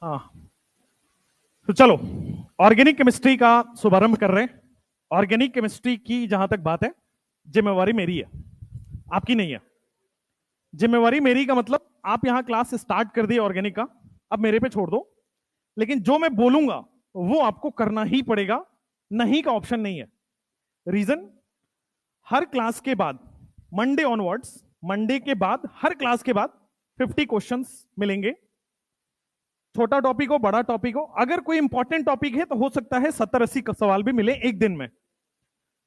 हाँ, तो चलो ऑर्गेनिक केमिस्ट्री का शुभारंभ कर रहे हैं। ऑर्गेनिक केमिस्ट्री की जहां तक बात है, जिम्मेवारी मेरी है, आपकी नहीं है। जिम्मेवारी मेरी का मतलब आप यहां क्लास स्टार्ट कर दिए ऑर्गेनिक का, अब मेरे पे छोड़ दो, लेकिन जो मैं बोलूंगा वो आपको करना ही पड़ेगा, नहीं का ऑप्शन नहीं है। रीजन, हर क्लास के बाद मंडे ऑनवर्ड्स, मंडे के बाद हर क्लास के बाद 50 क्वेश्चंस मिलेंगे। छोटा टॉपिक हो बड़ा टॉपिक हो, अगर कोई इंपॉर्टेंट टॉपिक है तो हो सकता है 70-80 सवाल भी मिले एक दिन में।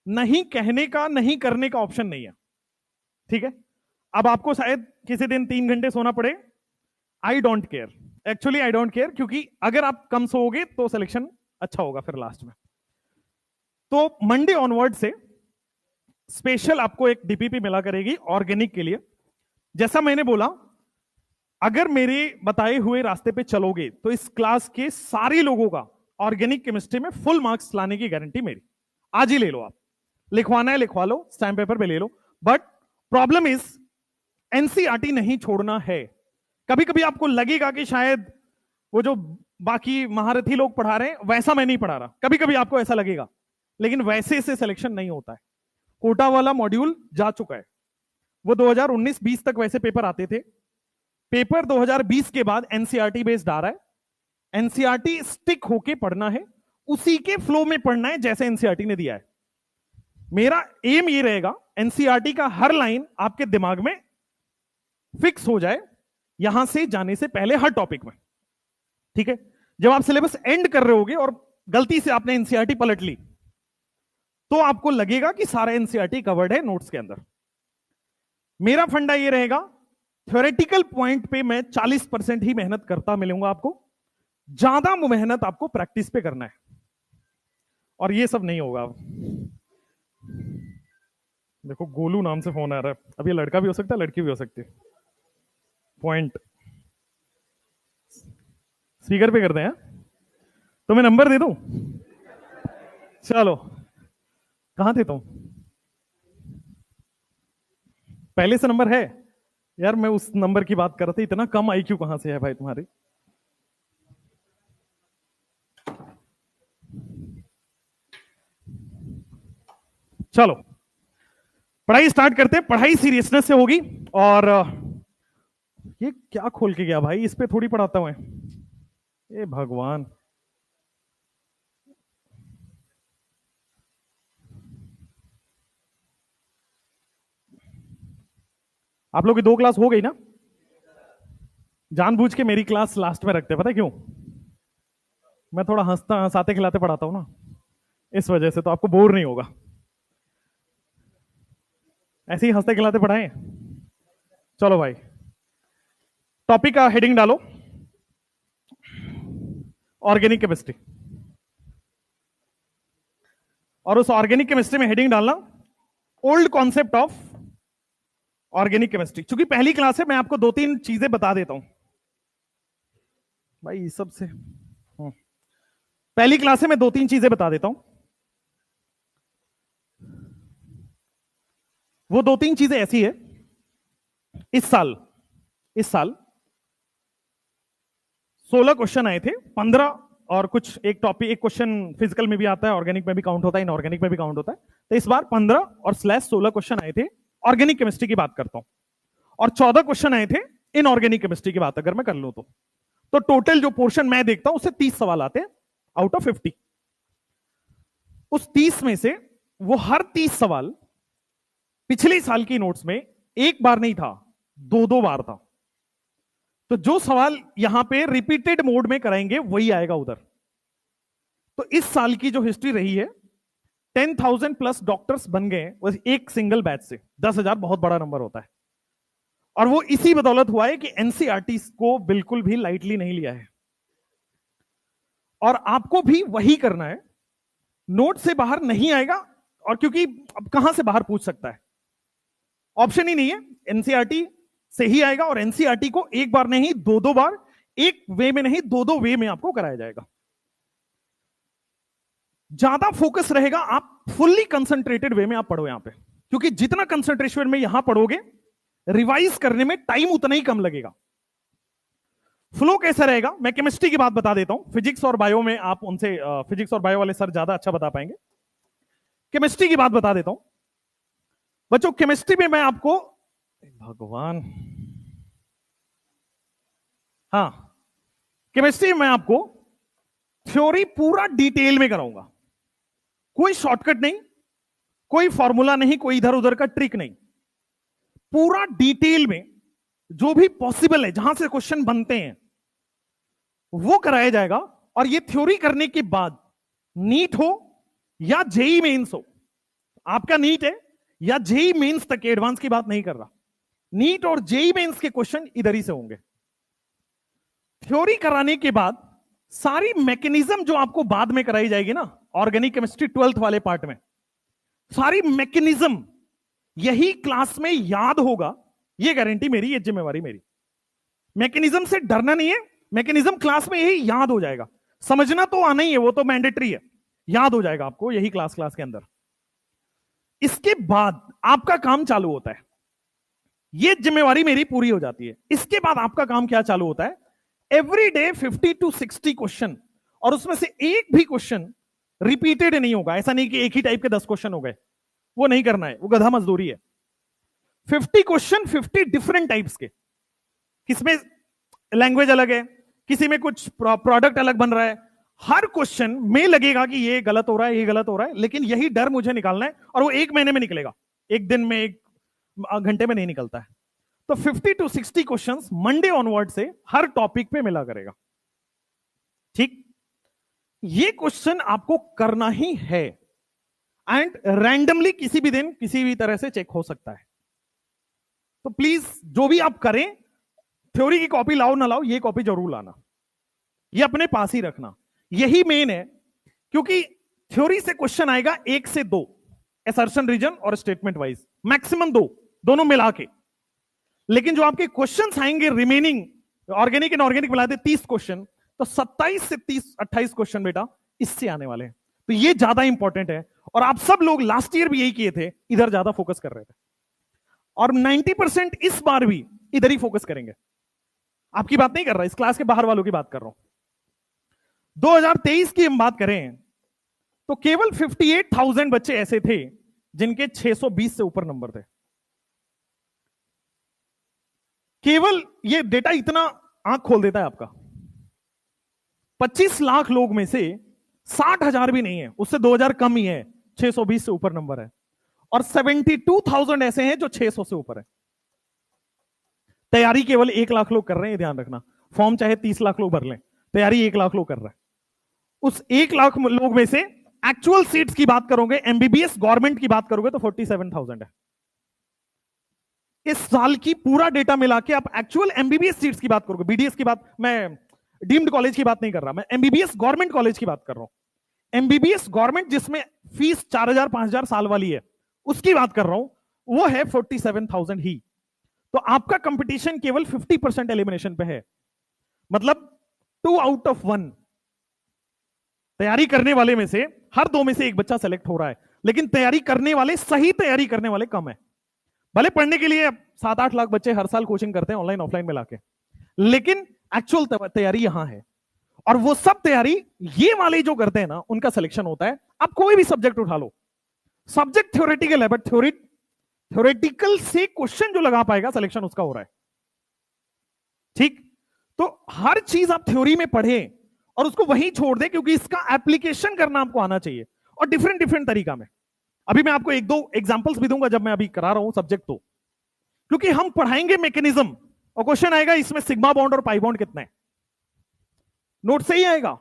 नहीं कहने का, नहीं करने का ऑप्शन नहीं है, ठीक है। अब आपको शायद किसी दिन 3 घंटे सोना पड़े, I don't care, actually I don't care, क्योंकि अगर आप कम सोओगे तो सिलेक्शन अच्छा होगा फिर लास्ट में। तो मंडे ऑनवर्ड से स्पेशल आपको एक डीपीपी मिला करेगी ऑर्गेनिक के लिए। जैसा मैंने बोला, अगर मेरे बताए हुए रास्ते पे चलोगे तो इस क्लास के सारे लोगों का ऑर्गेनिक केमिस्ट्री में फुल मार्क्स लाने की गारंटी मेरी। आज ही ले लो, आप लिखवाना है लिखवा लो, स्टैम्प पेपर पे ले लो, बट प्रॉब्लम इज एनसीईआरटी नहीं छोड़ना है। कभी कभी आपको लगेगा कि शायद वो जो बाकी महारथी लोग पढ़ा रहे हैं वैसा मैं नहीं पढ़ा रहा, कभी कभी आपको ऐसा लगेगा, लेकिन वैसे से सिलेक्शन नहीं होता है। कोटा वाला मॉड्यूल जा चुका है, वो 2019-20 तक वैसे पेपर आते थे। पेपर 2020 के बाद एनसीईआरटी बेस्ड आ रहा है। एनसीईआरटी स्टिक होके पढ़ना है, उसी के फ्लो में पढ़ना है जैसे एनसीईआरटी ने दिया है। मेरा एम ये रहेगा एनसीईआरटी का हर लाइन आपके दिमाग में फिक्स हो जाए यहां से जाने से पहले हर टॉपिक में, ठीक है। जब आप सिलेबस एंड कर रहे होगे और गलती से आपने एनसीईआरटी पलट ली तो आपको लगेगा कि सारा एनसीईआरटी कवर्ड है नोट्स के अंदर। मेरा फंडा ये रहेगा, थ्योरेटिकल पॉइंट पे मैं 40% ही मेहनत करता मिलूंगा आपको, ज्यादा मेहनत आपको प्रैक्टिस पे करना है। और ये सब नहीं होगा। देखो गोलू नाम से फोन आ रहा है, अब ये लड़का भी हो सकता है लड़की भी हो सकती है। पॉइंट स्पीकर पे करते हैं, तो मैं नंबर दे दूं? चलो, कहां थे तुम? पहले से नंबर है यार, मैं उस नंबर की बात कर रहा था। इतना कम आईक्यू कहां से है भाई तुम्हारी? चलो पढ़ाई स्टार्ट करते हैं। पढ़ाई सीरियसनेस से होगी। और ये क्या खोल के गया भाई, इस पे थोड़ी पढ़ाता हूं। ए भगवान, आप लोग की 2 क्लास हो गई ना? जानबूझ के मेरी क्लास लास्ट में रखते, पता है क्यों? मैं थोड़ा हंसता हंसाते खिलाते पढ़ाता हूं ना, इस वजह से, तो आपको बोर नहीं होगा। ऐसे ही हंसते खिलाते पढ़ाएं। चलो भाई, टॉपिक का हेडिंग डालो, ऑर्गेनिक केमिस्ट्री। और उस ऑर्गेनिक केमिस्ट्री में हेडिंग डालना, old concept of organic chemistry. चूंकि पहली क्लास है, मैं आपको 2-3 चीजें बता देता हूं भाई, सबसे पहली क्लास है, मैं 2-3 चीजें बता देता हूं। वो 2-3 चीजें ऐसी है, इस साल 16 क्वेश्चन आए थे, 15 और कुछ एक टॉपिक, एक क्वेश्चन फिजिकल में भी आता है, ऑर्गेनिक में भी काउंट होता है, इनऑर्गेनिक में भी काउंट होता है। तो इस बार 15 और /16 क्वेश्चन आए थे, ऑर्गेनिक केमिस्ट्री की बात करता हूं, और 14 क्वेश्चन आए थे इनऑर्गेनिक केमिस्ट्री की बात अगर मैं कर लूं तो टोटल जो पोर्शन मैं देखता हूं उससे 30 सवाल आते हैं आउट ऑफ 50। उस 30 में से वो हर 30 सवाल पिछले साल की नोट्स में एक बार नहीं था, 2-2 बार था। तो जो सवाल यहां पे रिपीटेड मोड में कराएंगे वही आएगा उधर। तो इस साल की जो हिस्ट्री रही है, 10,000 प्लस डॉक्टर्स बन गए एक सिंगल बैच से। 10,000 बहुत बड़ा नंबर होता है, और वो इसी बदौलत हुआ है कि एनसीईआरटी को बिल्कुल भी लाइटली नहीं लिया है। और आपको भी वही करना है, नोट से बाहर नहीं आएगा। और क्योंकि अब कहां से बाहर पूछ सकता है, ऑप्शन ही नहीं है, एनसीईआरटी से ही आएगा। और एनसीईआरटी को एक बार नहीं 2-2 बार, एक वे में नहीं 2-2 वे में आपको कराया जाएगा। ज्यादा फोकस रहेगा, आप फुल्ली कंसंट्रेटेड वे में आप पढ़ो यहां पे, क्योंकि जितना कंसंट्रेशन में यहां पढ़ोगे रिवाइज करने में टाइम उतना ही कम लगेगा। फ्लो कैसा रहेगा, मैं केमिस्ट्री की बात बता देता हूं, फिजिक्स और बायो में आप उनसे फिजिक्स और बायो वाले सर ज्यादा अच्छा बता पाएंगे। केमिस्ट्री की बात बता देता हूं बच्चों। केमिस्ट्री में मैं आपको, भगवान, हाँ, केमिस्ट्री में मैं आपको थ्योरी पूरा डिटेल में कराऊंगा, कोई शॉर्टकट नहीं, कोई फॉर्मूला नहीं, कोई इधर उधर का ट्रिक नहीं, पूरा डिटेल में जो भी पॉसिबल है, जहां से क्वेश्चन बनते हैं वो कराया जाएगा। और ये थ्योरी करने के बाद नीट हो या जेई मेंस हो, आपका नीट है या जेई मेंस तक, एडवांस की बात नहीं कर रहा, नीट और जेई मेंस के क्वेश्चन इधर ही से होंगे। थ्योरी कराने के बाद सारी मैकेनिज्म जो आपको बाद में कराई जाएगी ना, ऑर्गेनिक केमिस्ट्री 12th वाले पार्ट में, सारी मैकेनिज्म यही क्लास में याद होगा, ये गारंटी मेरी, ये जिम्मेवारी मेरी। मैकेनिज्म से डरना नहीं है, मैकेनिज्म क्लास में यही याद हो जाएगा, समझना तो आना ही है, वो तो मैंडेटरी है, याद हो जाएगा आपको यही क्लास के अंदर। इसके बाद आपका काम चालू होता है, ये जिम्मेवारी मेरी पूरी हो जाती है। इसके बाद आपका काम क्या चालू होता है, एवरी डे 50 to 60 क्वेश्चन, और उसमें से एक भी क्वेश्चन रिपीटेड नहीं होगा। ऐसा नहीं कि एक ही टाइप के 10 क्वेश्चन हो गए, वो नहीं करना है, वो गधा मजदूरी है। 50 क्वेश्चन 50 डिफरेंट टाइप्स के, किसमें लैंग्वेज अलग है, किसी में कुछ प्रोडक्ट अलग बन रहा है, हर क्वेश्चन में लगेगा कि ये गलत हो रहा है, ये गलत हो रहा है, लेकिन यही डर मुझे निकालना है, और वो 1 महीने में निकलेगा, 1 दिन में, 1 घंटे में नहीं निकलता है। तो 50 to 60 क्वेश्चंस मंडे ऑनवर्ड से हर टॉपिक पे मिला करेगा, ठीक। ये क्वेश्चन आपको करना ही है, एंड रैंडमली किसी भी दिन किसी भी तरह से चेक हो सकता है। तो प्लीज जो भी आप करें, थ्योरी की कॉपी लाओ ना लाओ, ये कॉपी जरूर लाना, ये अपने पास ही रखना, यही मेन है। क्योंकि थ्योरी से क्वेश्चन आएगा 1 से 2, असर्शन रीजन और स्टेटमेंट वाइज, मैक्सिमम 2, दोनों मिला के। लेकिन जो आपके क्वेश्चंस आएंगे रिमेनिंग, ऑर्गेनिक एंड ऑर्गेनिक मिला दे 30 क्वेश्चन, तो 27 से 30 28 क्वेश्चन बेटा इससे आने वाले हैं। तो ये ज्यादा इंपॉर्टेंट है, और आप सब लोग लास्ट ईयर भी यही किए थे, इधर ज्यादा फोकस कर रहे थे, और 90% इस बार भी इधर ही फोकस करेंगे। आपकी बात नहीं कर रहा, इस क्लास के बाहर वालों की बात कर रहा हूं। 2023 की हम बात करें तो केवल 58,000 बच्चे ऐसे थे जिनके 620 से ऊपर नंबर थे। केवल ये डेटा इतना आंख खोल देता है आपका। 25 लाख लोग में से 60,000 भी नहीं है, उससे 2,000 कम ही है 620 से ऊपर नंबर है, और 72,000 ऐसे हैं जो 600 से ऊपर है। तैयारी केवल 1 लाख लोग कर रहे हैं, ध्यान रखना। फॉर्म चाहे 30 लाख लोग भर लें, तैयारी 1 लाख लोग कर रहे हैं। उस 1 लाख लोग में से एक्चुअल सीट्स की बात करोगे, एमबीबीएस गवर्नमेंट की बात करोगे तो 47,000 है। इस साल की पूरा डेटा मिला के आप एक्चुअल एमबीबीएस सीट्स की बात करोगे, बीडीएस की बात, मैं डीम्ड कॉलेज की बात नहीं कर रहा, मैं एमबीबीएस गवर्नमेंट कॉलेज की बात कर रहा हूं। एमबीबीएस गवर्नमेंट जिसमें फीस 4,000 5,000 साल वाली है, उसकी बात कर रहा हूं, वो है 47,000 ही। तो आपका कंपटीशन केवल 50% एलिमिनेशन पे है, मतलब 2 out of 1 तैयारी करने वाले में से हर 2 में से एक बच्चा सेलेक्ट हो रहा है। लेकिन तैयारी करने वाले, सही तैयारी करने वाले कम है। भले पढ़ने के लिए 7-8 लाख बच्चे हर साल कोचिंग करते हैं ऑनलाइन ऑफलाइन मिला के, लेकिन एक्चुअल तैयारी यहां है। और वो सब तैयारी ये वाले जो करते हैं ना, उनका सिलेक्शन होता है। आप कोई भी सब्जेक्ट उठा लो, सब्जेक्ट थ्योरेटिकल है, बट थ्योरेटिकल से क्वेश्चन जो लगा पाएगा, सिलेक्शन उसका हो रहा है, ठीक। तो हर चीज आप थ्योरी में पढ़े और उसको वहीं छोड़ दे, क्योंकि इसका एप्लीकेशन करना आपको आना चाहिए, और डिफरेंट डिफरेंट तरीका में। अभी मैं आपको 1-2 एग्जांपल्स भी दूंगा जब मैं अभी करा रहा हूं सब्जेक्ट, तो क्योंकि हम पढ़ाएंगे मैकेनिज्म, और क्वेश्चन आएगा इसमें सिग्मा बॉन्ड और पाई बॉन्ड कितना है, नोट से ही आएगा,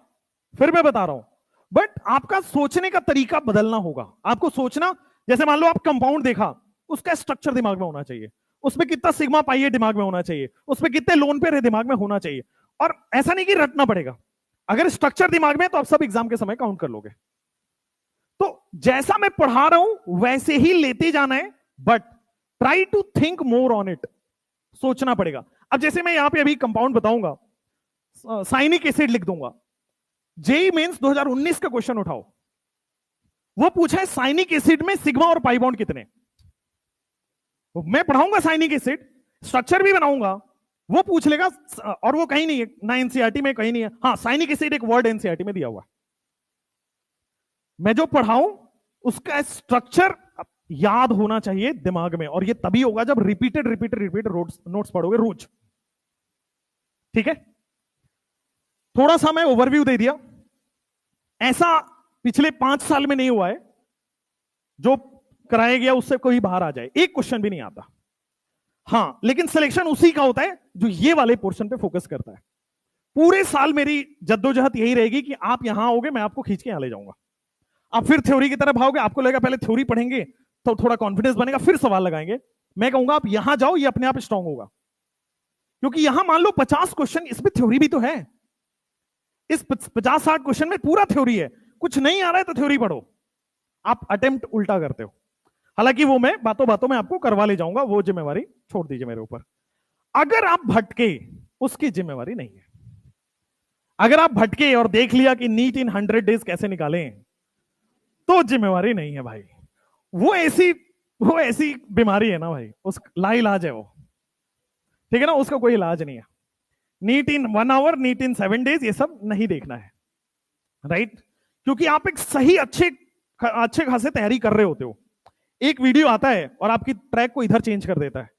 फिर मैं बता रहा हूं। बट आपका सोचने का तरीका बदलना होगा। आपको सोचना, जैसे मान लो आप कंपाउंड देखा, उसका स्ट्रक्चर दिमाग में होना चाहिए, उसमें कितना सिग्मा पाई है दिमाग में होना चाहिए, उसमें कितने लोन पेयर है दिमाग में होना चाहिए। और ऐसा नहीं कि रटना पड़ेगा, अगर स्ट्रक्चर दिमाग में है तो आप सब एग्जाम के समय काउंट कर लोगे। तो जैसा मैं पढ़ा रहा हूं वैसे ही लेते जाना है, but try to think more on it, सोचना पड़ेगा। अब जैसे मैं यहां पे अभी कंपाउंड बताऊंगा, साइनिक एसिड लिख दूंगा, जेई मेंस 2019 का क्वेश्चन उठाओ, वो पूछा है साइनिक एसिड में सिग्मा और पाई बॉन्ड कितने। मैं पढ़ाऊंगा साइनिक एसिड, स्ट्रक्चर भी बनाऊंगा, वो पूछ लेगा, और वो कहीं नहीं है ना, एनसीईआरटी में कहीं नहीं है। हाँ, साइनिक एसिड एक वर्ड एनसीईआरटी में दिया हुआ है। मैं जो पढ़ाऊं उसका स्ट्रक्चर याद होना चाहिए दिमाग में, और ये तभी होगा जब रिपीटेड रिपीटेड रिपीटेड नोट्स पढ़ोगे रोज। ठीक है, थोड़ा सा मैं ओवरव्यू दे दिया। ऐसा पिछले 5 साल में नहीं हुआ है जो कराया गया उससे कोई बाहर आ जाए, एक क्वेश्चन भी नहीं आता। हाँ, लेकिन सिलेक्शन उसी का होता है जो ये वाले पोर्शन पे फोकस करता है। पूरे साल मेरी जद्दोजहद यही रहेगी कि आप यहां आओगे, मैं आपको खींच के यहां ले जाऊंगा। आप फिर थ्योरी की तरफ आओगे, आपको लगेगा पहले थ्योरी पढ़ेंगे तो थोड़ा कॉन्फिडेंस बनेगा, फिर सवाल लगाएंगे। मैं कहूंगा आप यहां जाओ, ये अपने आप स्ट्रांग होगा। क्योंकि यहां मान लो 50 क्वेश्चन, इसमें थ्योरी भी तो है। इस 50-60 क्वेश्चन में पूरा थ्योरी है। कुछ नहीं आ रहा है तो थ्योरी पढ़ो। आप अटेम्प्ट उल्टा करते हो। हालांकि वो मैं बातों बातों में आपको करवा ले जाऊंगा, वो जिम्मेवारी छोड़ दीजिए मेरे ऊपर। अगर आप भटके, उसकी जिम्मेवारी नहीं है। अगर आप भटके और देख लिया कि नीट इन 100 डेज कैसे निकालें, तो जिम्मेवारी नहीं है भाई। वो ऐसी बीमारी है ना भाई, उस लाइलाज है वो। ठीक है ना, उसका कोई इलाज नहीं है। NEET in 1 hour, NEET in 7 days, ये सब नहीं देखना है, राइट? क्योंकि आप एक सही अच्छे खासे तैयारी कर रहे होते हो। एक वीडियो आता है और आपकी ट्रैक को इधर चेंज कर देता है।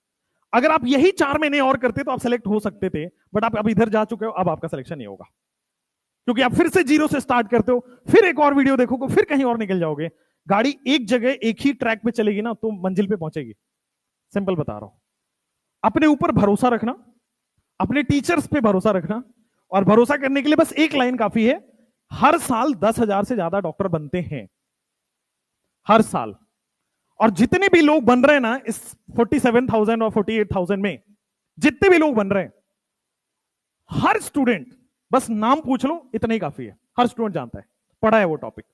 अगर आप यही 4 महीने और करते तो आप सेलेक्ट हो सकते थे, बट आप अब इधर जा चुके हो, अब आपका सिलेक्शन नहीं होगा। क्योंकि आप फिर से जीरो से स्टार्ट करते हो, फिर एक और वीडियो देखोगे, फिर कहीं और निकल जाओगे। गाड़ी एक जगह एक ही ट्रैक पे चलेगी ना तो मंजिल पे पहुंचेगी। सिंपल बता रहा हूं। अपने ऊपर भरोसा रखना, अपने टीचर्स पे भरोसा रखना, और भरोसा करने के लिए बस एक लाइन काफी है। हर साल 10,000 से ज्यादा डॉक्टर बनते हैं, हर साल। और जितने भी लोग बन रहे हैं ना इस 47,000 और 48,000 में, जितने भी लोग बन रहे हैं, हर स्टूडेंट, बस नाम पूछ लो, इतना ही काफी है। हर स्टूडेंट जानता है, पढ़ा है वो टॉपिक,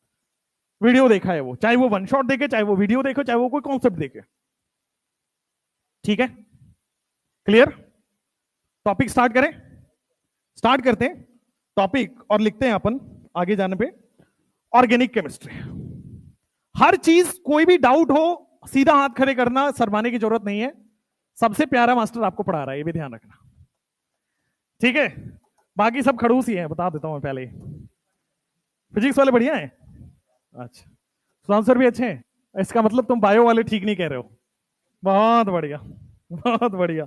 वीडियो देखा है वो, चाहे वो 1 शॉट देखे, चाहे वो वीडियो देखे, चाहे वो कोई कॉन्सेप्ट देखे। ठीक है, क्लियर? टॉपिक स्टार्ट करें? स्टार्ट करते हैं टॉपिक और लिखते हैं अपन आगे जाने पे ऑर्गेनिक केमिस्ट्री। हर चीज, कोई भी डाउट हो सीधा हाथ खड़े करना, शर्माने की जरूरत नहीं है। सबसे प्यारा मास्टर आपको पढ़ा रहा है, ये भी ध्यान रखना। ठीक है, बाकी सब खड़ूस ही हैं, बता देता हूं मैं पहले ही। फिजिक्स वाले बढ़िया हैं? अच्छा, आंसर भी अच्छे हैं, इसका मतलब तुम बायो वाले ठीक नहीं कह रहे हो। बहुत बढ़िया, बहुत बढ़िया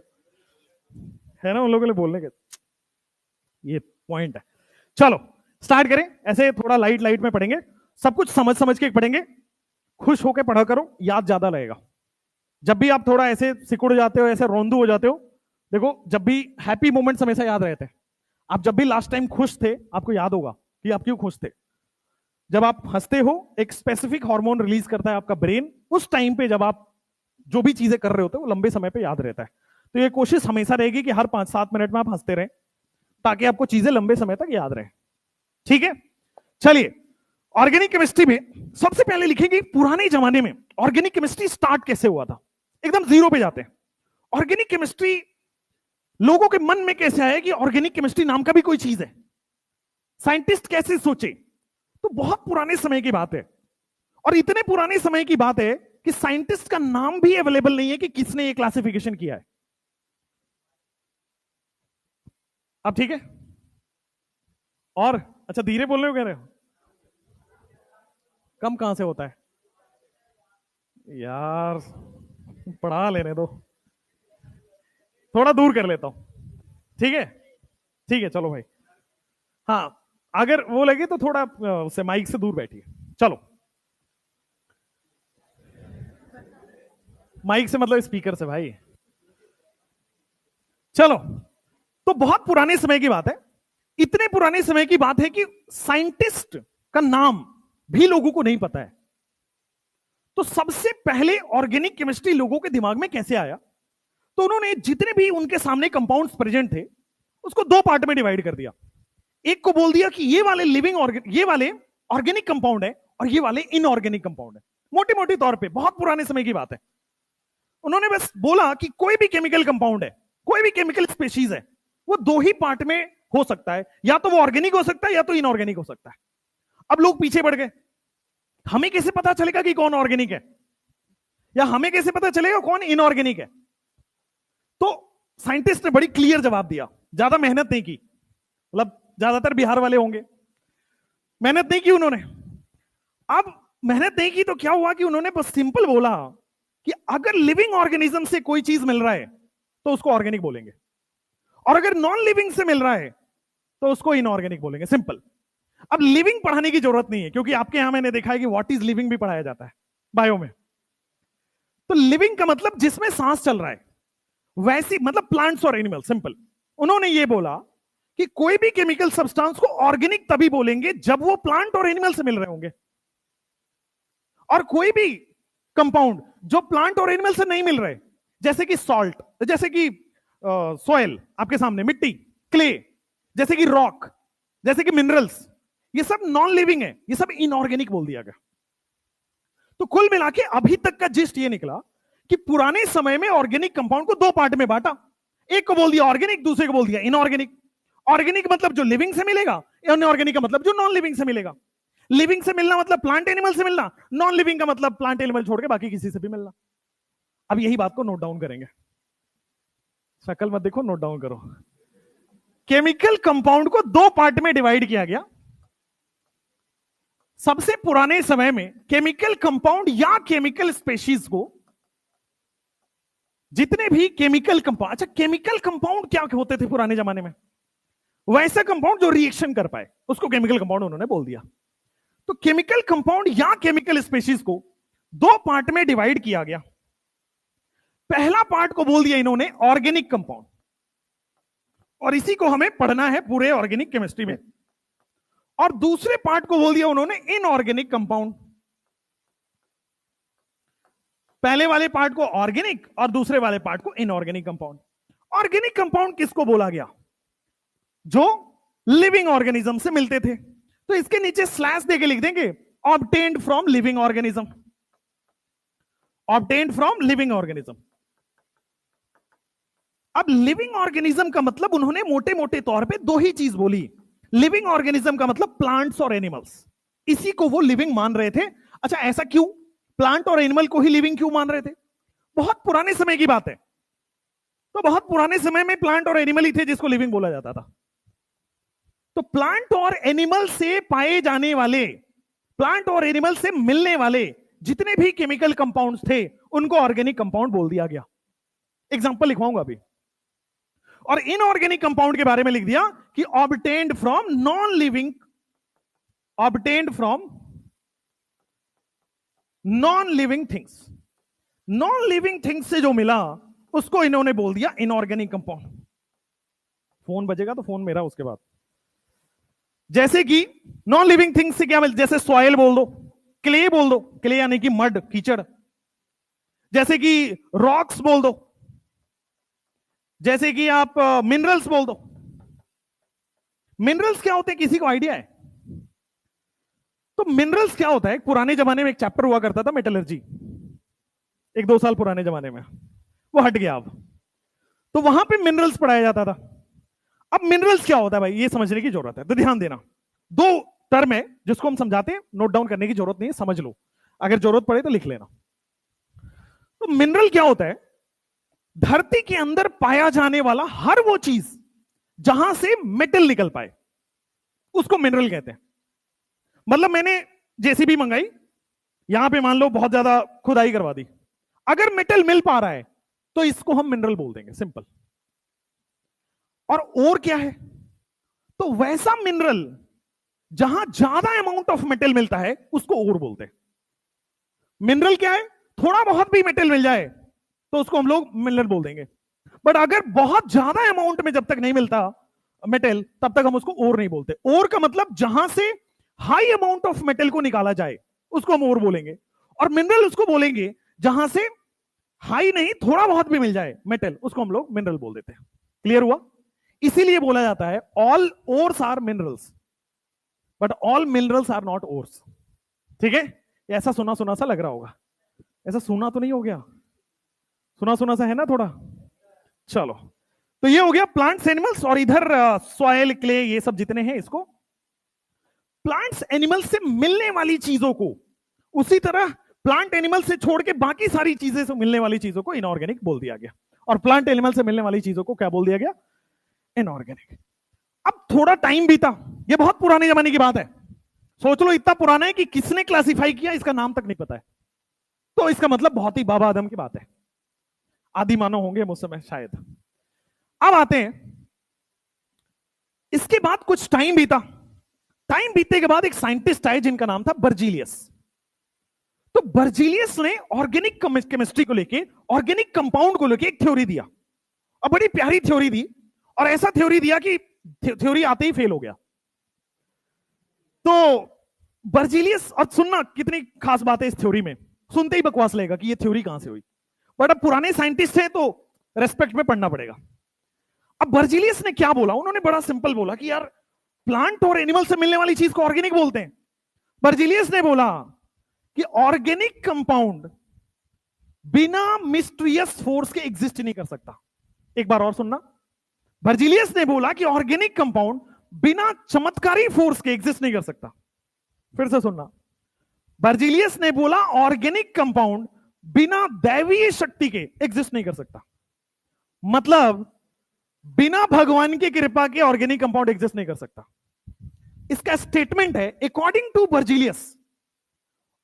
है ना, उन लोगों के लिए बोलने के ये पॉइंट है। चलो स्टार्ट करें। ऐसे थोड़ा लाइट लाइट में पढ़ेंगे, सब कुछ समझ समझ के पढ़ेंगे। खुश होकर पढ़ा करो, याद ज्यादा लगेगा। जब भी आप थोड़ा ऐसे सिकुड़ जाते हो, ऐसे रोंदू हो जाते हो, देखो जब भी हैप्पी मोमेंट्स हमेशा याद रहते हैं। आप जब भी लास्ट टाइम खुश थे, आपको याद होगा कि आप क्यों खुश थे। जब आप हंसते हो, एक स्पेसिफिक हार्मोन रिलीज करता है आपका ब्रेन, उस टाइम पे जब आप जो भी चीजें कर रहे होते हो वो लंबे समय पे याद रहता है। तो ये कोशिश हमेशा रहेगी कि हर 5-7 मिनट में आप हंसते रहें, ताकि आपको चीजें लंबे समय तक याद रहे। ठीक है, चलिए ऑर्गेनिक केमिस्ट्री में सबसे पहले लिखेंगे पुराने जमाने में ऑर्गेनिक केमिस्ट्री स्टार्ट कैसे हुआ था। एकदम जीरो पे जाते हैं। ऑर्गेनिक केमिस्ट्री लोगों के मन में कैसे आया कि ऑर्गेनिक केमिस्ट्री नाम का भी कोई चीज है, साइंटिस्ट कैसे सोचे। तो बहुत पुराने समय की बात है, और इतने पुराने समय की बात है कि साइंटिस्ट का नाम भी अवेलेबल नहीं है कि किसने ये क्लासिफिकेशन किया है। अब ठीक है, और अच्छा धीरे बोल रहे हो, कह रहे हो कम कहां से होता है यार, पढ़ा लेने दो, थोड़ा दूर कर लेता हूं। ठीक है, ठीक है, चलो भाई। हाँ, अगर वो लगे तो थोड़ा उससे माइक से दूर बैठिए। चलो, माइक से मतलब स्पीकर से भाई। चलो, तो बहुत पुराने समय की बात है। इतने पुराने समय की बात है कि साइंटिस्ट का नाम भी लोगों को नहीं पता है। तो सबसे पहले ऑर्गेनिक केमिस्ट्री लोगों के दिमाग में कैसे आया, तो उन्होंने जितने भी उनके सामने कंपाउंड्स प्रेजेंट थे उसको 2 पार्ट में डिवाइड कर दिया। एक को बोल दिया कि ये वाले ये वाले ऑर्गेनिक कंपाउंड है और ये वाले इनऑर्गेनिक कंपाउंड है। मोटे मोटे तौर पे, बहुत पुराने समय की बात है। उन्होंने बस बोला कि कोई भी केमिकल कंपाउंड है, कोई भी केमिकल स्पीशीज है, वो 2 ही पार्ट में हो सकता है, या तो वो ऑर्गेनिक हो सकता है या तो इनऑर्गेनिक हो सकता है। अब लोग पीछे बढ़ गए, हमें कैसे पता चलेगा कि कौन ऑर्गेनिक है, या हमें कैसे पता चलेगा कौन इनऑर्गेनिक है। तो साइंटिस्ट ने बड़ी क्लियर जवाब दिया, ज्यादा मेहनत नहीं की, मतलब ज्यादातर बिहार वाले होंगे, मेहनत नहीं की उन्होंने। अब मेहनत नहीं की तो क्या हुआ कि उन्होंने बस सिंपल बोला कि अगर लिविंग ऑर्गेनिज्म से कोई चीज मिल रहा है तो उसको ऑर्गेनिक बोलेंगे, और अगर नॉन लिविंग से मिल रहा है तो उसको इनऑर्गेनिक बोलेंगे, सिंपल। अब लिविंग पढ़ाने की जरूरत नहीं है, क्योंकि आपके यहां मैंने देखा है कि व्हाट इज लिविंग भी पढ़ाया जाता है बायो में। तो लिविंग का मतलब जिसमें सांस चल रहा है, वैसी मतलब प्लांट्स और एनिमल, सिंपल। उन्होंने ये बोला कि कोई भी केमिकल सब्सटेंस को ऑर्गेनिक तभी बोलेंगे जब वो प्लांट और एनिमल से मिल रहे होंगे, और कोई भी कंपाउंड जो प्लांट और एनिमल से नहीं मिल रहे, जैसे कि सॉल्ट, जैसे कि सॉइल आपके सामने, मिट्टी, क्ले, जैसे कि रॉक, जैसे कि मिनरल्स, ये सब नॉन लिविंग है, ये सब इनऑर्गेनिक बोल दिया गया। तो कुल मिला के अभी तक का जिस्ट ये निकला कि पुराने समय में ऑर्गेनिक कंपाउंड को दो पार्ट में बांटा, एक को बोल दिया ऑर्गेनिक, दूसरे को बोल दिया इनऑर्गेनिक। ऑर्गेनिक मतलब जो लिविंग से मिलेगा, इनऑर्गेनिक का मतलब जो नॉन लिविंग से मिलेगा। लिविंग से मिलना मतलब प्लांट एनिमल से मिलना, नॉन लिविंग का मतलब प्लांट एनिमल छोड़ के बाकी किसी से भी मिलना। अब यही बात को नोट डाउन करेंगे, शक्ल मत देखो, नोट डाउन करो। केमिकल कंपाउंड को दो पार्ट में डिवाइड किया गया। सबसे पुराने समय में केमिकल कंपाउंड या केमिकल स्पेशीज को, जितने भी केमिकल कंपाउंड, अच्छा केमिकल कंपाउंड क्या होते थे पुराने जमाने में, वैसा कंपाउंड जो रिएक्शन कर पाए उसको केमिकल कंपाउंड उन्होंने बोल दिया। तो केमिकल कंपाउंड या केमिकल स्पेशीज को दो पार्ट में डिवाइड किया गया। पहला पार्ट को बोल दिया इन्होंने ऑर्गेनिक कंपाउंड, और इसी को हमें पढ़ना है पूरे ऑर्गेनिक केमिस्ट्री में। और दूसरे पार्ट को बोल दिया उन्होंने इनऑर्गेनिक कंपाउंड। पहले वाले पार्ट को ऑर्गेनिक और दूसरे वाले पार्ट को इनऑर्गेनिक कंपाउंड। ऑर्गेनिक कंपाउंड किसको बोला गया? जो लिविंग ऑर्गेनिज्म से मिलते थे। तो इसके नीचे स्लैश देके लिख देंगे obtained from living organism, obtained from living organism. अब लिविंग ऑर्गेनिज्म का मतलब उन्होंने मोटे मोटे तौर पे दो ही चीज बोली। लिविंग ऑर्गेनिज्म का मतलब प्लांट्स और एनिमल्स, इसी को वो लिविंग मान रहे थे। अच्छा ऐसा क्यों, प्लांट और एनिमल को ही लिविंग क्यों मान रहे थे? बहुत पुराने समय की बात है, तो बहुत पुराने समय में प्लांट और एनिमल ही थे जिसको लिविंग बोला जाता था। तो प्लांट और एनिमल से पाए जाने वाले, प्लांट और एनिमल से मिलने वाले जितने भी केमिकल कंपाउंड्स थे उनको ऑर्गेनिक कंपाउंड बोल दिया गया। एग्जांपल लिखवाऊंगा अभी। और इनऑर्गेनिक कंपाउंड के बारे में लिख दिया कि obtained from non living, obtained from non living things. Non living things से जो मिला उसको इन्होंने बोल दिया इनऑर्गेनिक कंपाउंड। फोन बजेगा तो फोन मेरा उसके बाद। जैसे कि नॉन लिविंग थिंग्स से क्या मिलता, जैसे सॉइल बोल दो, क्ले बोल दो, क्ले यानी कि मड, कीचड़, जैसे कि रॉक्स बोल दो, जैसे कि आप मिनरल्स बोल दो। मिनरल्स क्या होते हैं, किसी को आइडिया है? तो मिनरल्स क्या होता है, पुराने जमाने में एक चैप्टर हुआ करता था मेटलर्जी, एक दो साल पुराने जमाने में, वो हट गया अब। तो वहां पे मिनरल्स पढ़ाया जाता था। अब मिनरल्स क्या होता है भाई, ये समझने की जरूरत है, तो ध्यान देना। दो टर्म है जिसको हम समझाते हैं, नोट डाउन करने की जरूरत नहीं है, समझ लो, अगर जरूरत पड़े तो लिख लेना। तो मिनरल क्या होता है? धरती के अंदर पाया जाने वाला हर वो चीज जहां से मेटल निकल पाए उसको मिनरल कहते हैं। मतलब मैंने जेसीबी मंगाई, यहां पे मान लो बहुत ज्यादा खुदाई करवा दी, अगर मेटल मिल पा रहा है तो इसको हम मिनरल बोल देंगे, सिंपल। और क्या है? तो वैसा मिनरल जहां ज्यादा अमाउंट ऑफ मेटल मिलता है उसको ओर बोलते हैं। मिनरल क्या है? थोड़ा बहुत भी मेटल मिल जाए तो उसको हम लोग मिनरल बोल देंगे। बट अगर बहुत ज्यादा अमाउंट में जब तक नहीं मिलता मेटल, तब तक हम उसको ओर नहीं बोलते। ओर का मतलब जहां से हाई अमाउंट ऑफ मेटल को निकाला जाए उसको हम ओर बोलेंगे, और मिनरल उसको बोलेंगे जहां से हाई नहीं, थोड़ा बहुत भी मिल जाए मेटल, उसको हम लोग मिनरल बोल देते हैं। क्लियर हुआ? इसीलिए बोला जाता है all ores are minerals but all minerals are not ores. ठीक है? ऐसा सुना सुना सा लग रहा होगा, ऐसा सुना तो नहीं हो गया? सुना सुना सा है ना थोड़ा? चलो, तो ये हो गया प्लांट्स एनिमल्स, और इधर सॉइल, क्ले, ये सब जितने हैं इसको प्लांट्स एनिमल्स से मिलने वाली चीजों को, उसी तरह प्लांट एनिमल से छोड़ के बाकी सारी चीजें से मिलने वाली चीजों को इनऑर्गेनिक बोल दिया गया। और प्लांट एनिमल से मिलने वाली चीजों को क्या बोल दिया गया? इनऑर्गेनिक। अब थोड़ा टाइम बीता, ये बहुत पुराने जमाने की बात है, सोच लो इतना पुराना है कि किसने क्लासिफाई किया इसका नाम तक नहीं पता है, तो इसका मतलब बहुत ही बाबा आदम की बात है, आदि मानव होंगे उस समय शायद। अब आते हैं, इसके बाद कुछ टाइम बीता, टाइम बीतने के बाद एक साइंटिस्ट आए जिनका नाम था बर्जीलियस। तो बर्जीलियस ने ऑर्गेनिक केमिस्ट्री को लेके, ऑर्गेनिक कंपाउंड को लेके एक थ्योरी दिया, और बड़ी प्यारी थ्योरी दी, और ऐसा थ्योरी दिया कि थ्योरी आते ही फेल हो गया। तो बर्जीलियस, और सुनना कितनी खास बात है इस थ्योरी में, सुनते ही बकवास लगेगा कि ये थ्योरी कहां से हुई, बट अब पुराने साइंटिस्ट हैं तो रेस्पेक्ट में पढ़ना पड़ेगा। अब बर्जीलियस ने क्या बोला, उन्होंने बड़ा सिंपल बोला कि यार प्लांट और एनिमल से मिलने वाली चीज को ऑर्गेनिक बोलते हैं। बर्जीलियस ने बोला कि ऑर्गेनिक कंपाउंड बिना मिस्टीरियस फोर्स के एग्जिस्ट नहीं कर सकता। एक बार और सुनना, बर्जीलियस ने बोला कि ऑर्गेनिक कंपाउंड बिना चमत्कारी फोर्स के एग्जिस्ट नहीं कर सकता। फिर से सुनना, बर्जीलियस ने बोला ऑर्गेनिक कंपाउंड बिना दैवीय शक्ति के एग्जिस्ट नहीं कर सकता। मतलब बिना भगवान की कृपा के ऑर्गेनिक कंपाउंड एग्जिस्ट नहीं कर सकता। इसका स्टेटमेंट है, according to Berzelius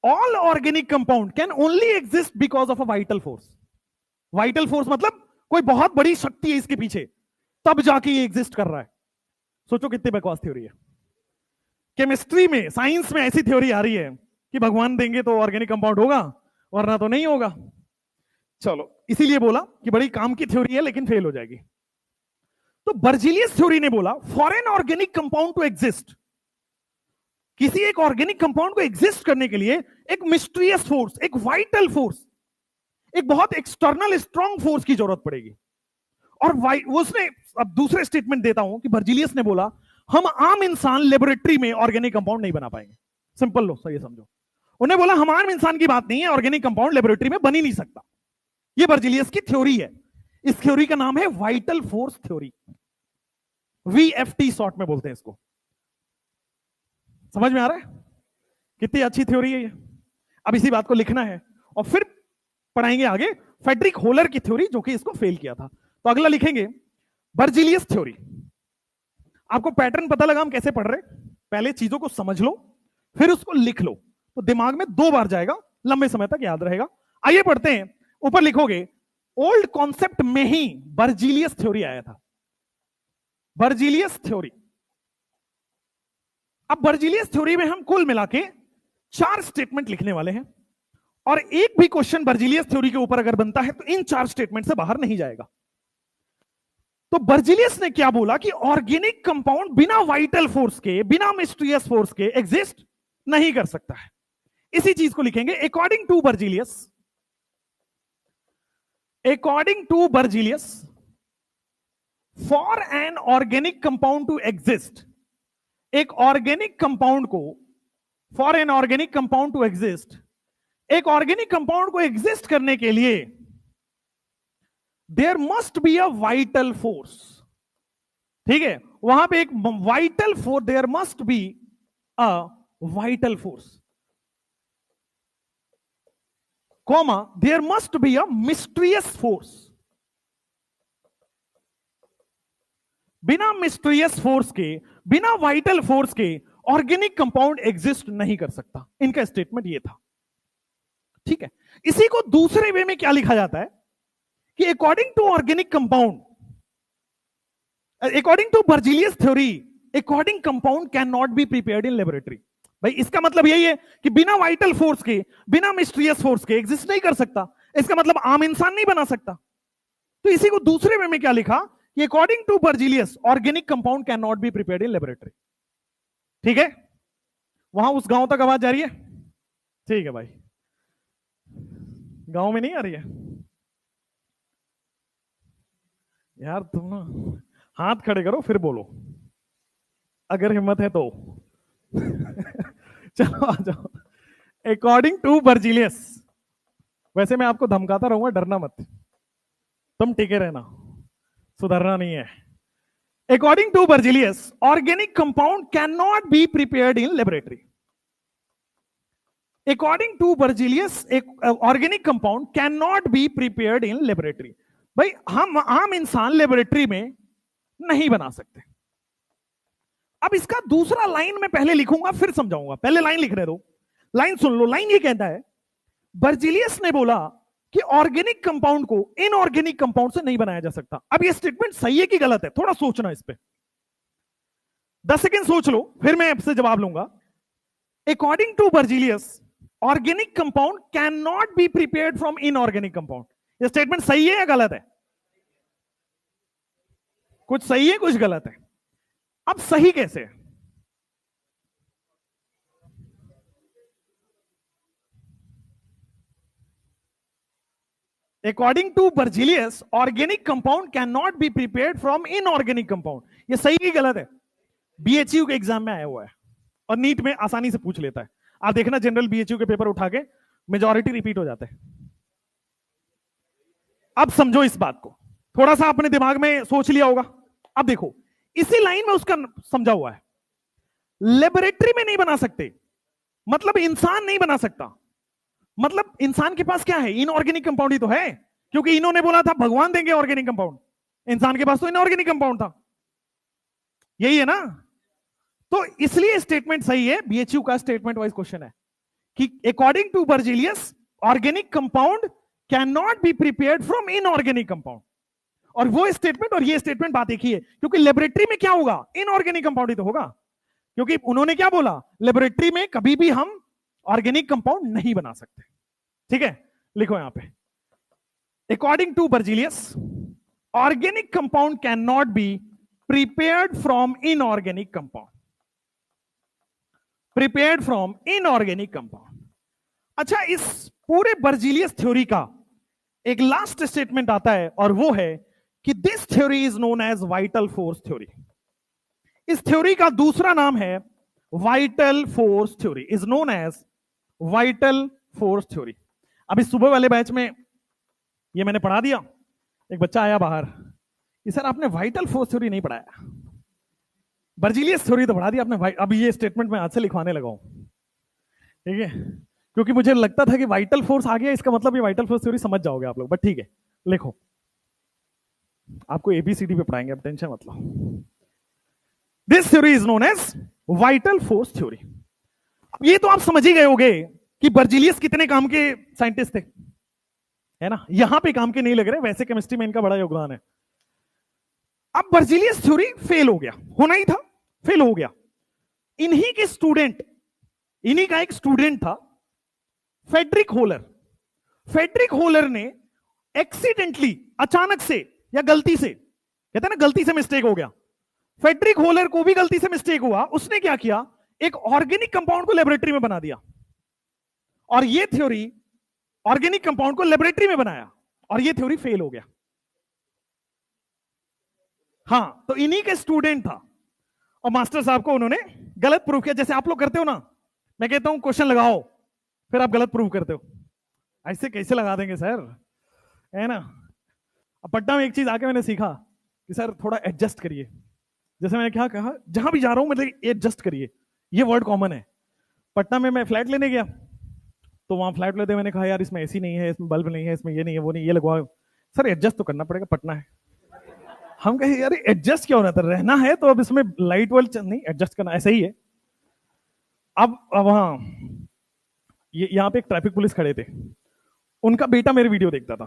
all organic compound can only exist because of a vital force. Vital force मतलब कोई बहुत बड़ी शक्ति है इसके पीछे, तब जाके ये एग्जिस्ट कर रहा है। सोचो कितनी बकवास थ्योरी है। केमिस्ट्री में, साइंस में ऐसी थ्योरी आ रही है कि भगवान देंगे तो ऑर्गेनिक कंपाउंड होगा, वरना तो नहीं होगा। चलो, इसीलिए बोला कि बड़ी काम की थ्योरी है लेकिन फेल हो जाएगी। तो बर्जीलियस थ्योरी ने बोला for an organic compound to exist, किसी एक ऑर्गेनिक कंपाउंड को एग्जिस्ट करने के लिए एक मिस्टीरियस फोर्स, एक वाइटल फोर्स, एक बहुत एक्सटर्नल स्ट्रॉन्ग फोर्स की जरूरत पड़ेगी। और उसने, अब दूसरे स्टेटमेंट देता हूं कि बर्जीलियस ने बोला हम आम इंसान लेबोरेटरी में ऑर्गेनिक कंपाउंड नहीं बना पाएंगे। सिंपल लो, सही समझो। उन्हें बोला हम आम इंसान की बात नहीं है, ऑर्गेनिक कंपाउंड लेबोरेटरी में बन ही नहीं सकता। ये बर्जीलियस की थ्योरी है। इस थ्योरी का नाम है vital force theory, VFT short में बोलते हैं इसको। समझ में आ रहा है कितनी अच्छी थ्योरी है ये? अब इसी बात को लिखना है और फिर पढ़ाएंगे आगे फ्रेडरिक होलर की थ्योरी, जो कि इसको फेल किया था। तो अगला लिखेंगे बर्जीलियस थ्योरी। आपको पैटर्न पता लगा हम कैसे पढ़ रहे? पहले चीजों को समझ लो, फिर उसको लिख लो, तो दिमाग में 2 बार जाएगा, लंबे समय तक याद रहेगा। आइए पढ़ते हैं। ऊपर लिखोगे ओल्ड कॉन्सेप्ट में ही बर्जीलियस थ्योरी आया था। Berzelius theory. अब बर्जीलियस थ्योरी में हम कुल मिला के 4 स्टेटमेंट लिखने वाले हैं, और एक भी क्वेश्चन बर्जीलियस थ्योरी के ऊपर अगर बनता है तो इन 4 स्टेटमेंट से बाहर नहीं जाएगा। तो बर्जीलियस ने क्या बोला कि ऑर्गेनिक कंपाउंड बिना वाइटल फोर्स के, बिना मिस्टीरियस फोर्स के एग्जिस्ट नहीं कर सकता है। इसी चीज को लिखेंगे according to Berzelius. According to Berzelius for an organic compound to exist, एक ऑर्गेनिक कंपाउंड को, for an organic compound to exist, एक ऑर्गेनिक कंपाउंड को एग्जिस्ट करने के लिए there must be a vital force. ठीक है, वहां पे एक vital force, there must be a vital force, comma there must be a mysterious force. बिना मिस्टीरियस फोर्स के, बिना वाइटल फोर्स के ऑर्गेनिक कंपाउंड एग्जिस्ट नहीं कर सकता। इनका स्टेटमेंट ये था। ठीक है, इसी को दूसरे वे में क्या लिखा जाता है कि according to organic compound, according to Berzelius theory, according compound can not be prepared in laboratory. भाई इसका मतलब यही है कि बिना वाइटल फोर्स के, बिना मिस्टीरियस फोर्स के एग्जिस्ट नहीं कर सकता। इसका मतलब आम इंसान नहीं बना सकता। तो इसी को दूसरे वे में क्या लिखा कि according to Berzelius organic compound can not be prepared in laboratory. ठीक है, वहां उस गांव तक आवाज जा रही है? ठीक है भाई, गांव में नहीं आ रही है यार? तुम ना हाथ खड़े करो फिर बोलो, अगर हिम्मत है तो। चलो आ जाओ। अकॉर्डिंग टू बर्जीलियस, वैसे मैं आपको धमकाता रहूंगा, डरना मत, तुम टिके रहना, सुधरना नहीं है। According to Berzelius organic compound can not be prepared in laboratory. According to Berzelius organic compound can not be prepared in laboratory. भाई हम आम इंसान लेबोरेटरी में नहीं बना सकते। अब इसका दूसरा लाइन मैं पहले लिखूंगा फिर समझाऊंगा, पहले लाइन लिखने दो। लाइन सुन लो, लाइन ये कहता है बर्जीलियस ने बोला कि ऑर्गेनिक कंपाउंड को इनऑर्गेनिक कंपाउंड से नहीं बनाया जा सकता। अब ये स्टेटमेंट सही है कि गलत है, थोड़ा सोचना इस पे, 10 सेकेंड सोच लो, फिर मैं आपसे जवाब लूंगा। According to Berzelius organic compound can not be prepared from inorganic compound. ये स्टेटमेंट सही है या गलत है? कुछ सही है कुछ गलत है। अब सही कैसे है? According to Berzelius organic compound can not be prepared from inorganic compound. ये सही की गलत है? बीएचयू के एग्जाम में आया हुआ है और नीट में आसानी से पूछ लेता है। आप देखना जनरल बीएचयू के पेपर उठा के मेजॉरिटी रिपीट हो जाते हैं। अब समझो इस बात को, थोड़ा सा अपने दिमाग में सोच लिया होगा। अब देखो इसी लाइन में उसका समझा हुआ है, लेबोरेटरी में नहीं बना सकते मतलब इंसान नहीं बना सकता, मतलब इंसान के पास क्या है? इनऑर्गेनिक कंपाउंड ही तो है, क्योंकि इन्होंने बोला था भगवान देंगे ऑर्गेनिक कंपाउंड, इंसान के पास तो इनऑर्गेनिक कंपाउंड था, यही है ना? तो इसलिए स्टेटमेंट सही है। बीएचयू का स्टेटमेंट वाइज क्वेश्चन है कि according to Berzelius organic compound can not be prepared from inorganic compound. और वो स्टेटमेंट और ये स्टेटमेंट बात एक ही है, क्योंकि लेबोरेटरी में क्या होगा? इनऑर्गेनिक कंपाउंड ही तो होगा, क्योंकि उन्होंने क्या बोला? लेबोरेटरी में कभी भी हम ऑर्गेनिक कंपाउंड नहीं बना सकते। ठीक है, लिखो यहां पे, according to Berzelius organic compound can not be prepared from inorganic compound, prepared from inorganic compound. अच्छा, इस पूरे बर्जीलियस थ्योरी का एक लास्ट स्टेटमेंट आता है और वो है कि this theory is known as vital force theory. इस थ्योरी का दूसरा नाम है vital force theory, is known as vital force theory. अभी सुबह वाले बैच में ये मैंने पढ़ा दिया, एक बच्चा आया बाहर कि सर आपने वाइटल फोर्स थ्योरी नहीं पढ़ाया, बर्जीलियस थ्योरी तो पढ़ा दिया आपने। अभी ये स्टेटमेंट मैं आज से लिखवाने लगा हूं, ठीक है, क्योंकि मुझे लगता था कि वाइटल फोर्स आ गया, इसका मतलब ये वाइटल फोर्स थ्योरी समझ जाओगे आप लोग, बट ठीक है लिखो, आपको एबीसीडी पे पढ़ाएंगे, अब टेंशन मत लो। This theory is known as vital force theory. ये तो आप समझ ही गए होंगे कि बर्जीलियस कितने काम के साइंटिस्ट थे, है ना? यहां पे काम के नहीं लग रहे, वैसे केमिस्ट्री में इनका बड़ा योगदान है। अब बर्जीलियस थ्योरी फेल हो गया, होना ही था, फेल हो गया। इन्हीं के स्टूडेंट, इन्हीं का एक स्टूडेंट था फेडरिक होलर। फेडरिक होलर ने एक्सीडेंटली, अचानक से या गलती से, कहते हैं ना गलती से मिस्टेक हो गया, फेडरिक होलर को भी गलती से मिस्टेक हुआ। उसने क्या किया? एक ऑर्गेनिक कंपाउंड को लेबोरेटरी में बना दिया, और ये थ्योरी ऑर्गेनिक कंपाउंड को लेबोरेटरी में बनाया और ये थ्योरी फेल हो गया। हां, तो इन्हीं के स्टूडेंट था और मास्टर साहब को उन्होंने गलत प्रूव किया, जैसे आप लोग करते हो ना, मैं कहता हूं क्वेश्चन लगाओ, फिर आप गलत प्रूव करते हो। ऐसे कैसे लगा देंगे सर, है ना? अब पटना में एक चीज आके मैंने सीखा कि सर थोड़ा एडजस्ट करिए। जैसे मैंने क्या कहा, जहां भी जा रहा हूं मतलब एडजस्ट करिए, ये वर्ड कॉमन है। पटना में मैं फ्लैट लेने गया, तो वहां फ्लैट लेते मैंने कहा यार इसमें एसी नहीं है, इसमें बल्ब नहीं है, इसमें ये नहीं है, वो नहीं, ये लगवाओ। सर एडजस्ट तो करना पड़ेगा, पटना है। हम कहे यार एडजस्ट क्या होना था, रहना है तो अब इसमें लाइट वाइट नहीं, एडजस्ट करना, ऐसा ही है। अब वहां यहाँ पे एक ट्रैफिक पुलिस खड़े थे, उनका बेटा मेरे वीडियो देखता था,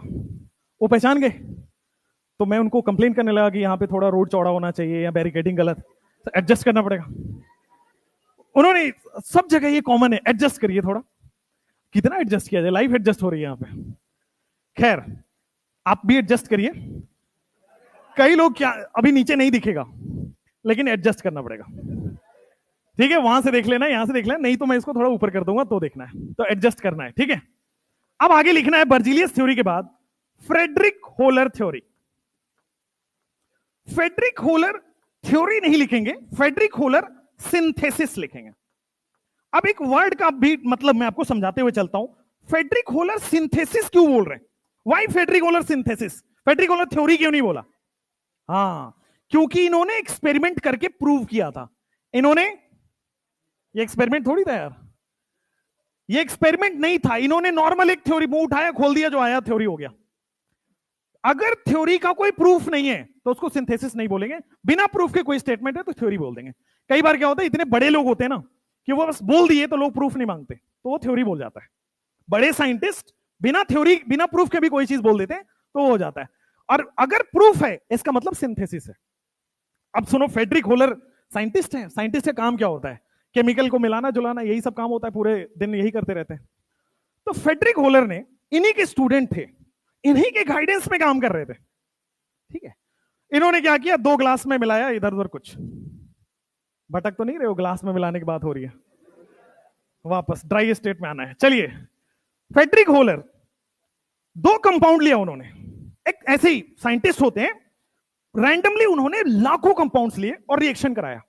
वो पहचान गए, तो मैं उनको कंप्लेन करने लगा कि यहाँ पे थोड़ा रोड चौड़ा होना चाहिए या बैरिकेडिंग गलत, एडजस्ट करना पड़ेगा। उन्होंने, सब जगह ये कॉमन है, एडजस्ट करिए थोड़ा। कितना एडजस्ट किया जाए, लाइफ एडजस्ट हो रही है यहाँ पे। खैर, आप भी एडजस्ट करिए। कई लोग क्या, अभी नीचे नहीं दिखेगा लेकिन एडजस्ट करना पड़ेगा, ठीक है? वहां से देख लेना, यहां से देख लेना, नहीं तो मैं इसको थोड़ा ऊपर कर दूंगा, तो देखना है, तो एडजस्ट करना है, ठीक है? अब आगे लिखना है बर्जीलियस थ्योरी के बाद Friedrich Wohler theory. Friedrich Wohler theory नहीं लिखेंगे, फ्रेडरिक होलर सिंथेसिस लिखेंगे। अब एक वर्ड का भी मतलब मैं आपको समझाते हुए चलता हूं। फ्रेडरिक होलर सिंथेसिस क्यों बोल रहे हैं? Why Friedrich Wohler synthesis? Friedrich Wohler theory क्यों नहीं बोला? हाँ, क्योंकि इन्होंने एक्सपेरिमेंट करके प्रूव किया था। इन्होंने, ये एक्सपेरिमेंट थोड़ी था यार, ये एक्सपेरिमेंट नहीं था, इन्होंने नॉर्मल एक थ्योरी मुंह उठाया खोल दिया, जो आया थ्योरी हो गया। अगर थ्योरी का कोई प्रूफ नहीं है तो उसको सिंथेसिस नहीं बोलेंगे, बिना प्रूफ के कोई स्टेटमेंट है तो थ्योरी बोल देंगे। कई बार क्या होता है, इतने बड़े लोग होते हैं ना कि वो बस बोल दिए तो लोग प्रूफ नहीं मांगते, तो वो थ्योरी बोल जाता है। बड़े साइंटिस्ट बिना थ्योरी बिना प्रूफ के भी कोई चीज बोल देते हैं तो वो हो जाता है। और अगर प्रूफ है इसका मतलब सिंथेसिस है। अब सुनो, फेडरिक होलर साइंटिस्ट है। साइंटिस्ट का काम क्या होता है? केमिकल को मिलाना जुलाना, यही सब काम होता है, पूरे दिन यही करते रहते हैं। तो फेडरिक होलर ने, इन्हीं के स्टूडेंट थे, इन्हीं के गाइडेंस में काम कर रहे थे, ठीक है। इन्होंने क्या किया, 2 ग्लास में मिलाया इधर उधर कुछ, भटक तो नहीं रहे हो, ग्लास में मिलाने की बात हो रही है, वापस ड्राई स्टेट में आना है। चलिए, फेडरिक होलर 2 कंपाउंड लिया उन्होंने। एक ऐसे ही साइंटिस्ट होते हैं, रैंडमली उन्होंने लाखों कंपाउंड्स लिए और रिएक्शन कराया।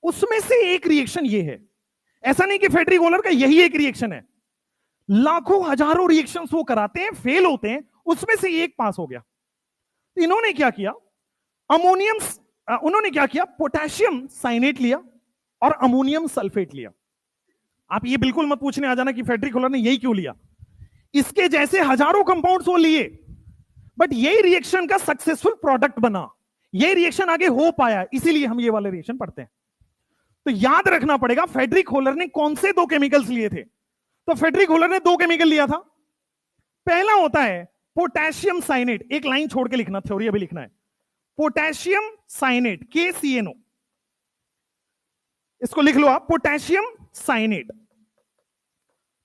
उसमें से एक रिएक्शन ये है। ऐसा नहीं कि फेडरिक होलर का यही एक रिएक्शन है, लाखों हजारों रिएक्शंस वो कराते हैं, फेल होते हैं, उसमें से एक पास हो गया। इन्होंने क्या किया, उन्होंने क्या किया, पोटेशियम साइनेट लिया और अमोनियम सल्फेट लिया। आप ये बिल्कुल मत पूछने आ जाना कि फेडरिक होलर ने यही क्यों लिया, इसके जैसे हजारों कंपाउंड्स वो लिए, बट यही रिएक्शन का सक्सेसफुल प्रोडक्ट बना, यही रिएक्शन आगे हो पाया, इसीलिए हम ये वाले रिएक्शन पढ़ते हैं। तो याद रखना पड़ेगा फेडरिक होलर ने कौन से 2 केमिकल्स लिए थे। तो फेडरिक होलर ने 2 केमिकल लिया था। पहला होता है पोटेशियम साइनेट, एक लाइन छोड़ के लिखना, थ्योरी अभी लिखना है। पोटेशियम साइनेट KCNO, इसको लिख लो आप, पोटेशियम साइनेट।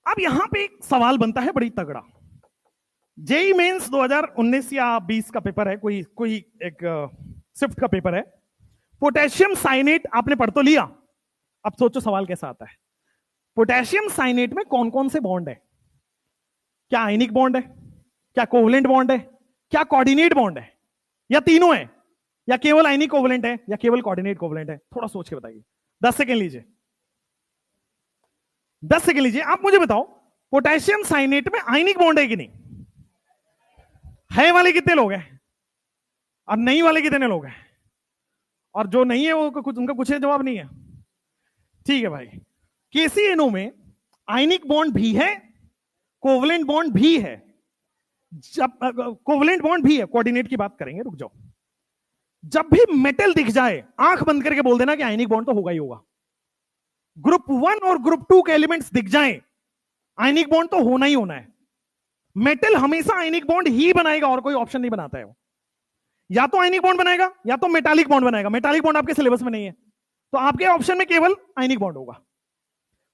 अब यहां पे एक सवाल बनता है बड़ी तगड़ा। जेई मेंस 2019 या 20 का पेपर है, कोई एक स्विफ्ट का पेपर है। पोटेशियम साइनेट आपने पढ़ तो लिया, अब सोचो सवाल कैसा आता है। पोटेशियम साइनेट में कौन कौन से बॉन्ड है? क्या आयनिक बॉन्ड है, क्या कोवलेंट बॉन्ड है, क्या कोऑर्डिनेट बॉन्ड है, या तीनों है, या केवल आयनिक कोवलेंट है, या केवल कोऑर्डिनेट कोवलेंट है? थोड़ा सोच के बताइए, 10 सेकेंड लीजिए, 10 सेकेंड लीजिए। आप मुझे बताओ, पोटेशियम साइनेट में आयनिक बॉन्ड है कि नहीं है? वाले कितने लोग हैं और नहीं वाले कितने लोग हैं? और जो नहीं है वो कुछ, उनका कुछ जवाब नहीं है, ठीक है भाई। KCNO में आयनिक बॉन्ड भी है, कोवलेंट बॉन्ड भी है। जब कोवलेंट बॉन्ड भी है, कोऑर्डिनेट की बात करेंगे, रुक जाओ। जब भी मेटल दिख जाए, आंख बंद करके बोल देना कि आयनिक बॉन्ड तो होगा ही होगा। ग्रुप 1 और ग्रुप 2 के एलिमेंट्स दिख जाएं, आयनिक बॉन्ड तो होना ही होना है। मेटल हमेशा आयनिक बॉन्ड ही बनाएगा, और कोई ऑप्शन नहीं बनाता है वो। या तो आयनिक बॉन्ड बनाएगा या तो मेटालिक बॉन्ड बनाएगा। मेटालिक बॉन्ड आपके सिलेबस में नहीं है, तो आपके ऑप्शन में केवल आयनिक बॉन्ड होगा।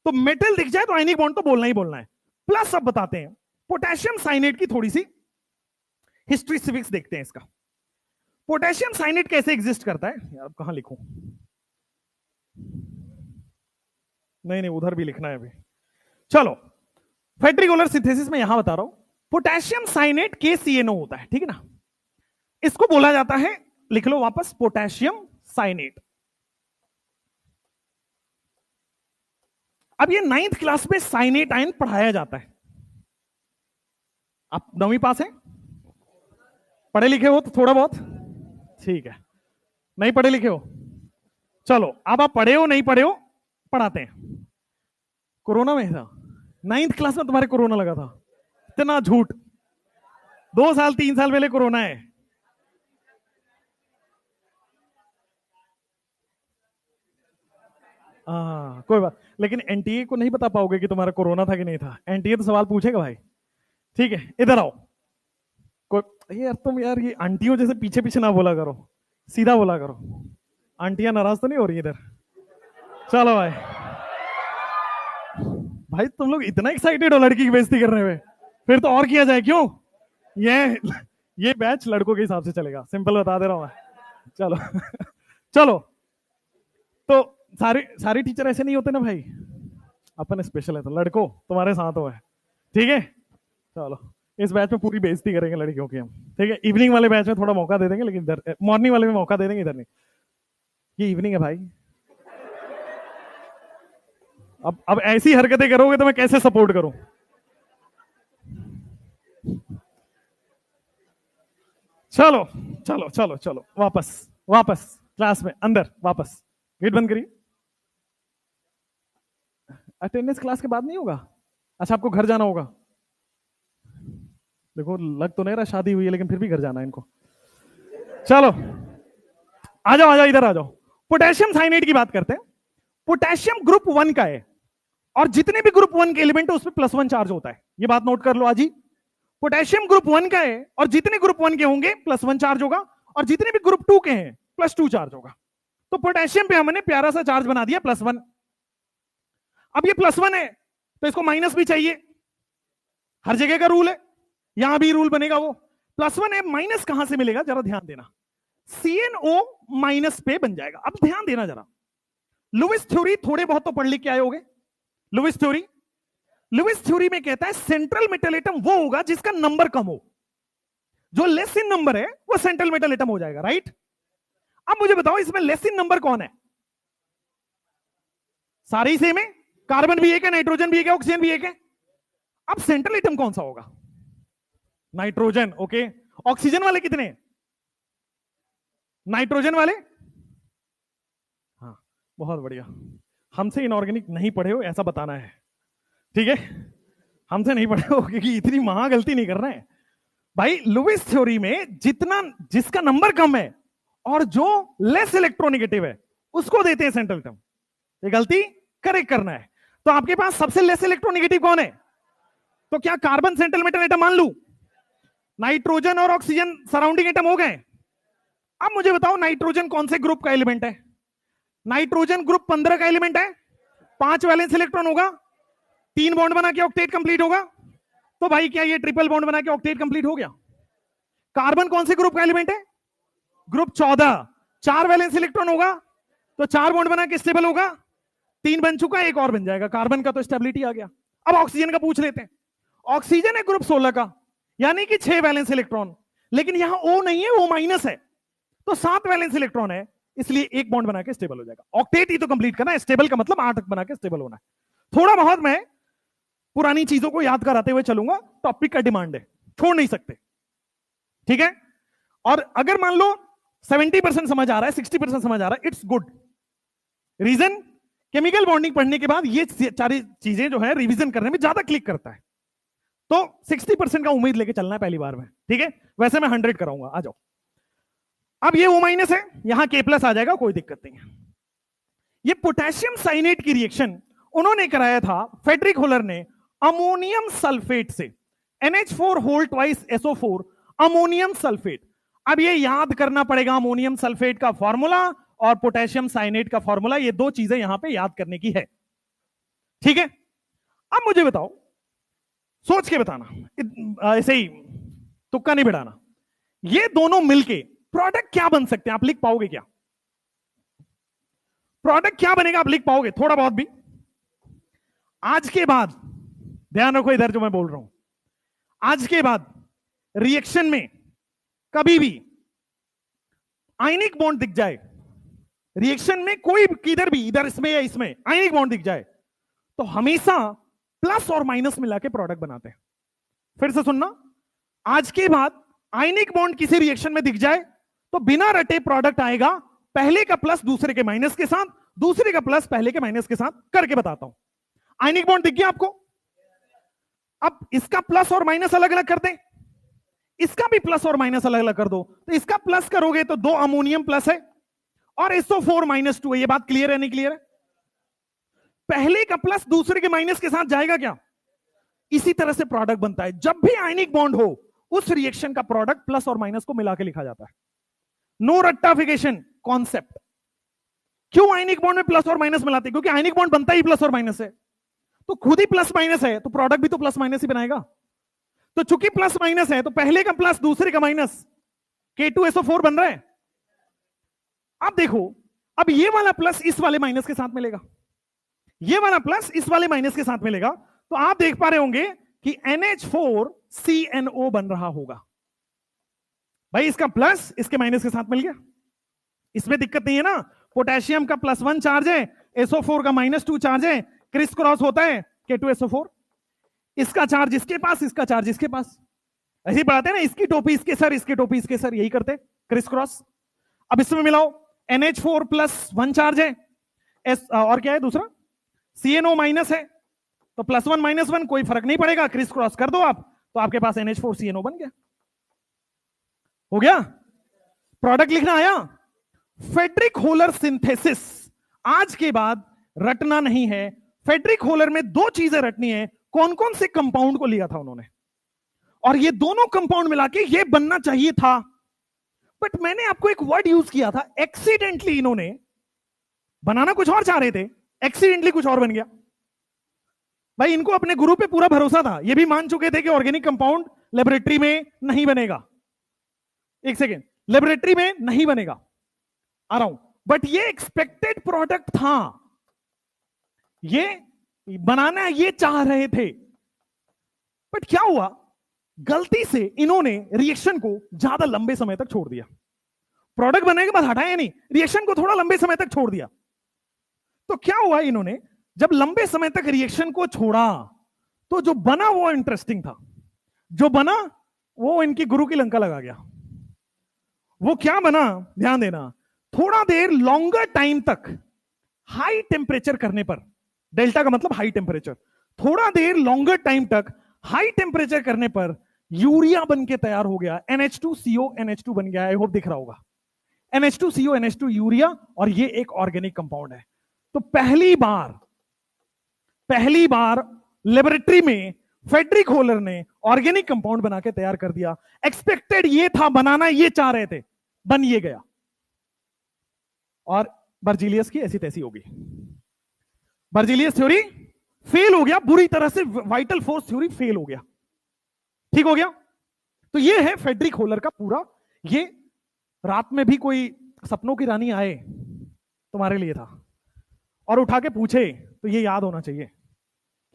तो मेटल दिख जाए तो आयनिक बॉन्ड तो बोलना ही बोलना है। प्लस अब बताते हैं पोटेशियम साइनेट की थोड़ी सी हिस्ट्री सिविक्स देखते हैं इसका। पोटेशियम साइनेट कैसे एग्जिस्ट करता है, यार कहां लिखूं, नहीं उधर भी लिखना है अभी। चलो, फेडरिक होलर सिंथेसिस में यहां बता रहा हूं। पोटेशियम साइनेट KCNO होता है, ठीक है ना। इसको बोला जाता है, लिख लो वापस, पोटेशियम साइनेट। अब ये 9th क्लास में साइनेट आयन पढ़ाया जाता है। आप 9वीं पास हैं, पढ़े लिखे हो तो थोड़ा बहुत, ठीक है। नहीं पढ़े लिखे हो, चलो अब आप पढ़े हो नहीं पढ़े हो, पढ़ाते हैं। कोरोना में था 9th क्लास में, तुम्हारे कोरोना लगा था? इतना झूठ, 2 साल 3 साल पहले कोरोना है। कोई बात, लेकिन एनटीए को नहीं बता पाओगे कि तुम्हारा कोरोना था कि नहीं था। एनटीए तो सवाल पूछेगा भाई, ठीक है। इधर आओ, कोई यार तुम यार ये आंटियों जैसे पीछे पीछे ना बोला करो, सीधा बोला करो। आंटियां नाराज तो नहीं हो रही इधर? चलो भाई, भाई तुम लोग इतना एक्साइटेड हो लड़की की बेइज्जती करने में, फिर तो और किया जाए क्यों? ये बैच लड़कों के हिसाब से चलेगा, सिंपल बता दे रहा हूं मैं। चलो चलो, तो सारे सारे टीचर ऐसे नहीं होते ना भाई, अपन स्पेशल है तो लड़कों तुम्हारे साथ हो है, ठीक है। चलो, इस बैच में पूरी बेइज्जती करेंगे लड़कियों की हम, ठीक है। इवनिंग वाले बैच में थोड़ा मौका दे देंगे, लेकिन इधर मॉर्निंग वाले में मौका दे देंगे, इधर नहीं। ये इवनिंग है भाई, अब ऐसी हरकतें करोगे तो मैं कैसे सपोर्ट करूं? चलो चलो चलो चलो, वापस वापस क्लास में, अंदर वापस, गेट बंद करिए। अटेंडेंस क्लास के बाद नहीं होगा? अच्छा, आपको घर जाना होगा? देखो लग तो नहीं रहा शादी हुई है, लेकिन फिर भी घर जाना है इनको। चलो आ जाओ आ जाओ, इधर आ जाओ। पोटेशियम साइनेट की बात करते हैं। पोटेशियम ग्रुप 1 का है, और जितने भी ग्रुप 1 के एलिमेंट है उसमें +1 चार्ज होता है। ये बात नोट कर लो आज ही। पोटेशियम ग्रुप 1 का है, और जितने ग्रुप 1 के होंगे +1 चार्ज होगा, और जितने भी ग्रुप 2 के हैं +2 चार्ज होगा। तो पोटेशियम पे हमने प्यारा सा चार्ज बना दिया +1। अब ये +1 है तो इसको माइनस भी चाहिए, हर जगह का रूल है, यहां भी रूल बनेगा। वो +1 है, माइनस कहां से मिलेगा जरा ध्यान देना, CnO माइनस पे बन जाएगा। अब ध्यान देना जरा, लुईस थ्योरी थोड़े बहुत तो पढ़ लिख के आए होगे। लुईस थ्योरी में कहता है सेंट्रल मेटल एटम वो होगा जिसका नंबर कम हो, जो लेस इन नंबर है वो सेंट्रल मेटल एटम हो जाएगा, राइट। अब मुझे बताओ इसमें लेस इन नंबर कौन है? सारे ही सेम है, कार्बन भी एक है, नाइट्रोजन भी एक है, ऑक्सीजन भी एक है। अब सेंट्रल एटम कौन सा होगा? Nitrogen, okay. ऑक्सीजन वाले कितने? नाइट्रोजन वाले, हाँ बहुत बढ़िया। हमसे इनऑर्गेनिक नहीं पढ़े हो ऐसा बताना है, ठीक है। हमसे नहीं पढ़े हो क्योंकि इतनी महा गलती नहीं कर रहे हैं भाई। लुईस थ्योरी में जितना जिसका नंबर कम है और जो लेस इलेक्ट्रोनेगेटिव है उसको देते हैं सेंट्रल एटम। ये गलती करेक्ट करना है। तो आपके पास सबसे लेस इलेक्ट्रोनेगेटिव कौन है? तो क्या कार्बन सेंट्रल मेटल एटम मान लू? नाइट्रोजन और ऑक्सीजन सराउंडिंग एटम हो गए। अब मुझे बताओ नाइट्रोजन कौन से ग्रुप का एलिमेंट है? नाइट्रोजन ग्रुप 15 का एलिमेंट है, 5 वैलेंस इलेक्ट्रॉन होगा, 3 बॉन्ड बना के ऑक्टेट कंप्लीट होगा। तो भाई क्या ये ट्रिपल बॉन्ड बना के ऑक्टेट कंप्लीट हो गया? कार्बन कौन से ग्रुप का एलिमेंट है? ग्रुप 14, 4 वैलेंस इलेक्ट्रॉन होगा, तो 4 बॉन्ड बना के स्टेबल होगा। 3 बन चुका, एक और बन जाएगा, कार्बन का तो स्टेबिलिटी आ गया। अब ऑक्सीजन का पूछ लेते हैं। ऑक्सीजन है ग्रुप 16 का, यानी कि 6 वैलेंस इलेक्ट्रॉन, लेकिन यहां O नहीं है, O माइनस है, तो 7 वैलेंस इलेक्ट्रॉन है, इसलिए एक बॉन्ड बना के स्टेबल हो जाएगा। ऑक्टेट ही तो कंप्लीट करना है, स्टेबल का मतलब 8 बना के स्टेबल होना है। थोड़ा बहुत मैं पुरानी चीजों को याद कराते हुए चलूंगा, टॉपिक का डिमांड है, छोड़ नहीं सकते, ठीक है। और अगर मान लो 70% समझ आ रहा है, 60% समझ आ रहा है, it's good. Reason, chemical bonding पढ़ने के बाद ये सारी चीजें जो है रिवीजन करने में ज्यादा क्लिक करता है। तो 60% का उम्मीद लेके चलना है पहली बार में, ठीक है। वैसे मैं 100 कराऊंगा, आ जाओ। अब ये O माइनस है, यहां K+ आ जाएगा, कोई दिक्कत नहीं है। ये पोटेशियम साइनेट की रिएक्शन उन्होंने कराया था, फेडरिक होलर ने, अमोनियम सल्फेट से। NH4 whole twice SO4 ammonium sulphate. अब ये याद करना पड़ेगा अमोनियम सल्फेट का फॉर्मूला और पोटेशियम साइनेट का फॉर्मूला, ये 2 चीजें यहां पे याद करने की है, ठीक है। अब मुझे बताओ, सोच के बताना, ऐसे ही तुक्का नहीं बिड़ाना, ये दोनों मिलके प्रोडक्ट क्या बन सकते हैं? आप लिख पाओगे क्या? प्रोडक्ट क्या बनेगा आप लिख पाओगे थोड़ा बहुत भी? आज के बाद ध्यान रखो इधर जो मैं बोल रहा हूं, आज के बाद रिएक्शन में कभी भी आयनिक बॉन्ड दिख जाए, रिएक्शन में कोई किधर भी, इधर इसमें या इसमें आयनिक बॉन्ड दिख जाए, तो हमेशा प्लस और माइनस मिला के प्रोडक्ट बनाते हैं। फिर से सुनना, आज के बाद आयनिक बॉन्ड किसी रिएक्शन में दिख जाए तो बिना रटे प्रोडक्ट आएगा, पहले का प्लस दूसरे के माइनस के साथ, दूसरे का प्लस पहले के माइनस के साथ, करके बताता हूं। आयनिक बॉन्ड दिख गया आपको? अब इसका प्लस और माइनस अलग अलग कर दें, इसका भी प्लस और माइनस अलग अलग कर दो, तो इसका प्लस करोगे तो 2 अमोनियम प्लस है और SO4 -2 है। ये बात क्लियर है नहीं क्लियर है? पहले का प्लस दूसरे के माइनस के साथ जाएगा क्या? इसी तरह से प्रोडक्ट बनता है। जब भी आयनिक बॉन्ड हो उस रिएक्शन का प्रोडक्ट प्लस और माइनस को मिला के लिखा जाता है। नो रट्टाफिकेशन कॉन्सेप्ट। क्यों आयनिक बॉन्ड में प्लस और माइनस मिलाते हैं? क्योंकि आयनिक बॉन्ड बनता ही प्लस और माइनस है, तो खुद ही प्लस माइनस है, तो प्रोडक्ट भी तो प्लस माइनस ही बनाएगा। तो चूंकि प्लस माइनस है तो पहले का प्लस दूसरे का माइनस, K2SO4 बन रहा है। अब देखो, अब ये वाला प्लस इस वाले माइनस के साथ मिलेगा, ये वाला प्लस इस वाले माइनस के साथ मिलेगा, तो आप देख पा रहे होंगे कि NH4CNO बन रहा होगा। भाई इसका प्लस इसके माइनस के साथ मिल गया, इसमें दिक्कत नहीं है ना। पोटेशियम का +1 चार्ज है, SO4 का -2 चार्ज है, क्रिस क्रॉस होता है K2SO4, इसका चार्ज इसके पास, इसका चार्ज इसके पास, ऐसे ही पढ़ाते हैं ना, इसकी टोपी इसके सर, इसकी टोपी इसके सर, यही करते क्रिस क्रॉस। अब इसमें मिलाओ, NH4 +1 चार्ज है, और क्या है दूसरा, CNO माइनस है, तो +1 -1 कोई फर्क नहीं पड़ेगा, क्रिस क्रॉस कर दो आप, तो आपके पास NH4CNO बन गया। हो गया? प्रोडक्ट लिखना आया? फेड्रिक होलर सिंथेसिस आज के बाद रटना नहीं है। फेड्रिक होलर में दो चीजें रटनी है। कौन कौन से कंपाउंड को लिया था उन्होंने, और ये दोनों कंपाउंड मिला के ये बनना चाहिए था, बट मैंने आपको एक वर्ड यूज किया था, एक्सीडेंटली। इन्होंने बनाना कुछ और चाह रहे थे, एक्सीडेंटली कुछ और बन गया। भाई इनको अपने गुरु पे पूरा भरोसा था, ये भी मान चुके थे कि ऑर्गेनिक कंपाउंड लेबोरेटरी में नहीं बनेगा। एक सेकेंड, लेबोरेटरी में नहीं बनेगा, आ रहा हूं, बट ये एक्सपेक्टेड प्रोडक्ट था, ये बनाना ये चाह रहे थे। बट क्या हुआ, गलती से इन्होंने रिएक्शन को ज्यादा लंबे समय तक छोड़ दिया। प्रोडक्ट बनने के बाद हटाया नहीं, रिएक्शन को थोड़ा लंबे समय तक छोड़ दिया। तो क्या हुआ, इन्होंने जब लंबे समय तक रिएक्शन को छोड़ा तो जो बना वो इंटरेस्टिंग था, जो बना वो इनकी गुरु की लंका लगा गया। वो क्या बना, ध्यान देना, थोड़ा देर लॉन्गर टाइम तक हाई टेम्परेचर करने पर, डेल्टा का मतलब हाई टेम्परेचर, थोड़ा देर लॉन्गर टाइम तक हाई टेम्परेचर करने पर यूरिया बन के तैयार हो गया। NH2CO NH2 बन गया। आई होप दिख रहा होगा, NH2CO NH2 यूरिया, और ये एक ऑर्गेनिक कंपाउंड है। तो पहली बार लेबोरेटरी में फेड्रिक होलर ने ऑर्गेनिक कंपाउंड बना के तैयार कर दिया। एक्सपेक्टेड ये था, बनाना ये चाह रहे थे, बन ये गया। और बर्जीलियस की ऐसी तैसी होगी, बर्जीलियस थ्योरी फेल हो गया बुरी तरह से, वाइटल फोर्स थ्योरी फेल हो गया। ठीक हो गया? तो ये है फेड्रिक होलर का पूरा। ये रात में भी कोई सपनों की रानी आए तुम्हारे लिए था और उठा के पूछे तो ये याद होना चाहिए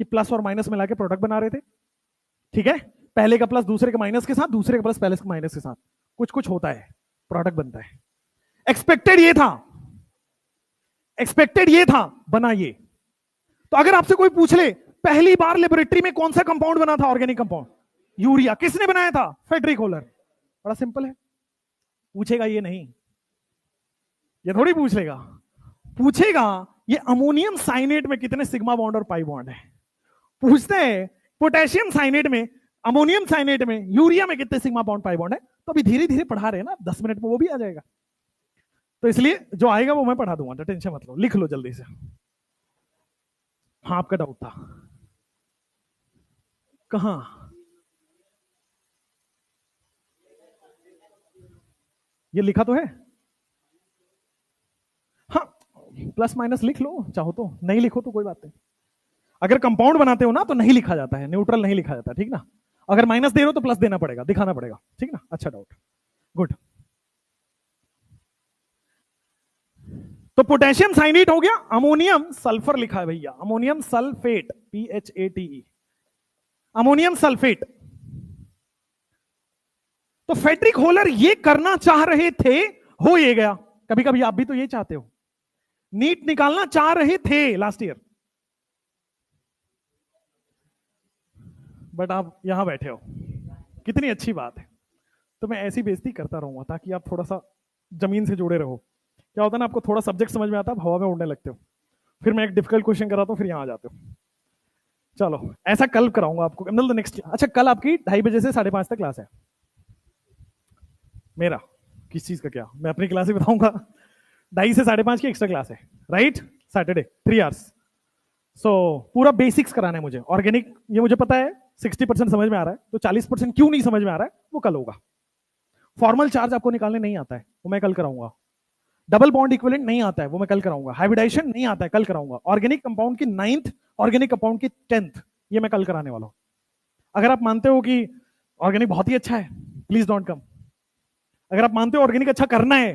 कि प्लस और माइनस मिला के प्रोडक्ट बना रहे थे। ठीक है, पहले का प्लस दूसरे के माइनस के साथ, दूसरे का प्लस पहले के माइनस के साथ, कुछ कुछ होता है, प्रोडक्ट बनता है। एक्सपेक्टेड ये था, बना ये। तो अगर आपसे कोई पूछ ले पहली बार लेबोरेटरी में कौन सा कंपाउंड बना था, ऑर्गेनिक कंपाउंड, यूरिया, किसने बनाया था, फेड्रिक होलर। बड़ा सिंपल है। पूछेगा ये नहीं, ये थोड़ी पूछ लेगा, पूछेगा ये अमोनियम साइनेट में कितने सिग्मा बॉन्ड और पाई बॉन्ड है। पूछते हैं पोटेशियम साइनेट में, अमोनियम साइनेट में, यूरिया में कितने सिग्मा बॉन्ड पाई बॉन्ड है। तो अभी धीरे धीरे पढ़ा रहे हैं ना, 10 मिनट में वो भी आ जाएगा। तो इसलिए जो आएगा वो मैं पढ़ा दूंगा, तो टेंशन मत लो, लिख लो जल्दी से। हाँ, आपका डाउट था कहां? ये लिखा तो है, हाँ, प्लस माइनस लिख लो चाहो तो, नहीं लिखो तो कोई बात नहीं। अगर कंपाउंड बनाते हो ना तो नहीं लिखा जाता है, न्यूट्रल नहीं लिखा जाता, ठीक ना। अगर माइनस दे रहे हो तो प्लस देना पड़ेगा, दिखाना पड़ेगा, ठीक ना। अच्छा डाउट, गुड। तो पोटेशियम साइनेट हो गया, अमोनियम सल्फर लिखा है भैया, ammonium sulphate, PHATE, ammonium sulphate. तो फेड्रिक होलर ये करना चाह रहे थे, हो ये गया। कभी कभी आप भी तो ये चाहते हो, नीट निकालना चाह रहे थे लास्ट ईयर, बट आप यहां बैठे हो, कितनी अच्छी बात है। तो मैं ऐसी बेइज्जती करता रहूंगा ताकि आप थोड़ा सा जमीन से जुड़े रहो। क्या होता है ना, आपको थोड़ा सब्जेक्ट समझ में आता है, हवा में उड़ने लगते हो, फिर मैं एक डिफिकल्ट क्वेश्चन कराता हूं, फिर यहां आ जाते हो। चलो ऐसा कल कराऊंगा आपको, मतलब नेक्स्ट। अच्छा, कल आपकी 2:30 बजे से 5:30 तक क्लास है मेरा। किस चीज का, क्या मैं अपनी क्लास ही बताऊंगा। 2:30 से 5:30 की एक्स्ट्रा क्लास है, राइट, सैटरडे 3 आवर्स। सो पूरा बेसिक्स कराना है मुझे, ऑर्गेनिक ये मुझे पता है 60% समझ में आ रहा है, तो 40% क्यों नहीं समझ में आ रहा है वो कल होगा। फॉर्मल चार्ज आपको निकालने नहीं आता है, वो मैं कल कराऊंगा। डबल बॉन्ड इक्विवेलेंट नहीं आता है, वो मैं कल कराऊंगा। हाइब्रिडाइजेशन नहीं आता है, कल कराऊंगा। ऑर्गेनिक कंपाउंड की 9th, ऑर्गेनिक कंपाउंड की 10th, ये मैं कल कराने वाला हूं। अगर आप मानते हो कि ऑर्गेनिक बहुत ही अच्छा है, प्लीज डोंट कम। अगर आप मानते हो ऑर्गेनिक अच्छा करना है,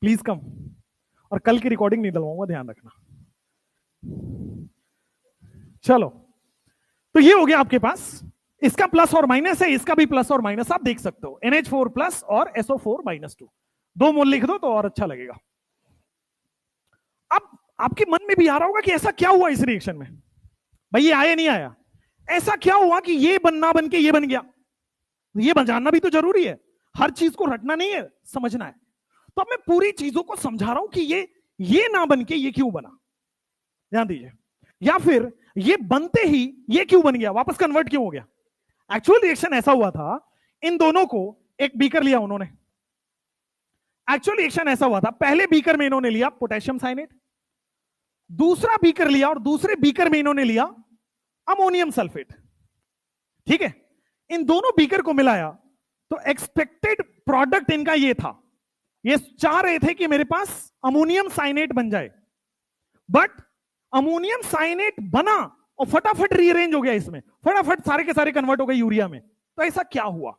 प्लीज कम। और कल की रिकॉर्डिंग नहीं डलवाऊंगा, ध्यान रखना। चलो, तो ये हो गया आपके पास, इसका प्लस और माइनस है, इसका भी प्लस और माइनस आप देख सकते हो। NH4 प्लस और SO4-2, 2 मोल लिख दो तो और अच्छा लगेगा। अब आपके मन में भी आ रहा होगा कि ऐसा क्या हुआ इस रिएक्शन में, भाई ये आया नहीं आया, ऐसा क्या हुआ कि ये बनना बन के ये बन गया। ये जानना भी तो जरूरी है, हर चीज को रटना नहीं है, समझना है। तो अब मैं पूरी चीजों को समझा रहा हूं कि ये ना बन के ये क्यों बना, ध्यान दीजिए। या फिर ये बनते ही ये क्यों बन गया, वापस कन्वर्ट क्यों हो गया। एक्चुअल रिएक्शन ऐसा हुआ था, इन दोनों को एक बीकर लिया उन्होंने, एक्चुअल रिएक्शन ऐसा हुआ था, पहले बीकर में इन्होंने लिया पोटेशियम साइनेट, दूसरा बीकर लिया और दूसरे बीकर में इन्होंने लिया अमोनियम सल्फेट। ठीक है, इन दोनों बीकर को मिलाया तो एक्सपेक्टेड प्रोडक्ट इनका ये था, ये चाह रहे थे कि मेरे पास अमोनियम साइनेट बन जाए, बट अमोनियम साइनेट बना और फटाफट रीअरेंज हो गया, इसमें फटाफट सारे के सारे कन्वर्ट हो गए यूरिया में। तो ऐसा क्या हुआ?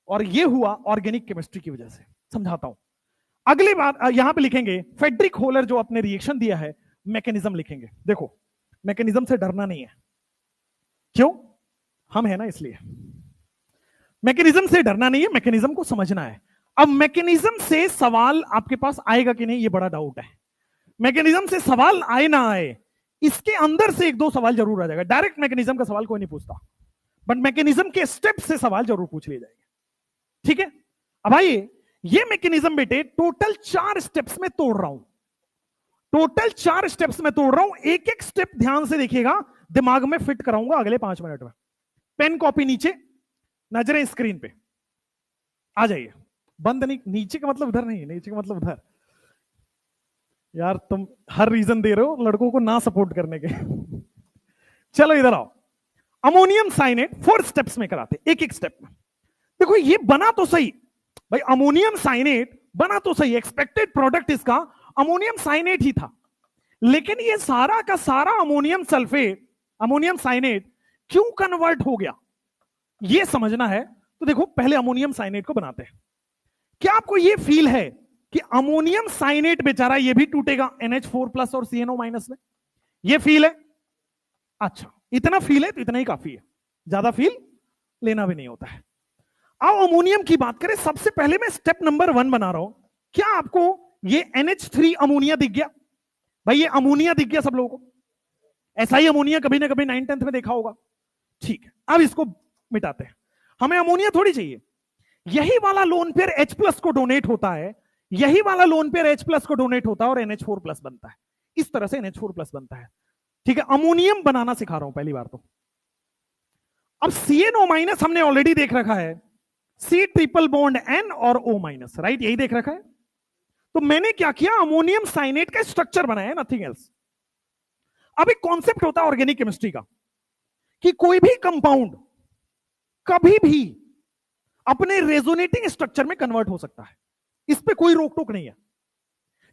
और ये हुआ ऑर्गेनिक केमिस्ट्री की वजह से। समझाता हूं। अगली बात यहां पे लिखेंगे, फेडरिक होलर जो अपने रिएक्शन दिया है, मैकेनिज्म लिखेंगे। देखो, मैकेनिज्म से डरना नहीं है, क्यों? हम है ना, इसलिए मैकेनिज्म से डरना नहीं है, मैकेनिज्म को समझना है। अब मैकेनिज्म से सवाल आपके पास आएगा कि नहीं, ये बड़ा डाउट है। मैकेनिज्म से सवाल आए ना आए, इसके अंदर से एक दो सवाल जरूर आ जाएगा। डायरेक्ट मैकेनिज्म का सवाल कोई नहीं पूछता, बट मैकेनिज्म के स्टेप से सवाल जरूर पूछ लिए जाएंगे। ठीक है, अब आइए, ये मैकेनिज्म बेटे टोटल 4 स्टेप्स में तोड़ रहा हूं, टोटल 4 स्टेप्स में तोड़ रहा हूं। एक एक स्टेप ध्यान से देखिएगा, दिमाग में फिट कराऊंगा अगले 5 मिनट में। पेन कॉपी नीचे, नजरें स्क्रीन पे। आ जाइए, बंद नहीं, नीचे का मतलब उधर नहीं, नीचे का मतलब उधर। यार तुम हर रीजन दे रहे हो लड़कों को ना सपोर्ट करने के। चलो इधर आओ, अमोनियम साइनेट 4 स्टेप्स में कराते, एक एक स्टेप में। देखो ये बना तो सही भाई, अमोनियम साइनेट बना तो सही, एक्सपेक्टेड प्रोडक्ट इसका अमोनियम साइनेट ही था, लेकिन ये सारा का सारा अमोनियम सल्फेट, अमोनियम साइनेट क्यों कन्वर्ट हो गया, ये समझना है। तो देखो, पहले अमोनियम साइनेट को बनाते हैं। क्या आपको ये फील है कि अमोनियम साइनेट बेचारा ये भी टूटेगा NH4+ और CNO- में? ये फील है? अच्छा, इतना फील है तो इतना ही काफी है, ज्यादा फील लेना भी नहीं होता है। आओ अमोनियम की बात करें। सबसे पहले मैं स्टेप नंबर 1 बना रहा हूं। क्या आपको ये NH3 अमोनिया दिख गया? भाई ये अमोनिया दिख गया सब लोगों को? ऐसा ही अमोनिया कभी ना कभी 9th-10th में देखा होगा। ठीक है, अब इसको मिटाते हैं। हमें अमोनिया थोड़ी चाहिए, यही वाला लोन पेयर H+ को डोनेट होता है, यही वाला लोन पेयर H+ को डोनेट होता है और NH4+ बनता है। इस तरह से NH4+ बनता है। ठीक है, अमोनियम बनाना सिखा रहा हूं पहली बार तो। अब CNO- हमने ऑलरेडी देख रखा है, C ट्रिपल बॉन्ड N और O-, राइट, यही देख रखा है। तो मैंने क्या किया, अमोनियम साइनेट का स्ट्रक्चर बनाया, नथिंग एल्स। अब एक कॉन्सेप्ट होता है ऑर्गेनिक केमिस्ट्री का कि कोई भी कंपाउंड कभी भी अपने रेजोनेटिंग स्ट्रक्चर में कन्वर्ट हो सकता है, इस पे कोई रोक टोक नहीं है।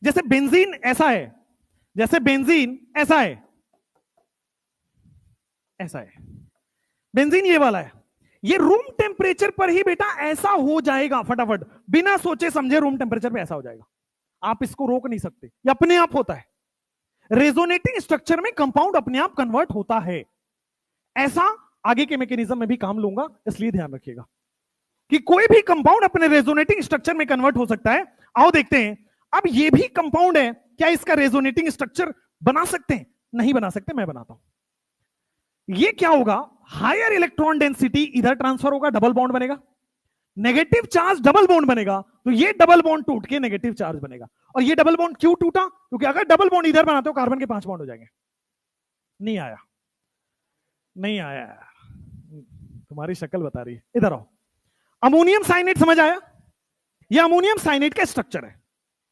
जैसे बेंजीन ऐसा है, जैसे बेंजीन ऐसा है, ऐसा है, बेंजीन ये वाला है, ये रूम टेम्परेचर पर ही बेटा ऐसा हो जाएगा, फटाफट बिना सोचे समझे रूम टेम्परेचर पे ऐसा हो जाएगा। आप इसको रोक नहीं सकते, ये अपने आप होता है। रेजोनेटिंग स्ट्रक्चर में कंपाउंड अपने आप कन्वर्ट होता है। ऐसा आगे के मैकेनिज्म में भी काम लूंगा, इसलिए ध्यान रखिएगा कि कोई भी कंपाउंड अपने रेजोनेटिंग स्ट्रक्चर में कन्वर्ट हो सकता है। आओ देखते हैं, अब ये भी कंपाउंड है, क्या इसका रेजोनेटिंग स्ट्रक्चर बना सकते हैं? नहीं बना सकते, मैं बनाता हूं। ये क्या होगा, हायर इलेक्ट्रॉन डेंसिटी इधर ट्रांसफर होगा, डबल बॉन्ड बनेगा, नेगेटिव चार्ज डबल बॉन्ड बनेगा, तो ये डबल बॉन्ड टूट के नेगेटिव चार्ज बनेगा। और ये डबल बॉन्ड क्यों टूटा? क्योंकि अगर डबल बॉन्ड इधर बनाते हो कार्बन के 5 बॉन्ड हो जाएंगे। नहीं आया, नहीं आया, तुम्हारी शक्ल बता रही है। इधर आओ, अमोनियम साइनेट समझ आया? ये अमोनियम साइनेट का स्ट्रक्चर है,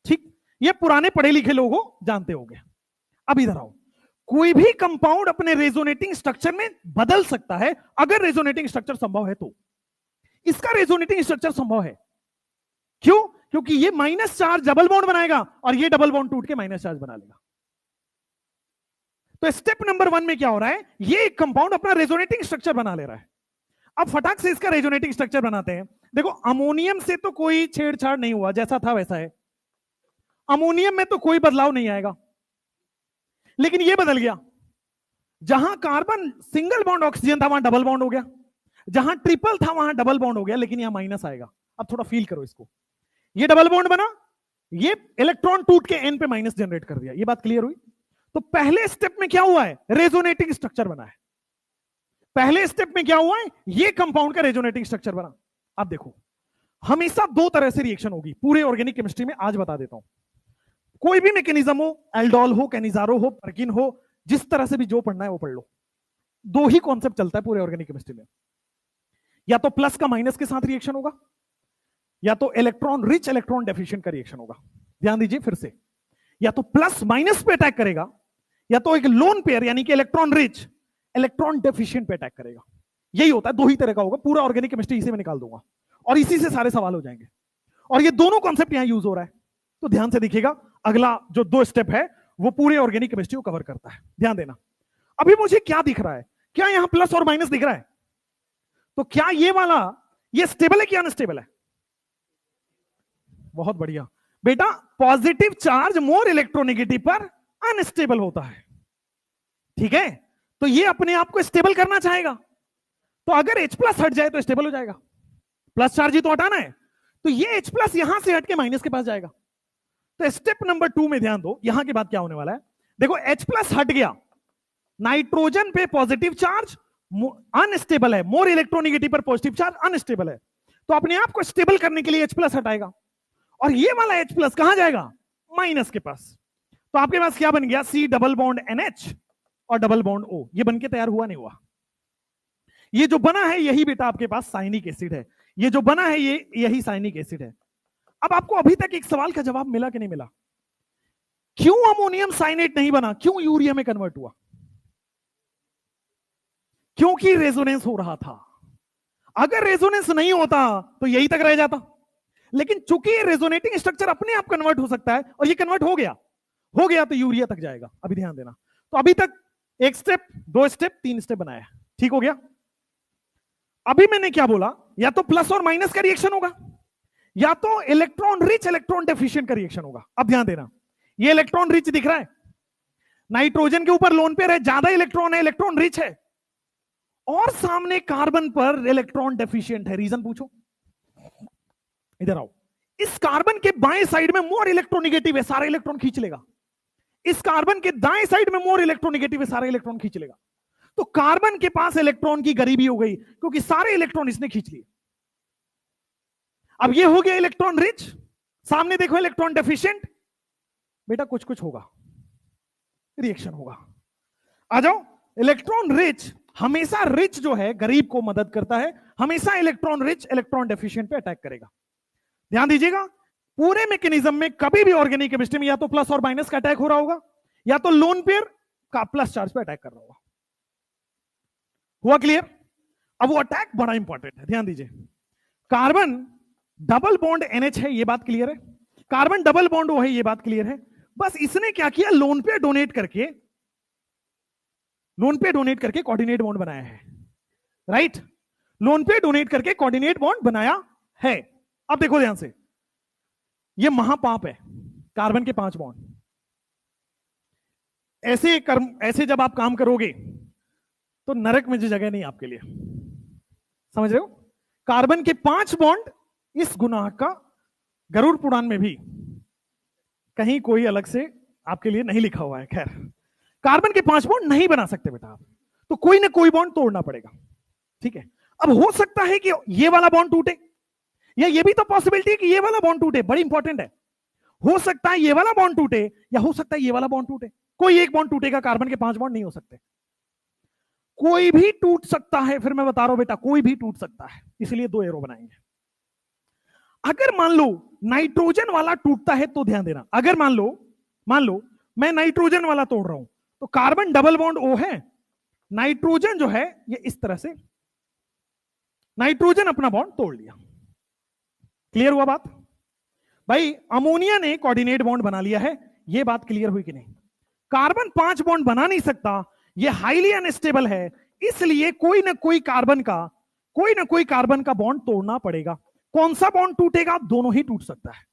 ठीक, ये पुराने पढ़े लिखे लोग हो, जानते होंगे। अब इधर आओ, कोई भी कंपाउंड अपने रेजोनेटिंग स्ट्रक्चर में बदल सकता है, अगर रेजोनेटिंग स्ट्रक्चर संभव है तो। इसका रेजोनेटिंग स्ट्रक्चर संभव है, क्यों? क्योंकि ये माइनस चार्ज डबल बॉन्ड बनाएगा और ये डबल बॉन्ड टूट के माइनस चार्ज बना लेगा। तो स्टेप नंबर 1 में क्या हो रहा है, ये एक कंपाउंड अपना रेजोनेटिंग स्ट्रक्चर बना ले रहा है। अब फटाक से इसका रेजोनेटिंग स्ट्रक्चर बनाते हैं। देखो, अमोनियम से तो कोई छेड़छाड़ नहीं हुआ, जैसा था वैसा है। अमोनियम में तो कोई बदलाव नहीं आएगा, लेकिन ये बदल गया। जहां कार्बन सिंगल बॉन्ड ऑक्सीजन था, वहां डबल बॉन्ड हो गया, जहां ट्रिपल था वहां डबल बॉन्ड हो गया, लेकिन यहां माइनस आएगा। अब थोड़ा फील करो इसको, ये डबल बॉन्ड बना, ये इलेक्ट्रॉन टूट के N पे माइनस जनरेट कर दिया। ये बात क्लियर हुई? तो पहले स्टेप में क्या हुआ है, रेजोनेटिंग स्ट्रक्चर बना है। पहले स्टेप में क्या हुआ है, ये कंपाउंड का रेजोनेटिंग स्ट्रक्चर बना। अब देखो, हमेशा 2 तरह से रिएक्शन होगी पूरे ऑर्गेनिक केमिस्ट्री में, आज बता देता हूं। कोई भी मैकेनिज्म हो, एल्डोल हो, कैनिजारो हो, पर्किन हो, जिस तरह से भी जो पढ़ना है वो पढ़ लो। 2 ही कॉन्सेप्ट चलता है पूरे ऑर्गेनिक केमिस्ट्री में। या तो प्लस का माइनस के साथ रिएक्शन होगा, या तो इलेक्ट्रॉन रिच इलेक्ट्रॉन डेफिशिएंट का रिएक्शन होगा। ध्यान दीजिए फिर से, या तो प्लस माइनस पे अटैक करेगा, या तो एक लोन पेयर यानी कि इलेक्ट्रॉन रिच इलेक्ट्रॉन डेफिशिएंट पे अटैक करेगा। यही होता है, दो ही तरह का होगा। पूरा ऑर्गेनिक केमिस्ट्री इसी में निकाल दूंगा और इसी से सारे सवाल हो जाएंगे। और ये दोनों कॉन्सेप्ट यहां यूज हो रहा है, तो ध्यान से देखिएगा। अगला जो 2 स्टेप है वो पूरे ऑर्गेनिक केमिस्ट्री को कवर करता है। ध्यान देना। अभी मुझे क्या दिख रहा है? क्या यहां प्लस और माइनस दिख रहा है? तो क्या ये वाला ये स्टेबल है कि अनस्टेबल है? बहुत बढ़िया बेटा, पॉजिटिव चार्ज मोर इलेक्ट्रोनेगेटिव पर अनस्टेबल होता है। ठीक है, तो ये अपने आप को स्टेबल करना चाहेगा, तो अगर H प्लस हट जाए तो स्टेबल हो जाएगा। प्लस चार्ज ही तो हटाना है, तो ये H प्लस यहां से हट के माइनस के पास जाएगा। तो स्टेप नंबर 2 में ध्यान दो, यहां के बाद क्या होने वाला है। देखो H प्लस हट गया, नाइट्रोजन पे पॉजिटिव चार्ज अनस्टेबल है, मोर इलेक्ट्रोनेगेटिव पर पॉजिटिव चार्ज अनस्टेबल है, तो अपने आप को स्टेबल करने के लिए H प्लस हटाएगा, और ये वाला H प्लस कहां जाएगा? माइनस के पास। तो आपके पास क्या बन गया? C डबल बॉन्ड NH और डबल बॉन्ड O। ये बनके तैयार हुआ नहीं हुआ? ये जो बना है यही बेटा आपके पास साइनिक एसिड है। ये जो बना है ये यही साइनिक एसिड है। अब आपको अभी तक एक सवाल का जवाब मिला कि नहीं मिला? क्यों अमोनियम साइनेट नहीं बना? क्यों यूरिया में कन्वर्ट हुआ? क्योंकि रेजोनेंस हो रहा था। अगर रेजोनेंस नहीं होता तो यही तक रह जाता, लेकिन चूंकि ये रेजोनेटिंग स्ट्रक्चर अपने आप कन्वर्ट हो सकता है और ये कन्वर्ट हो गया तो यूरिया तक जाएगा। अभी ध्यान देना। तो अभी तक 1 स्टेप 2 स्टेप 3 स्टेप बनाया, ठीक हो गया। अभी मैंने क्या बोला? या तो प्लस और माइनस का रिएक्शन होगा, या तो इलेक्ट्रॉन रिच इलेक्ट्रॉन डेफिशिएंट का रिएक्शन होगा। अब ध्यान देना, ये इलेक्ट्रॉन रिच दिख रहा है, नाइट्रोजन के ऊपर लोन पेयर है, ज्यादा इलेक्ट्रॉन है, इलेक्ट्रॉन रिच है, और सामने कार्बन पर इलेक्ट्रॉन डेफिशिएंट है। रीजन पूछो, इधर आओ। इस कार्बन के बाएं साइड में मोर इलेक्ट्रोनेगेटिव है, सारे इलेक्ट्रॉन खींच लेगा। इस कार्बन के दाएं साइड में मोर इलेक्ट्रोनेगेटिव है, सारे इलेक्ट्रॉन खींच लेगा। तो कार्बन के पास इलेक्ट्रॉन की गरीबी हो गई, क्योंकि सारे इलेक्ट्रॉन इसने खींच लिए। अब ये हो गया इलेक्ट्रॉन रिच, सामने देखो इलेक्ट्रॉन डेफिशिएंट। बेटा कुछ कुछ होगा, रिएक्शन होगा। आ जाओ। इलेक्ट्रॉन रिच हमेशा रिच जो है गरीब को मदद करता है, हमेशा इलेक्ट्रॉन रिच इलेक्ट्रॉन डेफिशिएंट पे अटैक करेगा। ध्यान दीजिएगा, पूरे मैकेनिज्म में कभी भी ऑर्गेनिक केमिस्ट्री में या तो प्लस और माइनस का अटैक हो रहा होगा, या तो लोन पेयर का प्लस चार्ज पे अटैक कर रहा होगा। हुआ क्लियर? अब वो अटैक बड़ा इंपॉर्टेंट है, ध्यान दीजिए। कार्बन डबल बॉन्ड NH है, ये बात क्लियर है। कार्बन डबल बॉन्ड O है, ये बात क्लियर है। बस इसने क्या किया? लोन पे डोनेट करके कोऑर्डिनेट बॉन्ड बनाया है। राइट, लोन पे डोनेट करके कोऑर्डिनेट बॉन्ड बनाया है। अब देखो ध्यान से, ये महापाप है, कार्बन के 5 बॉन्ड। ऐसे जब आप काम करोगे तो नरक में जगह नहीं आपके लिए, समझ रहे हो? कार्बन के 5 बॉन्ड, इस गुनाह का गरुड़ पुराण में भी कहीं कोई अलग से आपके लिए नहीं लिखा हुआ है। खैर, कार्बन के 5 बॉन्ड नहीं बना सकते बेटा आप, तो कोई ना कोई बॉन्ड तोड़ना पड़ेगा। ठीक है, अब हो सकता है कि ये वाला बॉन्ड टूटे, या ये भी तो पॉसिबिलिटी है कि ये वाला बॉन्ड टूटे। बड़ी इंपॉर्टेंट है, हो सकता है ये वाला बॉन्ड टूटे, या हो सकता है ये वाला बॉन्ड टूटे। कोई एक बॉन्ड टूटेगा, कार्बन के 5 बॉन्ड नहीं हो सकते। कोई भी टूट सकता है, फिर मैं बता रहा हूं बेटा, कोई भी टूट सकता है, इसलिए 2 एरो बनाएंगे। अगर मान लो नाइट्रोजन वाला टूटता है तो ध्यान देना, अगर मान लो मैं नाइट्रोजन वाला तोड़ रहा हूं, तो कार्बन डबल बॉन्ड O है, नाइट्रोजन जो है ये इस तरह से, नाइट्रोजन अपना बॉन्ड तोड़ लिया। क्लियर हुआ बात? भाई अमोनिया ने कोऑर्डिनेट बॉन्ड बना लिया है, ये बात क्लियर हुई कि नहीं? कार्बन 5 बॉन्ड बना नहीं सकता, ये हाईली अनस्टेबल है, इसलिए कोई ना कोई कार्बन का बॉन्ड तोड़ना पड़ेगा। कौन सा बॉन्ड टूटेगा? दोनों ही टूट सकता है।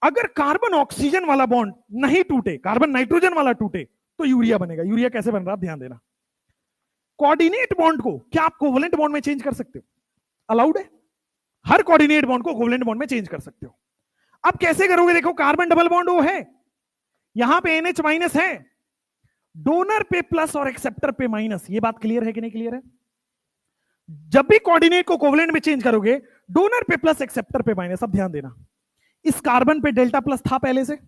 अगर कार्बन ऑक्सीजन वाला बॉन्ड नहीं टूटे, कार्बन नाइट्रोजन वाला टूटे, तो यूरिया बनेगा। यूरिया कैसे बन रहा है ध्यान देना। कोऑर्डिनेट बॉन्ड को क्या आप कोवेलेंट बॉन्ड में चेंज कर सकते हो? अलाउड है, हर कोऑर्डिनेट बॉन्ड को कोवेलेंट बॉन्ड में चेंज कर सकते हो। अब कैसे करोगे? देखो कार्बन डबल बॉन्ड O है, यहां पे NH माइनस है, डोनर पे प्लस और एक्सेप्टर पे माइनस। ये बात क्लियर है कि नहीं क्लियर है? जब भी कोऑर्डिनेट को कोवेलेंट में चेंज करोगे, डोनर पे प्लस एक्सेप्टर पे माइनस। अब ध्यान देना, इस कार्बन पे डेल्टा प्लस था पहले से,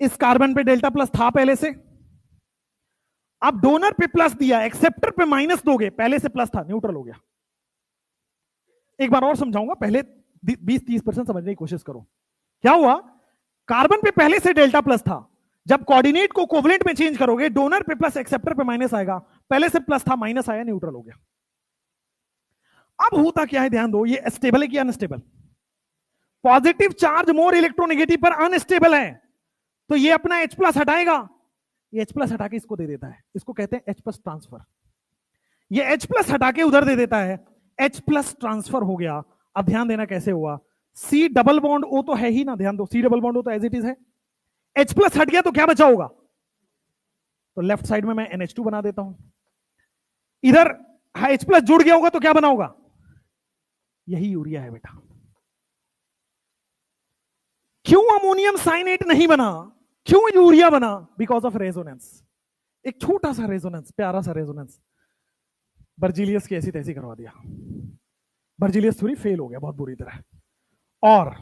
इस कार्बन पे डेल्टा प्लस था पहले से। अब डोनर पे प्लस दिया, एक्सेप्टर पे माइनस दोगे, पहले से प्लस था, न्यूट्रल हो गया। एक बार और समझाऊंगा, पहले 20-30% समझने की कोशिश करो। क्या हुआ, कार्बन पे पहले से डेल्टा प्लस था, जब कोऑर्डिनेट को कोवलेंट में चेंज करोगे, डोनर पे प्लस एक्सेप्टर पे माइनस आएगा, पहले से प्लस था माइनस आया न्यूट्रल हो गया। अब होता क्या है, ध्यान दो, ये स्टेबल है कि unstable? Positive charge more electronegative पर अनस्टेबल है, तो ये अपना H प्लस हटाएगा, ये H प्लस हटा के इसको दे देता है, इसको कहते हैं H प्लस ट्रांसफर। ये H प्लस हटा के उधर दे देता है, H प्लस ट्रांसफर हो गया। अब ध्यान देना कैसे हुआ, C डबल बॉन्ड O तो है ही ना, ध्यान दो, C डबल बॉन्ड O तो एज इट इज है, H प्लस हट गया तो क्या बचा होगा, तो लेफ्ट साइड में मैं NH2 बना देता हूं, इधर H प्लस जुड़ गया होगा तो क्या बना होगा, यही यूरिया है बेटा। क्यों अमोनियम साइनेट नहीं बना, क्यों यूरिया बना, बिकॉज ऑफ रेजोनेंस। एक छोटा सा रेजोनेंस, प्यारा सा रेजोनेंस, बर्जीलियस की ऐसी तैसी करवा दिया, बर्जीलियस थ्योरी फेल हो गया बहुत बुरी तरह। और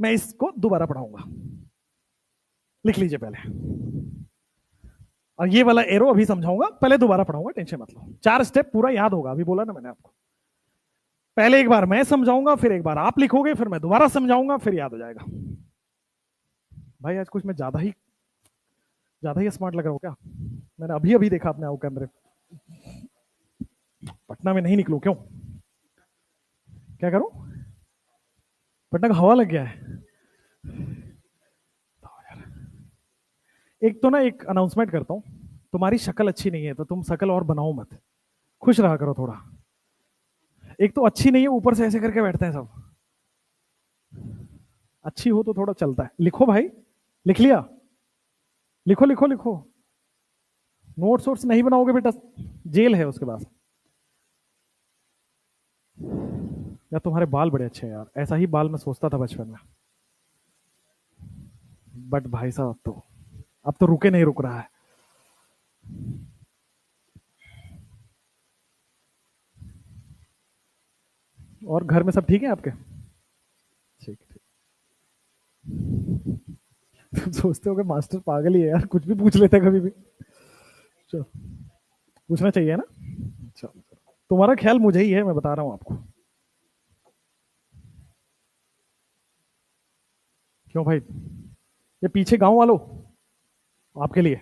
मैं इसको दोबारा पढ़ाऊंगा, लिख लीजिए पहले, और ये वाला एरो अभी समझाऊंगा, पहले दोबारा पढ़ाऊंगा, टेंशन मत लो, 4 स्टेप पूरा याद होगा, अभी बोला ना मैंने आपको, पहले एक बार मैं समझाऊंगा, फिर एक बार आप लिखोगे, फिर मैं दोबारा समझाऊंगा, फिर याद हो जाएगा। भाई आज कुछ मैं ज्यादा ही स्मार्ट लग रहा हूं क्या? मैंने अभी अभी देखा अपने आप कैमरे, पटना में नहीं निकलूं क्यों, क्या करूं, पटना का हवा लग गया है। एक तो ना एक अनाउंसमेंट करता हूं, तुम्हारी शक्ल अच्छी नहीं है तो तुम शक्ल और बनाओ मत, खुश रहा करो थोड़ा। एक तो अच्छी नहीं है, ऊपर से ऐसे करके बैठते हैं सब, अच्छी हो तो थोड़ा चलता है। लिखो भाई, लिख लिया, लिखो लिखो लिखो, नोट्स वोट्स नहीं बनाओगे बेटा जेल है उसके पास। यार तुम्हारे बाल बड़े अच्छे हैं यार, ऐसा ही बाल मैं सोचता था बचपन में, बट भाई साहब अब तो रुके नहीं रुक रहा है। और घर में सब ठीक है आपके? ठीक ठीक। तुम सोचते हो कि मास्टर पागल ही है यार, कुछ भी पूछ लेते हैं कभी भी। चलो, पूछना चाहिए ना। चलो, तुम्हारा ख्याल मुझे ही है, मैं बता रहा हूं आपको। क्यों भाई, ये पीछे गांव वालों, आपके लिए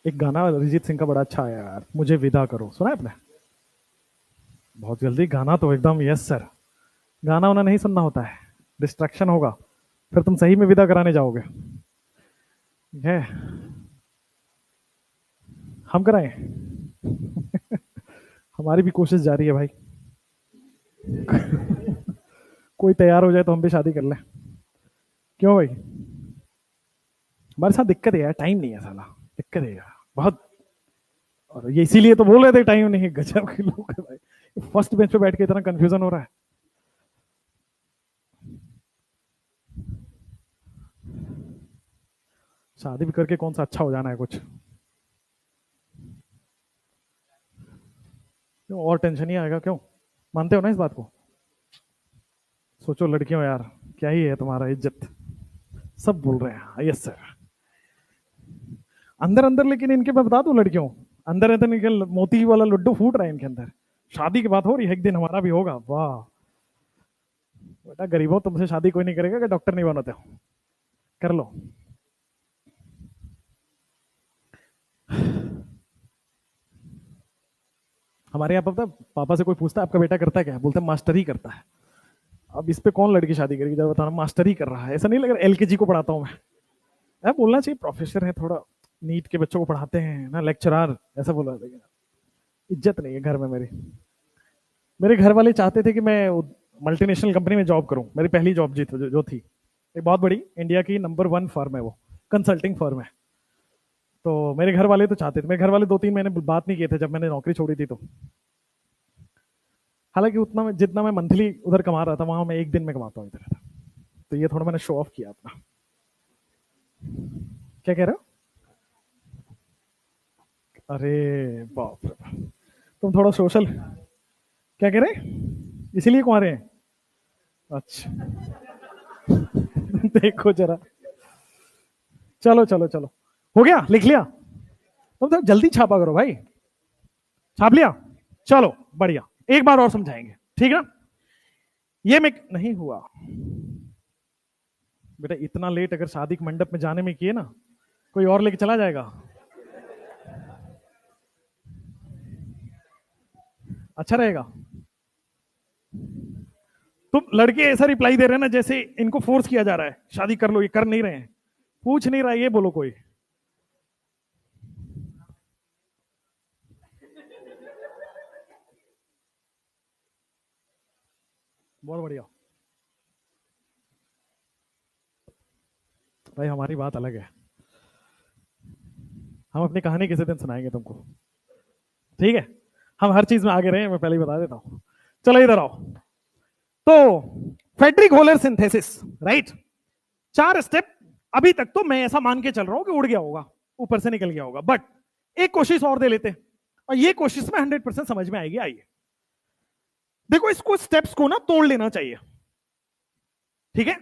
एक गाना अरिजीत सिंह का बड़ा अच्छा है यार, मुझे विदा करो, सुना है आपने? बहुत जल्दी गाना तो एकदम, यस सर, गाना उन्हें नहीं सुनना होता है, डिस्ट्रैक्शन होगा, फिर तुम सही में विदा कराने जाओगे। है हम कराएं हमारी भी कोशिश जारी है भाई कोई तैयार हो जाए तो हम भी शादी कर लें, क्यों भाई? हमारे साथ दिक्कत है यार, टाइम नहीं है साला, दिक्कत है यार बहुत, और ये इसीलिए तो बोल रहे थे टाइम नहीं है, गजब के लोग है भाई, फर्स्ट बेंच पे बैठ के इतना कंफ्यूजन हो रहा है। शादी भी करके कौन सा अच्छा हो जाना है कुछ, क्यों और टेंशन ही आएगा, क्यों? मानते हो ना इस बात को? सोचो लड़कियों यार, क्या ही है तुम्हारा इज्जत, सब बोल रहे हैं यस सर, अंदर अंदर, लेकिन इनके मैं बता दूं लड़कियों, अंदर अंदर निकल मोती वाला लड्डू फूट रहा है इनके अंदर, शादी की बात हो रही है, एक दिन हमारा भी होगा, वाह बेटा गरीबों, तुमसे शादी कोई नहीं करेगा कि डॉक्टर नहीं बनते हो, कर लो। हमारे यहाँ पता, पापा से कोई पूछता है आपका बेटा करता है क्या, बोलते हैं मास्टर ही करता है। अब इस पे कौन लड़की शादी करेगी जब बताना मास्टर ही कर रहा है, ऐसा नहीं लग रहा एलकेजी को पढ़ाता हूँ मैं बोलना चाहिए प्रोफेसर है, थोड़ा नीट के बच्चों को पढ़ाते हैं ना, लेक्चरर ऐसा बोला, लेकिन इज्जत नहीं है घर में मेरी। मेरे घर वाले चाहते थे कि मैं मल्टीनेशनल कंपनी में जॉब करूं, मेरी पहली जॉब जो थी, एक बहुत बड़ी इंडिया की नंबर 1 फर्म है वो, कंसल्टिंग फर्म है। तो मेरे घर वाले तो चाहते थे, मेरे घर वाले 2-3 महीने बात नहीं किए थे जब मैंने नौकरी छोड़ी थी तो, हालांकि उतना मैं जितना मैं मंथली उधर कमा रहा था, वहां मैं एक दिन में कमाता हूँ इधर, तो ये थोड़ा मैंने शो ऑफ किया अपना। क्या कह रहे हो? अरे बाप रे बाप। तुम थोड़ा सोशल, क्या कह रहे हैं, इसीलिए कुंवारे हैं? अच्छा देखो जरा, चलो चलो चलो, हो गया, लिख लिया? तुम तो जल्दी छापा करो भाई। छाप लिया? चलो बढ़िया, एक बार और समझाएंगे, ठीक है ना? ये में नहीं हुआ बेटा, इतना लेट अगर शादी के मंडप में जाने में किए ना, कोई और लेके चला जाएगा। अच्छा रहेगा। तुम लड़के ऐसा रिप्लाई दे रहे हैं ना जैसे इनको फोर्स किया जा रहा है शादी कर लो, ये कर नहीं रहे हैं, पूछ नहीं रहा, ये बोलो कोई। बहुत बढ़िया भाई, हमारी बात अलग है, हम अपनी कहानी किसी दिन सुनाएंगे तुमको, ठीक है? हम हर चीज में आगे रहे, मैं पहले ही बता देता हूं। चलो इधर आओ। तो Friedrich holer synthesis, right? 4 step. अभी तक तो मैं ऐसा मान के चल रहा हूं कि उड़ गया होगा, ऊपर से निकल गया होगा, बट एक कोशिश और दे लेते हैं, और ये कोशिश में 100% समझ में आएगी। आइए देखो, इसको स्टेप्स को ना तोड़ लेना चाहिए, ठीक है?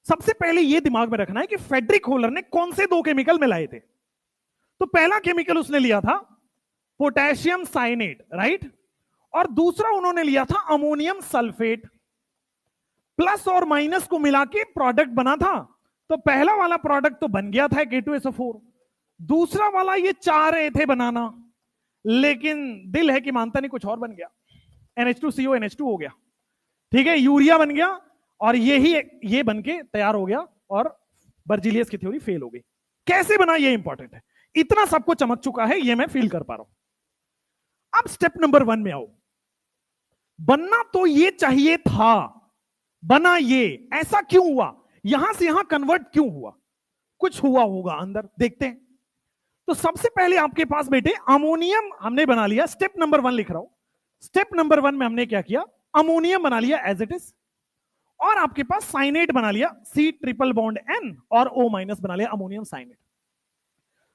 सबसे पहले ये दिमाग में रखना है कि फेड्रिक होलर ने कौन से 2 केमिकल मिलाए थे। तो पहला केमिकल उसने लिया था पोटेशियम साइनेट, राइट? और दूसरा उन्होंने लिया था अमोनियम सल्फेट। प्लस और माइनस को मिला के प्रोडक्ट बना था। तो पहला वाला प्रोडक्ट तो बन गया था K2SO4, दूसरा वाला ये चाह रहे थे बनाना, लेकिन दिल है कि मानता नहीं, कुछ और बन गया, NH2CO NH2 हो गया, ठीक है? यूरिया बन गया, और ये बन के तैयार हो गया, और बर्जिलियस की थ्योरी फेल हो गई। कैसे बना ये इंपॉर्टेंट है, इतना सबको चमक चुका है, ये मैं फील कर पा रहा हूं। अब स्टेप नंबर 1 में आओ। बनना तो ये चाहिए था, बना ये, ऐसा क्यों हुआ, यहां से यहां कन्वर्ट क्यों हुआ? कुछ हुआ होगा अंदर, देखते हैं। तो सबसे पहले आपके पास बेटे अमोनियम हमने बना लिया, स्टेप नंबर 1 लिख रहा हूं। स्टेप नंबर 1 में हमने क्या किया, अमोनियम बना लिया एज इट इज, और आपके पास साइनेट बना लिया, C ट्रिपल बॉन्ड N, और O माइनस बना लिया अमोनियम साइनेट।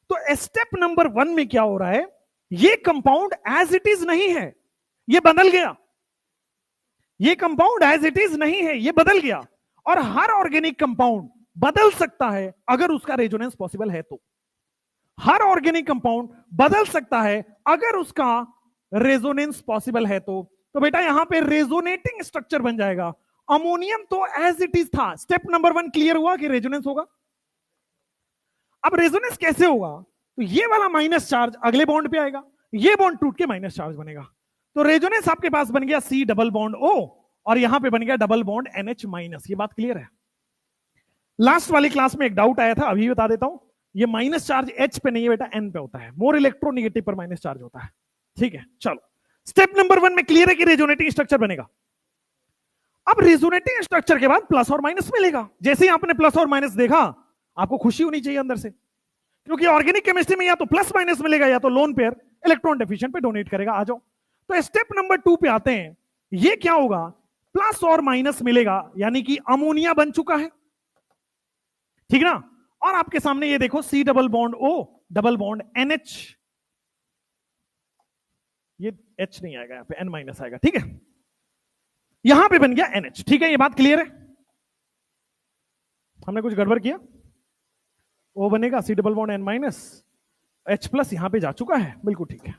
तो स्टेप नंबर 1 में क्या हो रहा है, ये कंपाउंड एज इट इज नहीं है, ये बदल गया। ये कंपाउंड एज इट इज नहीं है, ये बदल गया। और हर ऑर्गेनिक कंपाउंड बदल सकता है अगर उसका रेजोनेंस पॉसिबल है तो। हर ऑर्गेनिक कंपाउंड बदल सकता है अगर उसका रेजोनेंस पॉसिबल है तो बेटा यहां पे रेजोनेटिंग स्ट्रक्चर बन जाएगा। अमोनियम तो एज इट इज था। स्टेप नंबर 1 क्लियर हुआ कि रेजोनेंस होगा। अब रेजोनेंस कैसे होगा, तो ये वाला माइनस चार्ज अगले बॉन्ड पे आएगा, ये बॉन्ड टूट के माइनस चार्ज बनेगा। तो रेजोनेंस आपके पास बन गया C डबल बॉन्ड O, और यहां पे बन गया डबल बॉन्ड NH माइनस। ये बात क्लियर है? लास्ट वाली क्लास में एक डाउट आया था, अभी बता देता हूं। ये माइनस चार्ज H पे नहीं है बेटा, N पे होता है। मोर इलेक्ट्रोनेगेटिव पर माइनस चार्ज होता है, ठीक है? चलो स्टेप नंबर 1 में क्लियर है कि रेजोनेटिंग स्ट्रक्चर बनेगा। अब रेजोनेटिंग स्ट्रक्चर के बाद प्लस और माइनस मिलेगा। जैसे ही आपने प्लस और माइनस देखा, आपको खुशी होनी चाहिए अंदर से, क्योंकि ऑर्गेनिक केमिस्ट्री में या तो प्लस माइनस मिलेगा या तो लोन पेयर इलेक्ट्रॉन डेफिशिएंट पे डोनेट करेगा। आ जाओ, तो स्टेप नंबर 2 पे आते हैं। ये क्या होगा, प्लस और माइनस मिलेगा, यानी कि अमोनिया बन चुका है, ठीक ना? और आपके सामने ये देखो C double bond O double bond NH, ये H नहीं आएगा, यहां पे N माइनस आएगा, ठीक है? यहां पे बन गया NH, ठीक है? ये बात क्लियर है? हमने कुछ गड़बड़ किया? O बनेगा C double bond N minus, H plus यहां पे जा चुका है, बिल्कुल ठीक है।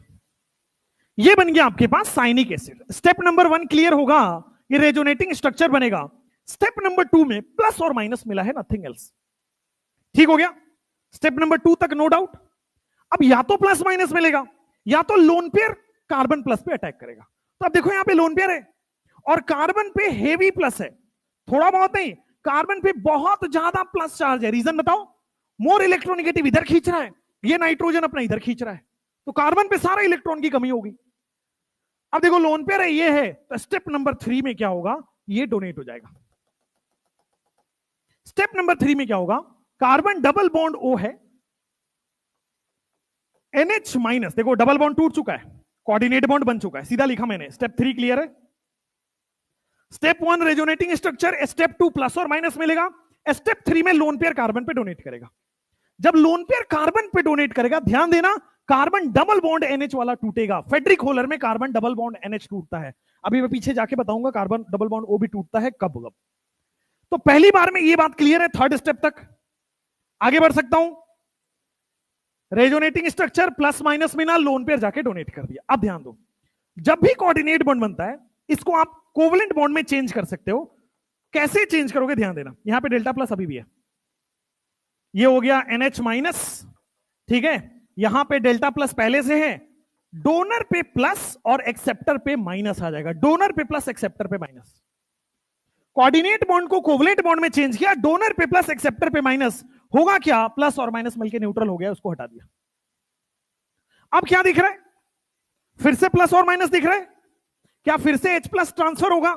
ये बन गया आपके पास साइनिक एसिड। स्टेप नंबर 1 क्लियर होगा, ये रेजोनेटिंग स्ट्रक्चर बनेगा। स्टेप नंबर 2 में प्लस और माइनस मिला है, नथिंग एल्स, ठीक हो गया? स्टेप नंबर 2 तक नो डाउट। अब या तो प्लस माइनस मिलेगा, या तो लोन पेयर कार्बन प्लस पे अटैक करेगा। तो अब देखो यहां पे लोन पेयर है और कार्बन पे हेवी प्लस है, थोड़ा बहुत नहीं, कार्बन पे बहुत ज्यादा प्लस चार्ज है। रीजन बताओ? मोर इलेक्ट्रोनेगेटिव इधर खींच रहा है, ये नाइट्रोजन अपना इधर खींच रहा है, तो कार्बन पे सारा इलेक्ट्रॉन की कमी होगी। अब देखो लोन पेयर है, ये है, तो स्टेप नंबर 3 में क्या होगा, ये डोनेट हो जाएगा। स्टेप नंबर 3 में क्या होगा, कार्बन डबल बॉन्ड O है, NH माइनस, देखो डबल बॉन्ड टूट चुका है, कोऑर्डिनेट बॉन्ड बन चुका है, सीधा लिखा मैंने। स्टेप 3 क्लियर है? Step 1 resonating structure, step 2 plus और माइनस मिलेगा, स्टेप 3 में लोन पेयर कार्बन पे डोनेट करेगा। जब लोन पेयर कार्बन पे डोनेट करेगा, ध्यान देना, कार्बन डबल बॉन्ड NH वाला टूटेगा। फेड्रिक होलर में कार्बन डबल बॉन्ड NH टूटता है, अभी मैं पीछे जाके बताऊंगा कार्बन डबल बॉन्ड O भी टूटता है कब कब। तो पहली बार में ये बात क्लियर है थर्ड स्टेप तक। आगे बढ़ सकता हूं। रेजोनेटिंग स्ट्रक्चर प्लस माइनस मिला, लोन पेयर जाके डोनेट कर दिया। अब ध्यान दो, जब भी कोऑर्डिनेट बॉन्ड बनता है इसको आप कोवलेंट बॉन्ड में चेंज कर सकते हो। कैसे चेंज करोगे, ध्यान देना। यहां पे डेल्टा प्लस अभी भी है, ये हो गया NH माइनस, ठीक है। यहां पे डेल्टा प्लस पहले से है, डोनर पे प्लस और एक्सेप्टर पे माइनस आ जाएगा। डोनर पे प्लस, एक्सेप्टर पे माइनस। कोऑर्डिनेट बॉन्ड को कोवलेंट बॉन्ड में चेंज किया, डोनर पे प्लस एक्सेप्टर पे माइनस, होगा क्या, प्लस और माइनस मिलकर न्यूट्रल हो गया, उसको हटा दिया। अब क्या दिख रहा है, फिर से प्लस और माइनस दिख रहा है। क्या फिर से H प्लस ट्रांसफर होगा?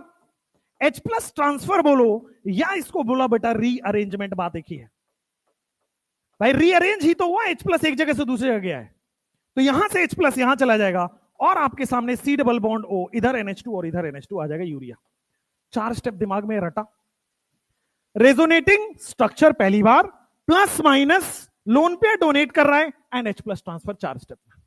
H प्लस ट्रांसफर बोलो या इसको बोला बेटा रीअरेंजमेंट, बात एक ही है भाई। रीअरेंज ही तो हुआ, H प्लस एक जगह से दूसरी जगह गया है, तो यहां से H प्लस यहां चला जाएगा और आपके सामने C डबल बॉन्ड O, इधर NH2 और इधर NH2 आ जाएगा, यूरिया। 4 स्टेप दिमाग में रटा। रेजोनेटिंग स्ट्रक्चर पहली बार, प्लस माइनस, लोन पे डोनेट कर रहा है, and H plus transfer 4 step में।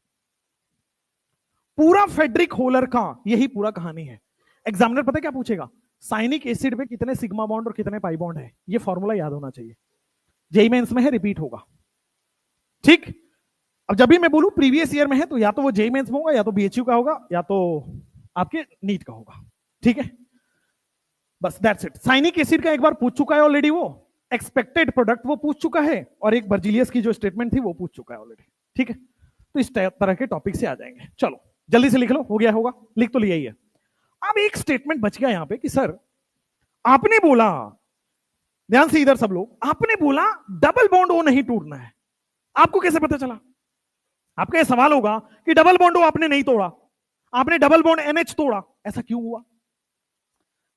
पूरा फेडरिक होलर का यही पूरा कहानी है। एग्जामिनर पता है क्या पूछेगा, साइनिक एसिड पे कितने सिग्मा बॉन्ड और कितने पाई बॉन्ड है, ये फॉर्मूला याद होना चाहिए। जेईई मेंस में है, रिपीट होगा, ठीक। अब जब भी मैं बोलूं प्रीवियस ईयर में है, तो या तो वो जेईई मेंस में होगा, या तो बीएचयू का होगा, या तो आपके नीट का होगा, ठीक है। बस दैट्स इट। साइनिक एसिड का एक बार पूछ चुका है ऑलरेडी, वो एक्सपेक्टेड प्रोडक्ट वो पूछ चुका है, और एक बर्जिलियस की जो स्टेटमेंट थी वो पूछ चुका है ऑलरेडी, ठीक है। तो इस तरह के टॉपिक से आ जाएंगे। चलो जल्दी से लिख लो, हो गया होगा, लिख तो लिया ही है। अब एक स्टेटमेंट बच गया यहां पे कि सर आपने बोला, ध्यान से इधर सब लोग, आपने बोला डबल बॉन्ड ओ नहीं टूटना है, आपको कैसे पता चला? आपका यह सवाल होगा कि डबल बॉन्ड ओ आपने नहीं तोड़ा, आपने डबल बॉन्ड NH तोड़ा, ऐसा क्यों हुआ?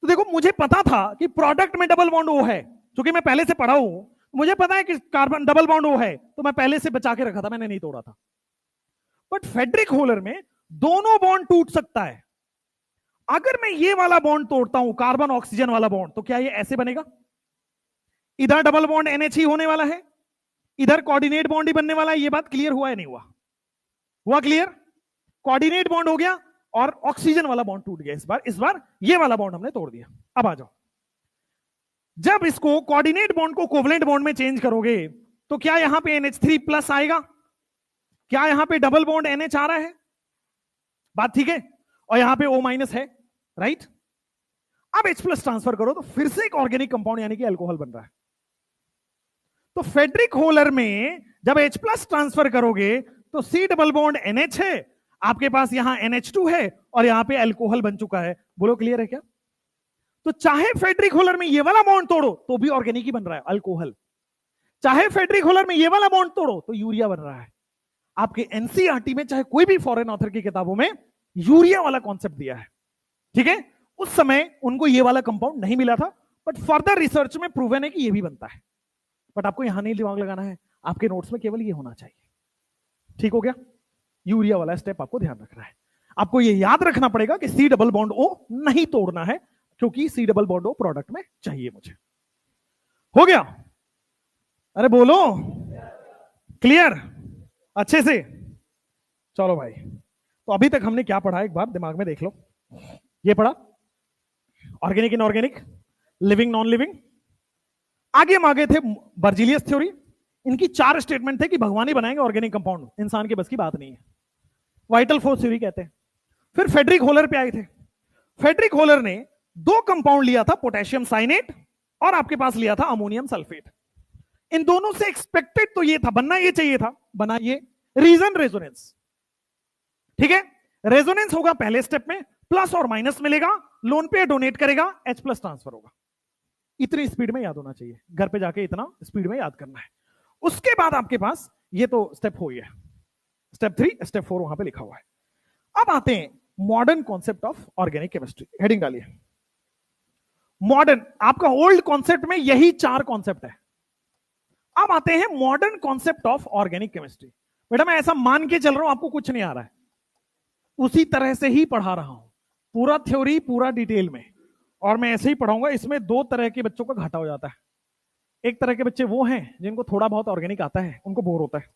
तो देखो, मुझे पता था कि प्रोडक्ट में डबल बॉन्ड ओ है, क्योंकि मैं पहले से पढ़ा हूं, मुझे पता है कि कार्बन डबल बॉन्ड ओ है, तो मैं पहले से बचा के रखा था, मैंने नहीं तोड़ा था। बट फेडरिक होलर में दोनों बॉन्ड टूट सकता है। अगर मैं ये वाला बॉन्ड तोड़ता हूं, कार्बन ऑक्सीजन वाला बॉन्ड, तो क्या ये ऐसे बनेगा? इधर डबल बॉन्ड NH ही होने वाला है, इधर कोऑर्डिनेट बॉन्ड ही बनने वाला है। ये बात क्लियर हुआ है नहीं हुआ? हुआ क्लियर? कोऑर्डिनेट बॉन्ड हो गया और ऑक्सीजन वाला बॉन्ड टूट गया। इस बार ये वाला बॉन्ड हमने तोड़ दिया। अब आ जाओ, जब इसको कोऑर्डिनेट बॉन्ड को कोवलेंट बॉन्ड में चेंज करोगे तो क्या यहां पे NH3 प्लस आएगा? क्या यहां पे डबल बॉन्ड NH आ रहा है? बात ठीक है? और यहां पे O माइनस है, राइट। अब H प्लस ट्रांसफर करो तो फिर से एक ऑर्गेनिक कंपाउंड यानी कि अल्कोहल बन रहा है। तो फेडरिक होलर में जब H प्लस ट्रांसफर करोगे तो C डबल बॉन्ड NH है, आपके पास यहां NH2 है और यहां पे अल्कोहल बन चुका है। बोलो क्लियर है क्या? तो चाहे फेडरिक होलर में ये वाला बॉन्ड तोड़ो तो भी ऑर्गेनिक ही बन रहा है, अल्कोहल। चाहे फेडरिक होलर में ये वाला बॉन्ड तोड़ो तो यूरिया बन रहा है। आपके एनसीईआरटी में चाहे कोई भी फॉरेन ऑथर की किताबों में यूरिया वाला कॉन्सेप्ट दिया है, ठीक है। उस समय उनको ये वाला कंपाउंड नहीं मिला था, बट फर्दर रिसर्च में प्रूवन है कि ये भी बनता है। बट आपको यहां नहीं दिमाग लगाना है, आपके नोट्स में केवल ये होना चाहिए, ठीक हो गया। यूरिया वाला स्टेप आपको ध्यान रखना है। आपको ये याद रखना पड़ेगा कि C डबल बॉन्ड O नहीं तोड़ना है, क्योंकि C double bond O product में चाहिए मुझे। हो गया? अरे बोलो, क्लियर अच्छे से? चलो भाई, तो अभी तक हमने क्या पढ़ा, एक बार दिमाग में देख लो। ये पढ़ा organic inorganic, living non living. आगे हम आगे थे बर्जिलियस थ्योरी। इनकी 4 स्टेटमेंट थे कि भगवान ही बनाएंगे ऑर्गेनिक कंपाउंड, इंसान के बस की बात नहीं है। वाइटल फोर्स थ्योरी कहते हैं। फिर फेडरिक होलर पे आए थे। फेडरिक होलर ने 2 कंपाउंड लिया था, पोटेशियम साइनेट और आपके पास लिया था अमोनियम सल्फेट। इन दोनों से एक्सपेक्टेड तो ये था, बनना ये चाहिए था, बना ये। रीजन रेजोनेंस, ठीक है। रेजोनेंस होगा पहले स्टेप में, प्लस और माइनस मिलेगा, लोन पे डोनेट करेगा, H प्लस ट्रांसफर होगा। इतनी स्पीड में याद होना चाहिए, घर पे जाके इतना स्पीड में याद करना है। उसके बाद आपके पास ये तो स्टेप हो गया, स्टेप 3, स्टेप 4 वहां पे लिखा हुआ है। अब आते हैं modern concept of organic chemistry. Heading डालिए मॉडर्न। आपका ओल्ड कॉन्सेप्ट में यही 4 कॉन्सेप्ट है। अब आते हैं modern concept of organic chemistry. बेटा मैं ऐसा मान के चल रहा हूं आपको कुछ नहीं आ रहा है, उसी तरह से ही पढ़ा रहा हूं, पूरा थ्योरी पूरा डिटेल में, और मैं ऐसे ही पढ़ाऊंगा। इसमें 2 तरह के बच्चों का घाटा हो जाता है। एक तरह के बच्चे वो हैं जिनको थोड़ा बहुत ऑर्गेनिक आता है, उनको बोर होता है,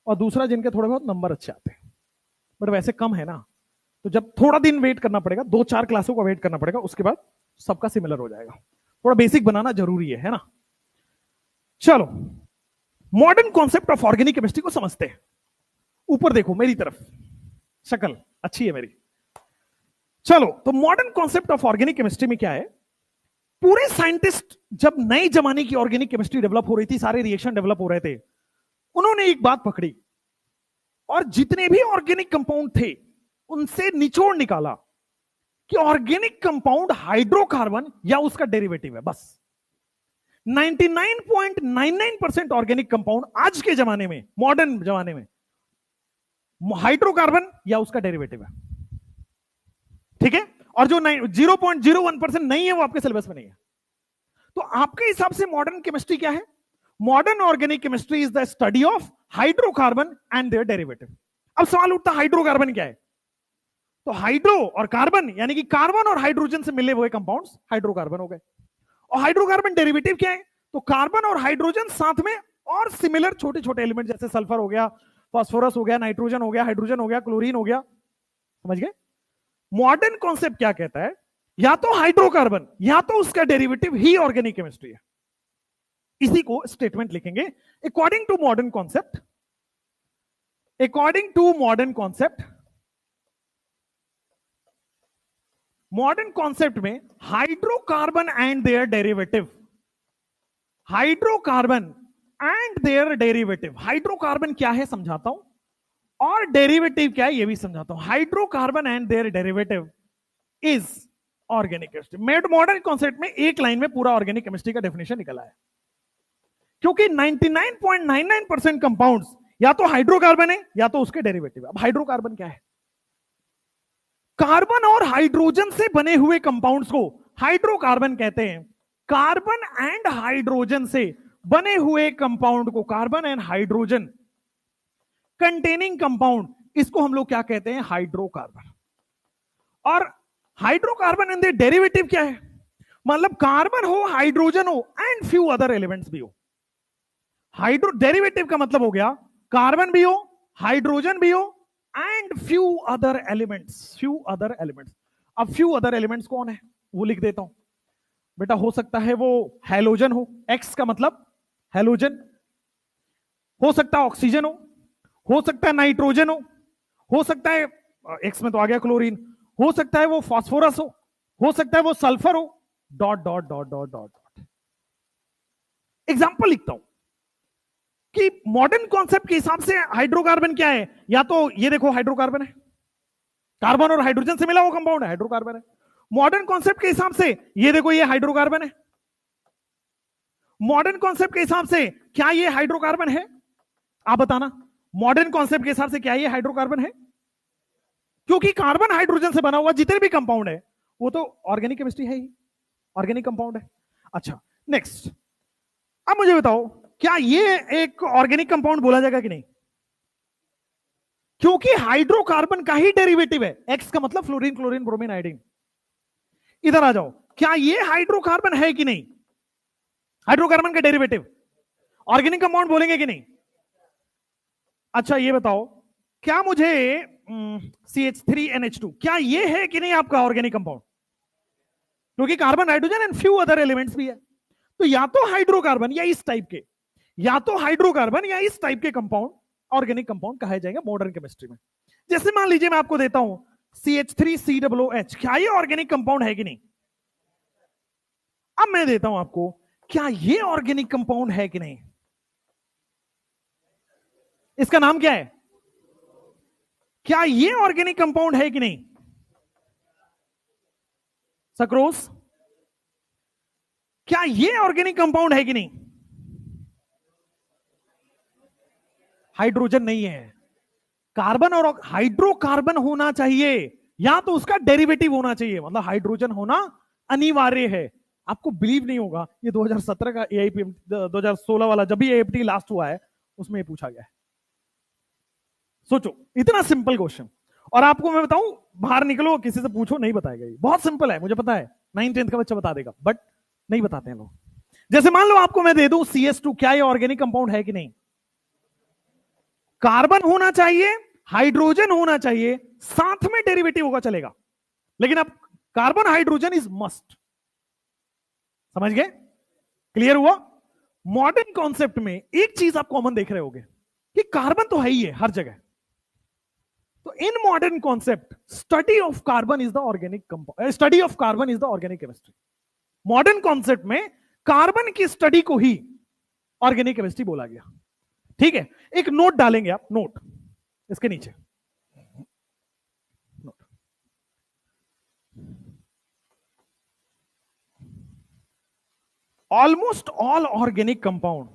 और दूसरा जिनके थोड़े बहुत नंबर अच्छे आते हैं, बट वैसे कम है ना। तो जब थोड़ा दिन वेट करना पड़ेगा, 2-4 क्लासों का वेट करना पड़ेगा, उसके बाद सबका सिमिलर हो जाएगा। थोड़ा बेसिक बनाना जरूरी है ना। चलो modern concept of organic chemistry को समझते हैं। ऊपर देखो मेरी तरफ, शक्ल अच्छी है मेरी। चलो, तो modern concept of organic chemistry में क्या है? पूरे साइंटिस्ट जब नए जमाने की ऑर्गेनिक केमिस्ट्री डेवलप हो रही थी, सारे रिएक्शन डेवलप हो रहे थे, उन्होंने एक बात पकड़ी और जितने भी ऑर्गेनिक कंपाउंड थे उनसे निचोड़ निकाला कि ऑर्गेनिक कंपाउंड हाइड्रोकार्बन या उसका डेरिवेटिव है। बस 99.99% ऑर्गेनिक कंपाउंड आज के जमाने में, मॉडर्न जमाने में, हाइड्रोकार्बन या उसका डेरिवेटिव है। ठीक है? और जो 0.01% नहीं है वो आपके सिलेबस में नहीं है। तो आपके हिसाब से मॉडर्न केमिस्ट्री क्या है? Modern organic chemistry is the study of hydrocarbon and their derivative. अब सवाल उठता, हाइड्रोकार्बन क्या है? तो हाइड्रो और कार्बन यानी कि कार्बन और हाइड्रोजन से मिले हुए कंपाउंड्स हाइड्रोकार्बन हो गए। और हाइड्रोकार्बन डेरिवेटिव क्या है? तो कार्बन और हाइड्रोजन साथ में और सिमिलर छोटे छोटे एलिमेंट, जैसे सल्फर हो गया, फास्फोरस हो गया, नाइट्रोजन हो गया, हाइड्रोजन हो गया, क्लोरीन हो गया। समझ गए? मॉडर्न कॉन्सेप्ट क्या कहता है? या तो हाइड्रोकार्बन या तो उसका डेरिवेटिव ही ऑर्गेनिक केमिस्ट्री है। इसी को स्टेटमेंट लिखेंगे according to modern concept. According to modern concept, modern concept में hydrocarbon and their derivative, hydrocarbon and their derivative, hydrocarbon क्या है समझाता हूं और डेरिवेटिव क्या है ये भी समझाता हूं। Hydrocarbon and their derivative is organic chemistry. Modern concept में एक लाइन में पूरा ऑर्गेनिक केमिस्ट्री का डेफिनेशन निकला है, क्योंकि 99.99% कंपाउंड्स या तो हाइड्रोकार्बन है या तो उसके डेरिवेटिव। अब हाइड्रोकार्बन क्या है? कार्बन और हाइड्रोजन से बने हुए कंपाउंड्स को हाइड्रोकार्बन कहते हैं। कार्बन एंड हाइड्रोजन से बने हुए कंपाउंड को, carbon and hydrogen containing compound, इसको हम लोग क्या कहते हैं? हाइड्रोकार्बन। और हाइड्रोकार्बन एंड द डेरिवेटिव क्या है? मतलब कार्बन हो, हाइड्रोजन हो एंड फ्यू अदर एलिमेंट्स भी हो। हाइड्रो डेरिवेटिव का मतलब हो गया कार्बन भी हो, हाइड्रोजन भी हो and few other elements, few other elements. अब फ्यू अदर एलिमेंट्स कौन है वो लिख देता हूं बेटा। हो सकता है वो हैलोजन हो, एक्स का मतलब हैलोजन, हो सकता है ऑक्सीजन हो सकता है नाइट्रोजन हो सकता है, एक्स में तो आ गया क्लोरीन, हो सकता है वो फास्फोरस हो सकता है वो सल्फर हो, dot dot dot dot dot dot. Example लिखता हूं कि मॉडर्न कॉन्सेप्ट के हिसाब से हाइड्रोकार्बन क्या है? या तो ये देखो हाइड्रोकार्बन है, कार्बन और हाइड्रोजन से मिला हुआ कंपाउंड है, हाइड्रोकार्बन है। मॉडर्न कॉन्सेप्ट के हिसाब से ये देखो ये हाइड्रोकार्बन है। मॉडर्न कॉन्सेप्ट के हिसाब से क्या ये हाइड्रोकार्बन है? आप बताना, मॉडर्न कॉन्सेप्ट के हिसाब से क्या ये हाइड्रोकार्बन है? क्योंकि कार्बन हाइड्रोजन से बना हुआ जितने भी कंपाउंड है वो तो ऑर्गेनिक केमिस्ट्री है ही, ऑर्गेनिक कंपाउंड है। अच्छा, नेक्स्ट, अब मुझे बताओ क्या ये एक ऑर्गेनिक कंपाउंड बोला जाएगा कि नहीं? क्योंकि हाइड्रोकार्बन का ही डेरिवेटिव है, एक्स का मतलब फ्लोरीन, क्लोरीन, ब्रोमीन, आयोडीन। इधर आ जाओ, क्या ये हाइड्रोकार्बन है कि नहीं? हाइड्रोकार्बन का डेरिवेटिव ऑर्गेनिक कंपाउंड बोलेंगे कि नहीं? अच्छा ये बताओ, क्या मुझे CH3NH2 क्या ये है कि नहीं आपका ऑर्गेनिक कंपाउंड? क्योंकि carbon, hydrogen and few other elements भी है। तो या तो हाइड्रोकार्बन या इस टाइप के, या तो हाइड्रोकार्बन या इस टाइप के कंपाउंड ऑर्गेनिक कंपाउंड कहे जाएंगे मॉडर्न केमिस्ट्री में। जैसे मान लीजिए मैं आपको देता हूं CH3COOH, क्या ये ऑर्गेनिक कंपाउंड है कि नहीं? अब मैं देता हूं आपको, क्या ये ऑर्गेनिक कंपाउंड है कि नहीं? इसका नाम क्या है? क्या ये ऑर्गेनिक कंपाउंड है कि नहीं? सक्रोस, क्या ये ऑर्गेनिक कंपाउंड है कि नहीं? हाइड्रोजन नहीं है, कार्बन और हाइड्रोकार्बन होना चाहिए या तो उसका डेरिवेटिव होना चाहिए, मतलब हाइड्रोजन होना अनिवार्य है। आपको बिलीव नहीं होगा, ये 2017 का AIP 2016 वाला जब भी AIPT लास्ट हुआ है उसमें ये पूछा गया है। सोचो, इतना सिंपल क्वेश्चन। और आपको मैं बताऊं, बाहर निकलो किसी से पूछो, नहीं बताएगा। ये बहुत सिंपल है, मुझे पता है 9th-10th का बच्चा बता देगा, बट नहीं बताते हैं लोग। जैसे मान लो आपको मैं दे दूं CS2, क्या ये ऑर्गेनिक कंपाउंड है कि नहीं? कार्बन होना चाहिए, हाइड्रोजन होना चाहिए, साथ में डेरिवेटिव होगा चलेगा, लेकिन अब कार्बन हाइड्रोजन इज मस्ट। समझ गए? क्लियर हुआ? मॉडर्न कॉन्सेप्ट में एक चीज आप कॉमन देख रहे होगे कि कार्बन तो है ही है हर जगह। तो in modern concept study of carbon is the organic compound, study of carbon is the organic chemistry. Modern concept में कार्बन की स्टडी को ही ऑर्गेनिक केमिस्ट्री बोला गया। ठीक है, एक नोट डालेंगे आप, नोट इसके नीचे, ऑलमोस्ट ऑल ऑर्गेनिक कंपाउंड,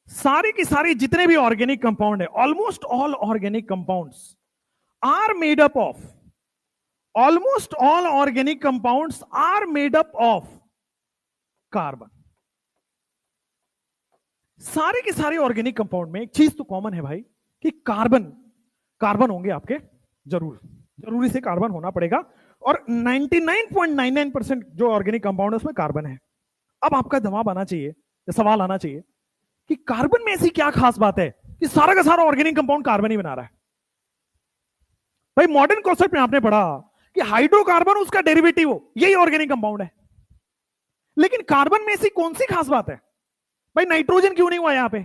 सारे की सारी जितने भी ऑर्गेनिक कंपाउंड है, almost all organic compounds are made up of, almost all organic compounds are made up of carbon. सारे के सारे ऑर्गेनिक कंपाउंड में एक चीज तो कॉमन है भाई कि कार्बन, कार्बन होंगे आपके, जरूरी से कार्बन होना पड़ेगा। और 99.99% जो ऑर्गेनिक कंपाउंड है उसमें कार्बन है। अब आपका जवाब आना चाहिए, सवाल आना चाहिए कि कार्बन में ऐसी क्या खास बात है कि सारा का सारा ऑर्गेनिक कंपाउंड कार्बन ही बना रहा है। भाई मॉडर्न कॉन्सेप्ट में आपने पढ़ा कि हाइड्रोकार्बन उसका डेरिवेटिव हो, यही ऑर्गेनिक कंपाउंड है। लेकिन कार्बन में ऐसी कौन सी खास बात है? भाई नाइट्रोजन क्यों नहीं हुआ यहां पे,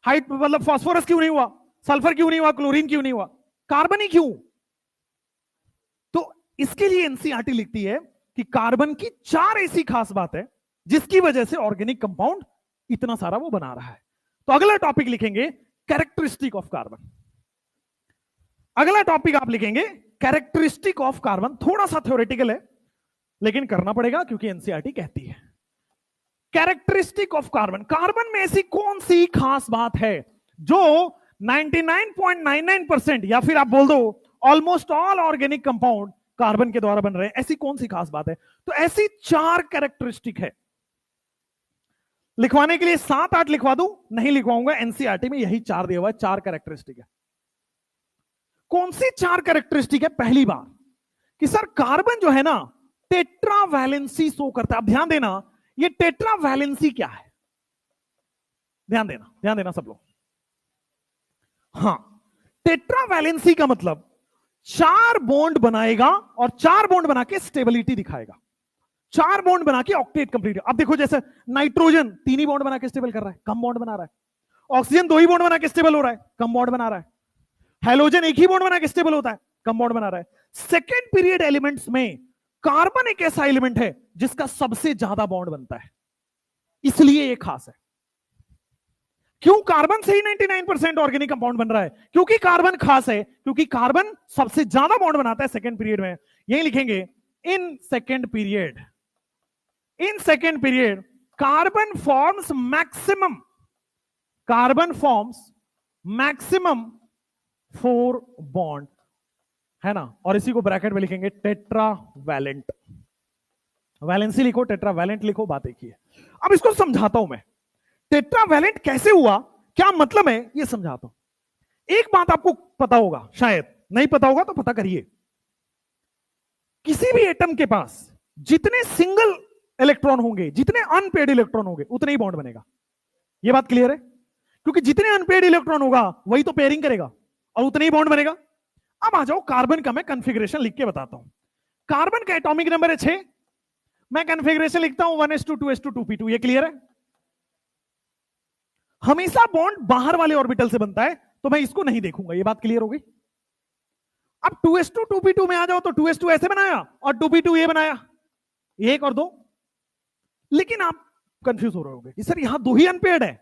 मतलब फास्फोरस क्यों नहीं हुआ, सल्फर क्यों नहीं हुआ, क्लोरीन क्यों नहीं हुआ, कार्बन ही क्यों? तो इसके लिए एनसीईआरटी लिखती है कि कार्बन की 4 ऐसी खास बात है जिसकी वजह से ऑर्गेनिक कंपाउंड इतना सारा वो बना रहा है। तो अगला टॉपिक लिखेंगे कैरेक्टरिस्टिक ऑफ कार्बन। अगला टॉपिक आप लिखेंगे कैरेक्टरिस्टिक ऑफ कार्बन। थोड़ा सा थ्योरेटिकल है लेकिन करना पड़ेगा क्योंकि एनसीईआरटी कहती है। कैरेक्टरिस्टिक ऑफ कार्बन, कार्बन में ऐसी कौन सी खास बात है जो 99.99% या फिर आप बोल दो almost all organic compound carbon के द्वारा बन रहे हैं, ऐसी कौन सी खास बात है? तो ऐसी 4 कैरेक्टरिस्टिक है। लिखवाने के लिए 7-8 लिखवा दूं, नहीं लिखवाऊंगा, एनसीईआरटी में यही 4 दिया हुआ है, 4 कैरेक्टरिस्टिक है। कौन सी 4 कैरेक्टरिस्टिक है? पहली बार कि सर कार्बन जो है ना टेट्रावैलेंसी शो करता है। अब ध्यान देना, ये टेट्रावैलेंसी क्या है, ध्यान देना सब लोग। हां, टेट्रावैलेंसी का मतलब 4 बॉन्ड बनाएगा और 4 बॉन्ड बना के स्टेबिलिटी दिखाएगा, 4 बॉन्ड बना के ऑक्टेट कंप्लीट। अब देखो जैसे नाइट्रोजन 3 ही बॉन्ड बना के स्टेबल कर रहा है, कम बॉन्ड बना रहा है। ऑक्सीजन 2 ही बॉन्ड बना के स्टेबल हो रहा है, कम बॉन्ड बना रहा है। हेलोजन 1 ही बॉन्ड बना के स्टेबल होता है, कम बॉन्ड बना रहा है। सेकेंड पीरियड एलिमेंट्स में कार्बन एक ऐसा एलिमेंट है जिसका सबसे ज्यादा बॉन्ड बनता है, इसलिए ये खास है। क्यों कार्बन से ही 99% ऑर्गेनिक कंपाउंड बन रहा है? क्योंकि कार्बन खास है, क्योंकि कार्बन सबसे ज्यादा बॉन्ड बनाता है सेकेंड पीरियड में। यही लिखेंगे in second period carbon forms maximum 4 bond, है ना। और इसी को ब्रैकेट में लिखेंगे टेट्रावैलेंट। वैलेंसी लिखो, टेट्रावैलेंट लिखो, बात एक ही है। अब इसको समझाता हूं मैं, टेट्रावैलेंट कैसे हुआ, क्या मतलब है, ये समझाता हूं। एक बात आपको पता होगा, शायद नहीं पता होगा तो पता करिए। किसी भी एटम के पास जितने सिंगल इलेक्ट्रॉन होंगे, जितने अनपेयर्ड इलेक्ट्रॉन होंगे, उतने ही बॉन्ड बनेगा। यह बात क्लियर है? क्योंकि जितने अनपेयर्ड इलेक्ट्रॉन होगा वही तो पेयरिंग करेगा और उतने ही बॉन्ड बनेगा। अब आ जाओ कार्बन का मैं कॉन्फ़िगरेशन लिख के बताता हूं। कार्बन का एटॉमिक नंबर है 6, मैं कॉन्फ़िगरेशन लिखता हूं 1s2 2s2 2p2। ये क्लियर है? हमेशा बॉन्ड बाहर वाले ऑर्बिटल से बनता है तो मैं इसको नहीं देखूंगा, ये बात क्लियर हो गई। अब 2s2 2p2 में आ जाओ तो 2s2 ऐसे बनाया और 2p2 ये बनाया, 1 और 2। लेकिन आप कंफ्यूज हो रहे होंगे कि सर यहां 2 ही अनपेयर्ड है,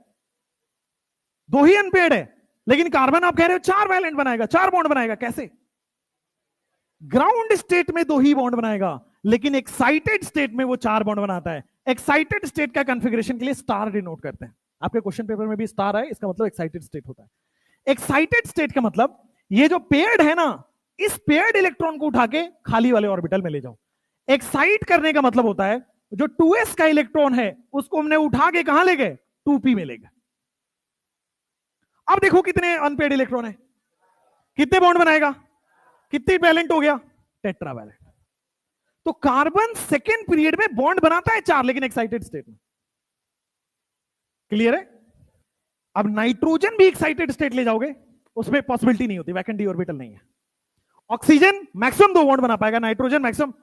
2 ही अनपेयर्ड है, लेकिन कार्बन आप कह रहे हो 4 वैलेंट बनाएगा, 4 बॉन्ड बनाएगा। कैसे? ग्राउंड स्टेट में 2 ही बॉन्ड बनाएगा, लेकिन एक्साइटेड स्टेट में वो 4 बॉन्ड बनाता है। एक्साइटेड स्टेट का कॉन्फ़िगरेशन के लिए स्टार डिनोट करते हैं, आपके क्वेश्चन पेपर में भी स्टार है, इसका मतलब एक्साइटेड स्टेट होता है। एक्साइटेड स्टेट का मतलब ये जो पेयर्ड है ना, इस पेयर्ड इलेक्ट्रॉन को उठा के खाली वाले ऑर्बिटल में ले जाओ। एक्साइट करने का मतलब होता है जो 2s का इलेक्ट्रॉन है उसको हमने उठा के कहां ले गए, 2p में ले गए। अब देखो कितने अनपेयर्ड इलेक्ट्रॉन है, कितने बॉन्ड बनाएगा, कितनी वैलेंट हो गया, टेट्रावैलेंट। तो कार्बन सेकेंड पीरियड में बॉन्ड बनाता है 4, लेकिन एक्साइटेड स्टेट में। क्लियर है? अब नाइट्रोजन भी एक्साइटेड स्टेट ले जाओगे, उसमें पॉसिबिलिटी नहीं होती, वैकेंट डी ऑर्बिटल नहीं है। ऑक्सीजन मैक्सिमम 2 बॉन्ड बना पाएगा, नाइट्रोजन मैक्सिमम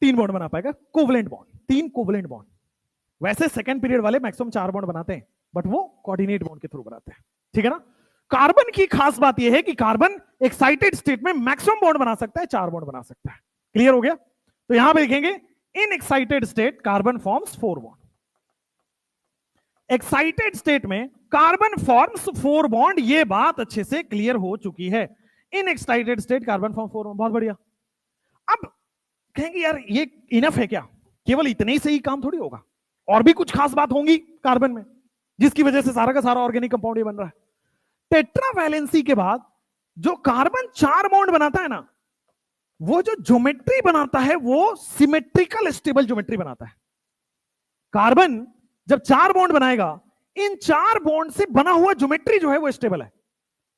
3 बॉन्ड बना पाएगा, कोवलेंट बॉन्ड, 3 कोवलेंट बॉन्ड। वैसे सेकंड पीरियड वाले मैक्सिमम 4 बॉन्ड बनाते हैं, बट वो कोऑर्डिनेट बॉन्ड के थ्रू बनाते हैं, ठीक है ना। कार्बन की खास बात यह है कि कार्बन एक्साइटेड स्टेट में मैक्सिमम बॉन्ड बना सकता है, 4 बॉन्ड बना सकता है। क्लियर हो गया। तो यहां पे लिखेंगे in excited state carbon forms 4 bond. Excited state में कार्बन फॉर्म्स 4 बॉन्ड, ये बात अच्छे से क्लियर हो चुकी है। In excited state carbon form 4 bond, बहुत बढ़िया। अब कहेंगे यार ये इनफ है क्या, केवल इतने ही से ही काम थोड़ी होगा, और भी कुछ खास बात होंगी कार्बन में जिसकी वजह से सारा का सारा ऑर्गेनिक कंपाउंड ये बन रहा है। टेट्रा वैलेंसी के बाद जो कार्बन 4 बॉन्ड बनाता है ना, वो जो ज्योमेट्री बनाता है वो सिमेट्रिकल स्टेबल ज्योमेट्री बनाता है। कार्बन जब 4 बॉन्ड बनाएगा, इन 4 बॉन्ड से बना हुआ ज्योमेट्री जो है वो स्टेबल है।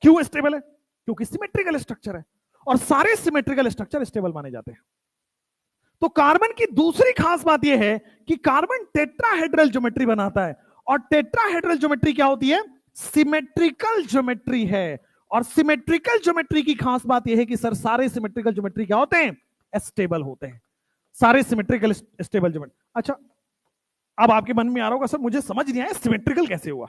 क्यों स्टेबल है? क्योंकि सिमेट्रिकल स्ट्रक्चर है, और सारे सिमेट्रिकल स्ट्रक्चर स्टेबल माने जाते हैं। तो कार्बन की दूसरी खास बात यह है कि कार्बन टेट्राहेड्रल ज्योमेट्री बनाता है, और टेट्राहेड्रल ज्योमेट्री क्या होती है? सिमेट्रिकल ज्योमेट्री है। और सिमेट्रिकल ज्योमेट्री की खास बात यह है कि सर सारे सिमेट्रिकल ज्योमेट्री क्या होते हैं? स्टेबल होते हैं, सारे सिमेट्रिकल स्टेबल ज्योमेट्री। अच्छा, अब आपके मन में आ रहा होगा सर मुझे समझ नहीं आया सिमेट्रिकल कैसे हुआ।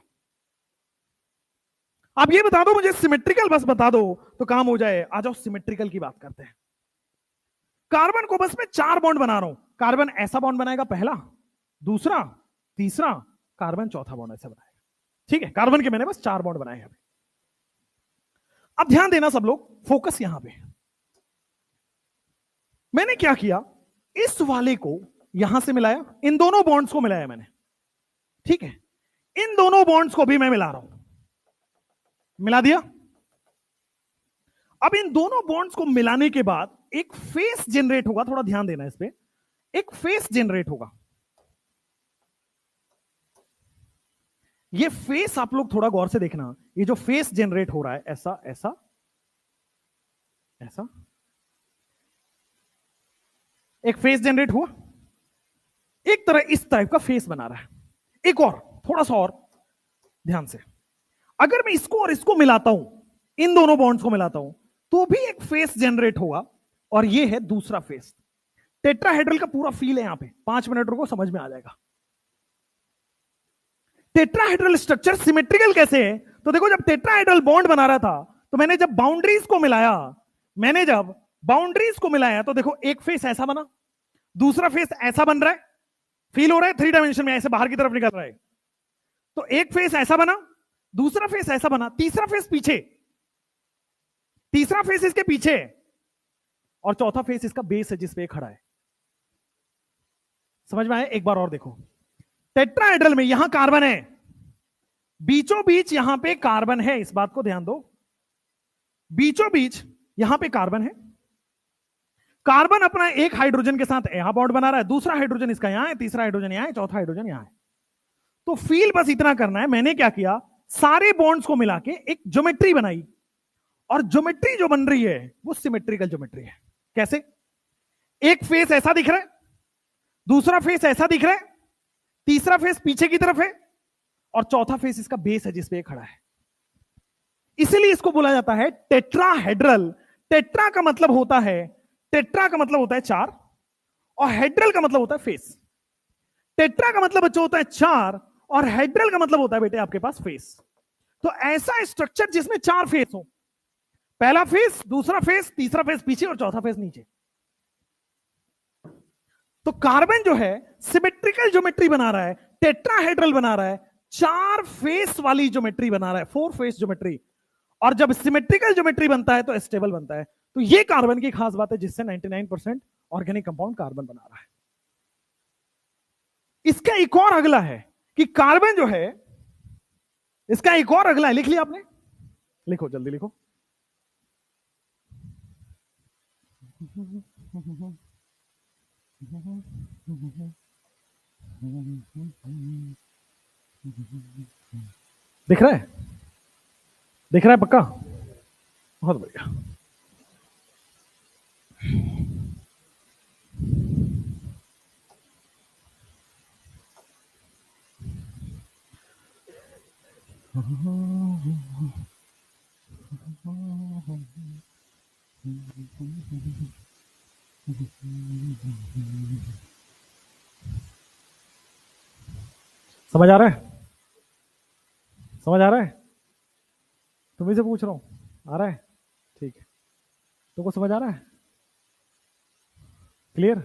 आप ये बता दो मुझे, सिमेट्रिकल बस बता दो तो काम हो जाए। आ जाओ सिमेट्रिकल की बात करते हैं। कार्बन को बस मैं 4 बॉन्ड बना रहा हूं। कार्बन ऐसा बॉन्ड बनाएगा, पहला, दूसरा, तीसरा, कार्बन चौथा बॉन्ड ऐसा बनाएगा, ठीक है। कार्बन के मैंने बस 4 बॉन्ड बनाए हैं। अब ध्यान देना सब लोग, फोकस यहां पे। मैंने क्या किया, इस वाले को यहां से मिलाया, इन दोनों बॉन्ड्स को मिलाया मैंने, ठीक है। इन दोनों बॉन्ड्स को भी मैं मिला रहा हूं, मिला दिया। अब इन दोनों बॉन्ड्स को मिलाने के बाद एक फेस जनरेट होगा, थोड़ा ध्यान देना इस पे। एक फेस जनरेट होगा। ये फेस आप लोग थोड़ा गौर से देखना, ये जो फेस जनरेट हो रहा है, ऐसा ऐसा ऐसा एक फेस जनरेट हुआ, एक तरह इस टाइप का फेस बना रहा है। एक और थोड़ा सा और ध्यान से, अगर मैं इसको और इसको मिलाता हूं, इन दोनों बॉन्ड्स को मिलाता हूं, तो भी एक फेस जनरेट होगा, और ये है दूसरा फेस। टेट्राहेड्रल का पूरा फील है यहां पे, 5 मिनट रुको समझ में आ जाएगा। टेट्राहेड्रल स्ट्रक्चर सिमेट्रिकल कैसे है? तो देखो, जब टेट्राहेड्रल बॉन्ड बना रहा था, तो मैंने जब बाउंड्रीज को मिलाया, तो देखो एक फेस ऐसा बना, दूसरा फेस ऐसा बन रहा है, फील हो रहा है 3 डायमेंशन में, ऐसे बाहर की तरफ निकल रहा है। तो एक फेस ऐसा बना, दूसरा फेस ऐसा बना, तीसरा फेस पीछे, तीसरा फेस इसके पीछे, और चौथा फेस इसका बेस है जिस पे खड़ा है। समझ में आया? एक बार और देखो, टेट्राहेड्रल में यहां कार्बन है, बीचों बीच यहां पे कार्बन है, इस बात को ध्यान दो, बीचों बीच यहां पे कार्बन है। कार्बन अपना एक हाइड्रोजन के साथ यहां बॉन्ड बना रहा है, दूसरा हाइड्रोजन इसका यहां है, तीसरा हाइड्रोजन यहां है, चौथा हाइड्रोजन यहां है। तो फील बस इतना करना है, मैंने क्या किया, सारे बॉन्ड्स को मिला के एक ज्योमेट्री बनाई, और ज्योमेट्री जो बन रही है वो सिमेट्रिकल ज्योमेट्री है। कैसे? एक फेस ऐसा दिख रहा है, दूसरा फेस ऐसा दिख रहा है, तीसरा फेस पीछे की तरफ है, और चौथा फेस इसका बेस है जिसपे खड़ा है। इसीलिए इसको बोला जाता है टेट्राहेड्रल। टेट्रा का मतलब होता है, टेट्रा का मतलब होता है 4, और हेड्रल का मतलब होता है फेस। टेट्रा का मतलब बच्चों होता है 4, और हेड्रल का मतलब होता है बेटे आपके पास फेस। तो ऐसा स्ट्रक्चर जिसमें 4 फेस हो, पहला फेस, दूसरा फेस, तीसरा फेस पीछे, और चौथा फेस नीचे। तो कार्बन जो है सिमेट्रिकल ज्योमेट्री बना रहा है, टेट्राहेड्रल बना रहा है, 4 फेस वाली ज्योमेट्री बना रहा है, 4 फेस ज्योमेट्री। और जब सिमेट्रिकल ज्योमेट्री बनता है तो स्टेबल बनता है। तो ये कार्बन की खास बात है जिससे 99% ऑर्गेनिक कंपाउंड कार्बन बना रहा है। इसका एक और अगला है कि कार्बन जो है, इसका एक और अगला है, लिख लिया आपने? लिखो, जल्दी लिखो। दिख रहा है? दिख रहा है पक्का? बहुत बढ़िया। समझ आ रहा है? समझ आ रहा है? तुम्ही से पूछ रहा हूं, आ रहा है? ठीक है, तुमको समझ आ रहा है? क्लियर?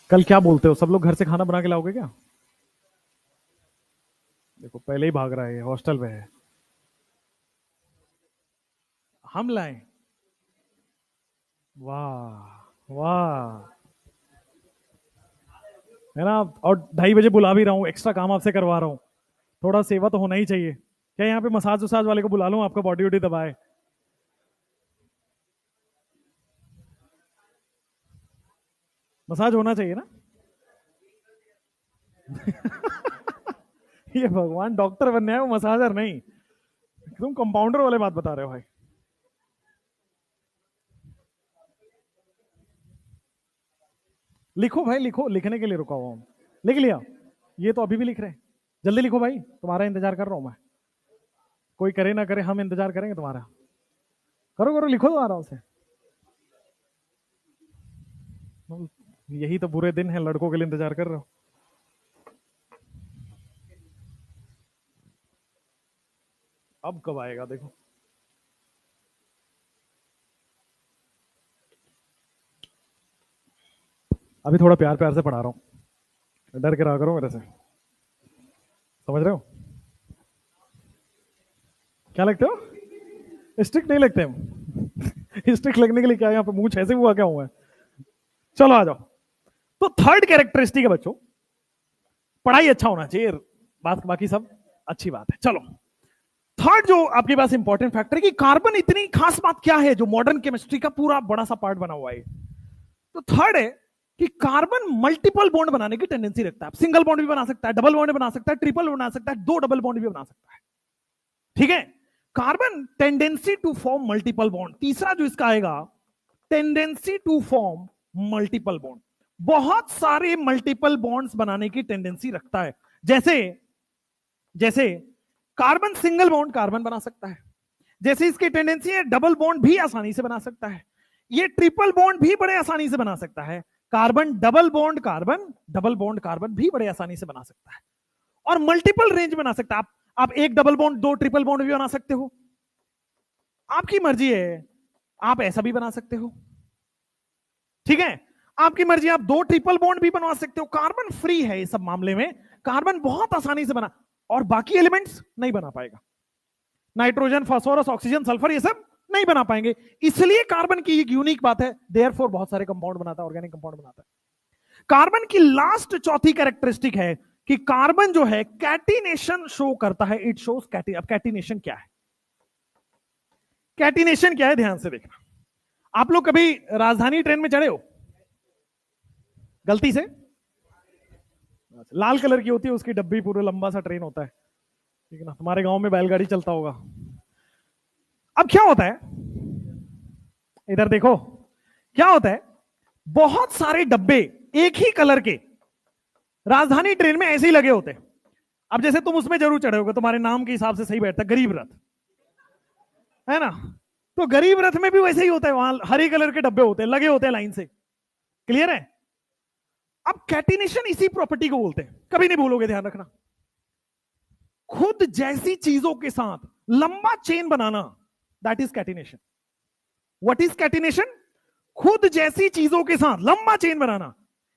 कल क्या बोलते हो, सब लोग घर से खाना बना के लाओगे क्या? देखो पहले ही भाग रहा है, हॉस्टल में है। हम लाएं? वाह वाह, है ना? और 2:30 बजे बुला भी रहा हूँ, एक्स्ट्रा काम आपसे करवा रहा हूँ, थोड़ा सेवा तो होना ही चाहिए। क्या यहाँ पे मसाज वसाज वाले को बुला लूं, आपका बॉडी वॉडी दबाए? मसाज होना चाहिए ना। ये भगवान, डॉक्टर बनने है वो, मसाजर नहीं। तुम कंपाउंडर वाले बात बता रहे हो भाई। लिखो भाई लिखो, लिखने के लिए रुका हुआ हूं। लिख लिया? ये तो अभी भी लिख रहे हैं। जल्दी लिखो भाई, तुम्हारा इंतजार कर रहा हूं मैं। कोई करे ना करे, हम इंतजार करेंगे तुम्हारा। करो करो, लिखो तो आराम से। यही तो बुरे दिन है, लड़कों के लिए इंतजार कर रहे हो। अब कब आएगा देखो। अभी थोड़ा प्यार प्यार से पढ़ा रहा हूं, डर के रहा करो मेरे से, समझ रहे हो? क्या लगते हो? स्ट्रिक्ट नहीं लगते हम। स्ट्रिक्ट लगने के लिए क्या यहाँ पे मुंह ऐसे हुआ क्या हुआ है? चलो आ जाओ। तो थर्ड कैरेक्टरिस्टिक है बच्चों, पढ़ाई अच्छा होना चाहिए, बात बाकी सब अच्छी बात है। चलो, थर्ड जो आपके पास इंपॉर्टेंट फैक्टर है कि कार्बन इतनी खास बात क्या है जो मॉडर्न केमिस्ट्री का पूरा बड़ा सा पार्ट बना हुआ है। तो थर्ड है कि कार्बन मल्टीपल बॉन्ड बनाने की टेंडेंसी रखता है। सिंगल बॉन्ड भी बना सकता है, डबल बॉन्ड बना सकता है, ट्रिपल बना सकता है, 2 डबल बॉन्ड भी बना सकता है। ठीक है, carbon tendency to form multiple bond. तीसरा जो इसका आएगा, tendency to form multiple bond, बहुत सारे मल्टीपल बॉन्ड्स बनाने की टेंडेंसी रखता है। जैसे जैसे कार्बन सिंगल बॉन्ड कार्बन बना सकता है, जैसे इसकी टेंडेंसी है डबल बॉन्ड भी आसानी से बना सकता है, ये ट्रिपल बॉन्ड भी बड़े आसानी से बना सकता है। Carbon double bond carbon, double bond carbon भी बड़े आसानी से बना सकता है, और मल्टीपल रेंज बना सकता है। आप एक डबल बॉन्ड 2 ट्रिपल बॉन्ड भी बना सकते हो, आपकी मर्जी है। आप ऐसा भी बना सकते हो, ठीक है, आपकी मर्जी। आप 2 ट्रिपल बॉन्ड भी बनवा सकते हो। कार्बन फ्री है इस सब मामले में, कार्बन बहुत आसानी से बना, और बाकी एलिमेंट्स नहीं बना पाएगा। नाइट्रोजन, फास्फोरस, ऑक्सीजन, सल्फर, ये सब नहीं बना पाएंगे। इसलिए कार्बन की एक यूनिक बात है, देयरफॉर बहुत सारे कंपाउंड बनाता है, ऑर्गेनिक कंपाउंड बनाता है। कार्बन की लास्ट चौथी कैरेक्टरिस्टिक है कि कार्बन जो है कैटिनेशन शो करता है। इट शोज अब कैटिनेशन क्या है? कैटिनेशन क्या है, ध्यान से देखना। आप लोग कभी राजधानी ट्रेन में चढ़े हो? गलती से? लाल कलर की होती है उसकी डब्बी, पूरा लंबा सा ट्रेन होता है, ठीक है ना? हमारे गांव में बैलगाड़ी चलता होगा। अब क्या होता है, इधर देखो, क्या होता है, बहुत सारे डब्बे एक ही कलर के राजधानी ट्रेन में ऐसे ही लगे होते हैं। अब जैसे तुम उसमें जरूर चढ़े होगे, तुम्हारे नाम के हिसाब से सही बैठता है, गरीब रथ, है ना? तो गरीब रथ में भी वैसे ही होता है, वहां हरे कलर के डब्बे होते हैं, लगे होते हैं लाइन से। क्लियर है? अब कैटिनेशन इसी प्रॉपर्टी को बोलते हैं, कभी नहीं भूलोगे, ध्यान रखना। खुद जैसी चीजों के साथ लंबा chain banana, that is catenation. What is catenation? खुद जैसी चीजों के साथ लंबा चेन बनाना,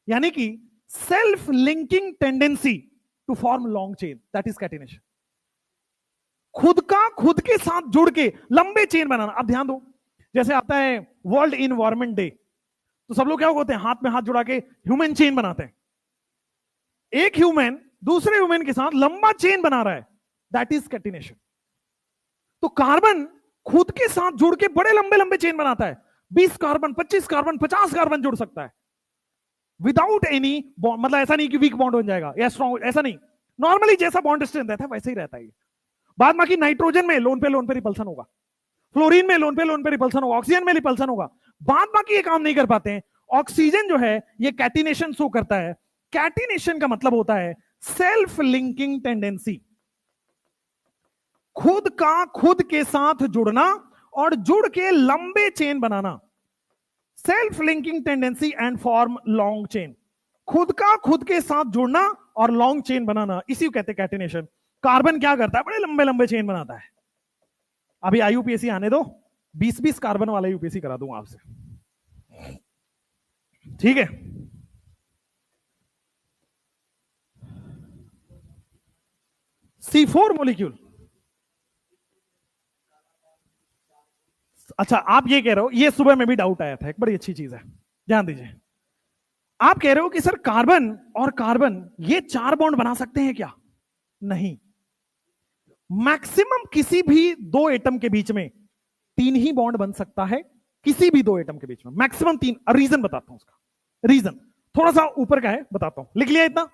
यानी कि self linking tendency to form long chain, that is catenation. खुद का खुद के साथ जुड़ के लंबे चेन बनाना। अब ध्यान दो, जैसे आता है वर्ल्ड इन्वायरमेंट डे, तो सब लोग क्या होते हैं, हाथ में हाथ जुड़ा के ह्यूमन चेन बनाते हैं। एक ह्यूमन दूसरे ह्यूमन के साथ लंबा चेन बना रहा है, दैट इज कैटिनेशन। तो कार्बन खुद के साथ जुड़ के बड़े लंबे लंबे चेन बनाता है, 20 कार्बन, 25 कार्बन, 50 कार्बन जुड़ सकता है विदाउट एनी बॉन्ड। मतलब ऐसा नहीं कि वीक बॉन्ड बन जाएगा या स्ट्रॉन्ग, ऐसा नहीं। नॉर्मली जैसा बॉन्ड स्ट्रेंथ रहता है वैसे ही रहता है। बाद बाकी नाइट्रोजन में लोन पे रिपल्सन होगा, फ्लोरीन में लोन पे रिपल्सन होगा, ऑक्सीजन में रिपल्सन होगा। बाद बाकी ये काम नहीं कर पाते हैं। ऑक्सीजन जो है ये कैटिनेशन शो करता है। कैटिनेशन का मतलब होता है सेल्फ लिंकिंग टेंडेंसी। खुद का खुद के साथ जुड़ना और जुड़ के लंबे chain banana, self linking tendency and form long chain. खुद का खुद के साथ जुड़ना और लॉन्ग चेन बनाना, इसी को कहते हैं कैटिनेशन। कार्बन क्या करता है, बड़े लंबे लंबे चेन बनाता है। अभी आईयूपीएससी आने दो, 20-20 कार्बन वाला यूपीएससी करा दूंगा आपसे, ठीक है। C4 मॉलिक्यूल, अच्छा आप ये कह रहे हो, ये सुबह में भी डाउट आया था, एक बड़ी अच्छी चीज है, ध्यान दीजिए। आप कह रहे हो कि सर कार्बन और कार्बन ये 4 बॉन्ड बना सकते हैं क्या? नहीं, मैक्सिमम किसी भी 2 एटम के बीच में 3 ही बॉन्ड बन सकता है, किसी भी 2 एटम के बीच में मैक्सिमम 3। रीजन बताता हूं उसका, रीजन थोड़ा सा ऊपर का है, बताता हूं, लिख लिया इतना?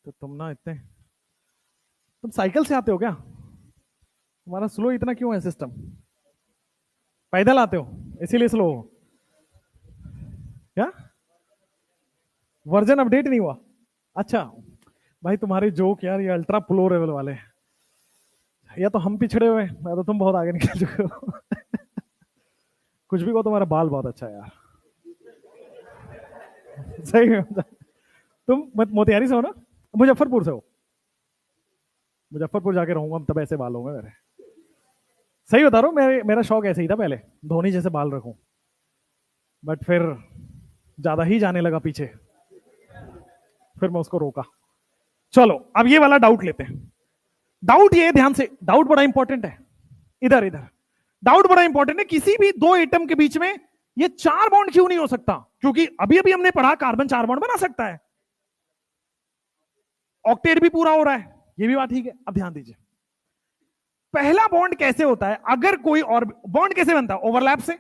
तो तुम ना इतने, तुम साइकिल से आते हो क्या? तुम्हारा स्लो इतना क्यों है सिस्टम? पैदल आते हो इसीलिए स्लो हो क्या? वर्जन अपडेट नहीं हुआ? अच्छा भाई, तुम्हारे जोक यार ये अल्ट्रा प्रो लेवल वाले हैं, या तो हम पिछड़े हुए या तो तुम बहुत आगे निकल चुके हो। कुछ भी को, तुम्हारा बाल बहुत अच्छा है यार। सही है। तुम मोतिहारी से हो ना? मुजफ्फरपुर से हो? मुजफ्फरपुर जाके रहूंगा तब ऐसे बाल होंगे मेरे। सही बता रहा हूँ, मेरा शौक ऐसे ही था पहले, धोनी जैसे बाल रखूं, बट फिर ज्यादा ही जाने लगा पीछे, फिर मैं उसको रोका। चलो अब ये वाला डाउट लेते हैं। डाउट ये, ध्यान से, डाउट बड़ा इंपॉर्टेंट है, इधर इधर डाउट बड़ा इंपॉर्टेंट है। किसी भी 2 एटम के बीच में ये 4 बॉन्ड क्यों नहीं हो सकता? क्योंकि अभी अभी हमने पढ़ा कार्बन 4 बॉन्ड बना सकता है, ऑक्टेट भी पूरा हो रहा है, ये भी बात ठीक है। अब ध्यान दीजिए, पहला बॉन्ड कैसे होता है, अगर कोई और बॉन्ड कैसे बनता है? ओवरलैप से।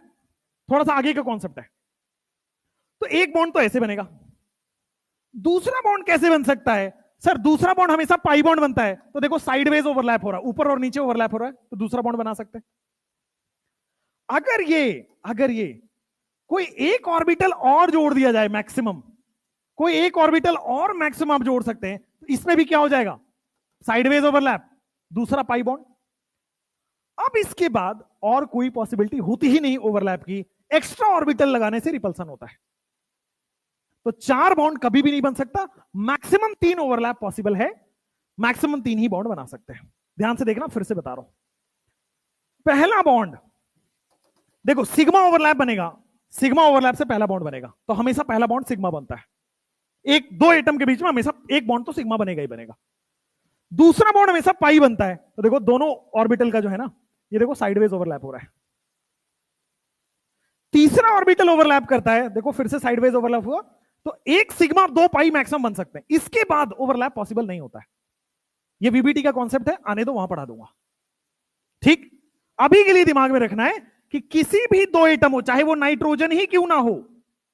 थोड़ा सा आगे का कॉन्सेप्ट है, तो एक बॉन्ड तो ऐसे बनेगा। दूसरा बॉन्ड कैसे बन सकता है? सर दूसरा बॉन्ड हमेशा पाई बॉन्ड बनता है, तो देखो साइडवेज ओवरलैप हो रहा है, ऊपर और नीचे ओवरलैप हो रहा है, तो दूसरा बॉन्ड बना सकते हैं। अगर ये कोई एक ऑर्बिटल और जोड़ दिया जाए, मैक्सिमम कोई एक ऑर्बिटल और मैक्सिमम आप जोड़ सकते हैं, तो इसमें भी क्या हो जाएगा? साइडवेज ओवरलैप, दूसरा पाई बॉन्ड। अब इसके बाद और कोई पॉसिबिलिटी होती ही नहीं ओवरलैप की, एक्स्ट्रा ऑर्बिटल लगाने से रिपल्सन होता है। तो 4 बॉन्ड कभी भी नहीं बन सकता, मैक्सिमम 3 ओवरलैप पॉसिबल है, मैक्सिमम 3 ही बॉन्ड बना सकते हैं। ध्यान से देखना, फिर से बता रहा हूं। पहला बॉन्ड देखो, सिग्मा ओवरलैप बनेगा, सिग्मा ओवरलैप से पहला बॉन्ड बनेगा, तो हमेशा पहला बॉन्ड सिग्मा बनता है। 2 एटम के बीच में हमेशा एक बॉन्ड तो सिग्मा बनेगा ही बनेगा। दूसरा बॉन्ड हमेशा पाई बनता है, तो देखो दोनों ऑर्बिटल का जो है ना, ये देखो साइडवेज ओवरलैप हो रहा है। तीसरा ऑर्बिटल ओवरलैप करता है, देखो फिर से साइडवेज ओवरलैप हुआ, तो 1 सिग्मा 2 पाई मैक्सिमम बन सकते हैं। इसके बाद ओवरलैप पॉसिबल नहीं होता है। ये वीबीटी का कॉन्सेप्ट है, आने दो वहां पढ़ा दूंगा, ठीक। अभी के लिए दिमाग में रखना है कि किसी भी 2 एटम हो, चाहे वो नाइट्रोजन ही क्यों ना हो,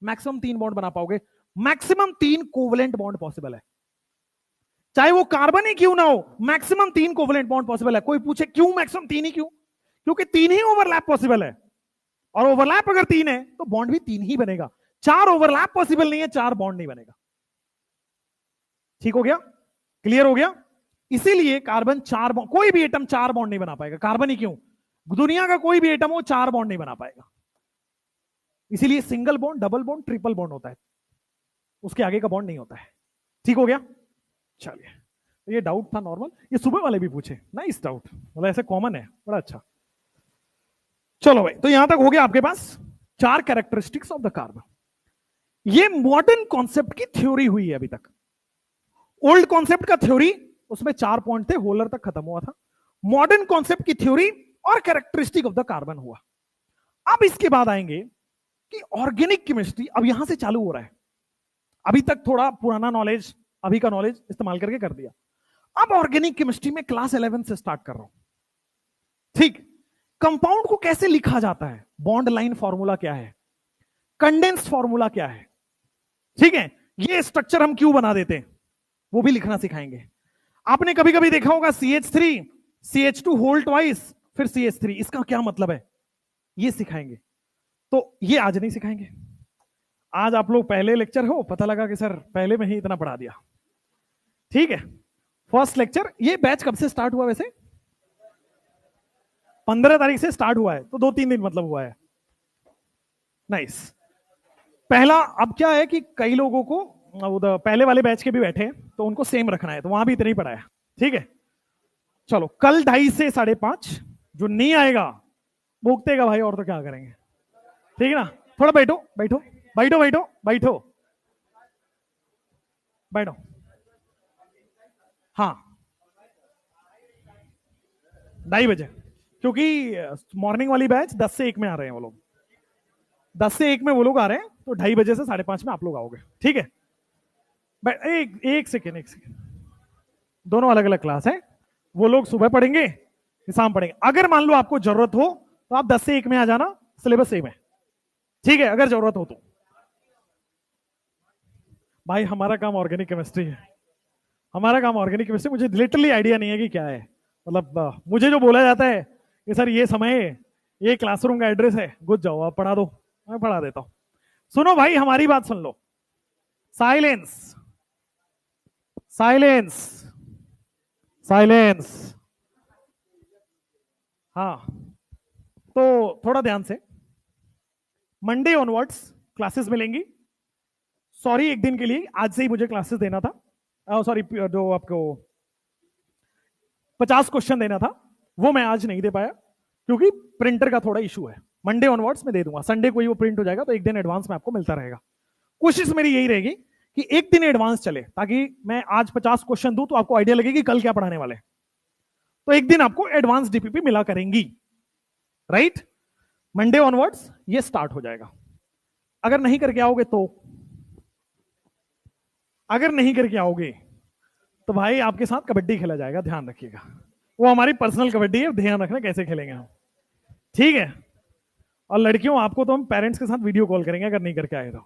मैक्सिमम 3 बॉन्ड बना पाओगे, मैक्सिमम 3 कोवलेंट बॉन्ड पॉसिबल है। चाहे वो कार्बन ही क्यों ना हो, मैक्सिमम 3 कोवलेंट बॉन्ड पॉसिबल है। कोई पूछे क्यों मैक्सिमम 3 ही क्यों? क्योंकि 3 ही ओवरलैप पॉसिबल है, और ओवरलैप अगर 3 है तो बॉन्ड भी 3 ही बनेगा। 4 ओवरलैप पॉसिबल नहीं है, 4 बॉन्ड नहीं बनेगा। ठीक हो गया? क्लियर हो गया? इसीलिए कार्बन 4 बॉन्ड, कोई भी एटम 4 बॉन्ड नहीं बना पाएगा। कार्बन ही क्यों, दुनिया का कोई भी एटम हो 4 बॉन्ड नहीं बना पाएगा। इसीलिए single bond, double bond, triple bond होता है, उसके आगे का बॉन्ड नहीं होता है। ठीक हो गया? चलिए, ये डाउट था नॉर्मल, ये सुबह वाले भी पूछे, नाइस डाउट, मतलब ऐसे कॉमन है, बड़ा अच्छा। चलो भाई, तो यहां तक हो गया आपके पास 4 कैरेक्टरिस्टिक्स ऑफ द कार्बन। ये मॉडर्न कॉन्सेप्ट की थ्योरी हुई है अभी तक। ओल्ड कॉन्सेप्ट का थ्योरी, उसमें 4 पॉइंट थे, होलर तक खत्म हुआ था। मॉडर्न कॉन्सेप्ट की थ्योरी और कैरेक्टरिस्टिक ऑफ द कार्बन हुआ। अब इसके बाद आएंगे कि ऑर्गेनिक केमिस्ट्री, अब यहां से चालू हो रहा है। अभी तक थोड़ा पुराना नॉलेज, अभी का नॉलेज इस्तेमाल करके कर दिया। अब ऑर्गेनिक केमिस्ट्री में क्लास 11 से स्टार्ट कर रहा हूं, ठीक। कंपाउंड को कैसे लिखा जाता है, बॉन्ड लाइन फॉर्मूला क्या है, कंडेंस फॉर्मूला क्या है, ठीक है। ये स्ट्रक्चर हम क्यों बना देते हैं, वो भी लिखना सिखाएंगे। आपने कभी कभी देखा होगा CH3 CH2 होल ट्वाइस फिर CH3, इसका क्या मतलब है, ये सिखाएंगे। तो ये आज नहीं सिखाएंगे, आज आप लोग पहले लेक्चर हो, पता लगा कि सर पहले में ही इतना पढ़ा दिया, ठीक है। First lecture. ये बैच कब से स्टार्ट हुआ वैसे? 15 तारीख से स्टार्ट हुआ है, तो 2-3 दिन मतलब हुआ है। नाइस। पहला अब क्या है कि कई लोगों को उधर पहले वाले बैच के भी बैठे हैं, तो उनको सेम रखना है, तो वहां भी इतना ही पड़ा है। ठीक है, चलो कल 2:30 से 5:30। जो नहीं आएगा भूखतेगा भाई, और तो क्या करेंगे। ठीक है ना, थोड़ा बैठो बैठो बैठो बैठो बैठो बैठो। हाँ, 2:30 बजे, क्योंकि मॉर्निंग वाली बैच 10 से 1 में आ रहे हैं वो लोग। 10 से 1 में वो लोग आ रहे हैं, तो 2:30 से 5:30 में आप लोग आओगे। ठीक है, एक एक सेकेंड, एक सेकेंड। दोनों अलग अलग क्लास है। वो लोग सुबह पढ़ेंगे, शाम पढ़ेंगे। अगर मान लो आपको जरूरत हो तो आप 10 से 1 में आ जाना, सिलेबस सेम है। ठीक है, अगर जरूरत हो तो। भाई हमारा काम ऑर्गेनिक केमिस्ट्री है, हमारा काम ऑर्गेनिक केमिस्ट्री। मुझे लिटरली आइडिया नहीं है कि क्या है, मतलब मुझे जो बोला जाता है कि सर ये समय, ये क्लासरूम का एड्रेस है, घुस जाओ आप पढ़ा दो, मैं पढ़ा देता हूं। सुनो भाई, हमारी बात सुन लो। Silence, silence, silence. हाँ, तो थोड़ा ध्यान से। मंडे ऑनवर्ड्स क्लासेस मिलेंगी। सॉरी, एक दिन के लिए आज से ही मुझे क्लासेस देना था। सॉरी, जो आपको 50 क्वेश्चन देना था, वो मैं आज नहीं दे पाया, क्योंकि प्रिंटर का थोड़ा इशू है। मंडे ऑनवर्ड्स में दे दूंगा, संडे को ही वो प्रिंट हो जाएगा, तो एक दिन एडवांस में आपको मिलता रहेगा। कोशिश मेरी यही रहेगी कि एक दिन एडवांस चले, ताकि मैं आज 50 क्वेश्चन दूं तो आपको आइडिया लगे कि कल क्या पढ़ाने वाले। तो एक दिन आपको एडवांस डीपीपी मिला करेंगी, राइट। मंडे ऑनवर्ड्स ये स्टार्ट हो जाएगा। अगर नहीं करके आओगे तो, अगर नहीं करके आओगे तो भाई आपके साथ कबड्डी खेला जाएगा, ध्यान रखिएगा। वो हमारी पर्सनल कबड्डी है, ध्यान रखना कैसे खेलेंगे हम। ठीक है, और लड़कियों आपको तो हम पेरेंट्स के साथ वीडियो कॉल करेंगे अगर नहीं करके आए तो,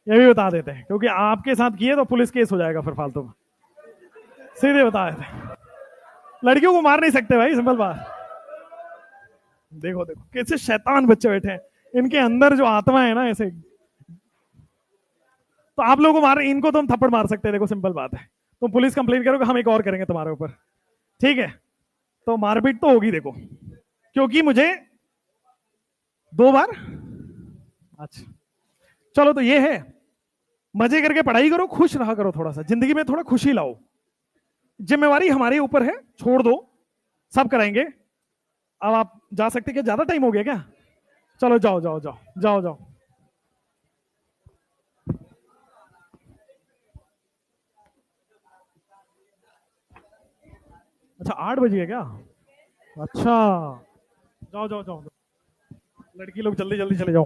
ये भी बता देते हैं, क्योंकि आपके साथ किए तो पुलिस केस हो जाएगा फिर फालतू में। सीधे बता देते हैं, लड़कियों को मार नहीं सकते भाई, सिंपल बात। देखो देखो कैसे शैतान बच्चे बैठे हैं, इनके अंदर जो आत्मा है ना ऐसे, तो आप लोगों को मार, इनको तो हम थप्पड़ मार सकते हैं। देखो सिंपल बात है, तुम पुलिस कंप्लेन करोगे, हम एक और करेंगे तुम्हारे ऊपर। ठीक है, तो मारपीट तो होगी देखो, क्योंकि मुझे 2 बार। अच्छा, चलो तो ये है, मजे करके पढ़ाई करो, खुश रहा करो, थोड़ा सा जिंदगी में थोड़ा खुशी लाओ। जिम्मेवारी हमारे ऊपर है, छोड़ दो, सब कराएंगे। अब आप जा सकते, क्या ज्यादा टाइम हो गया क्या? चलो जाओ जाओ जाओ जाओ जाओ। अच्छा 8 बजे है क्या? अच्छा, जाओ जाओ जाओ, लड़की लोग जल्दी जल्दी चले जाओ।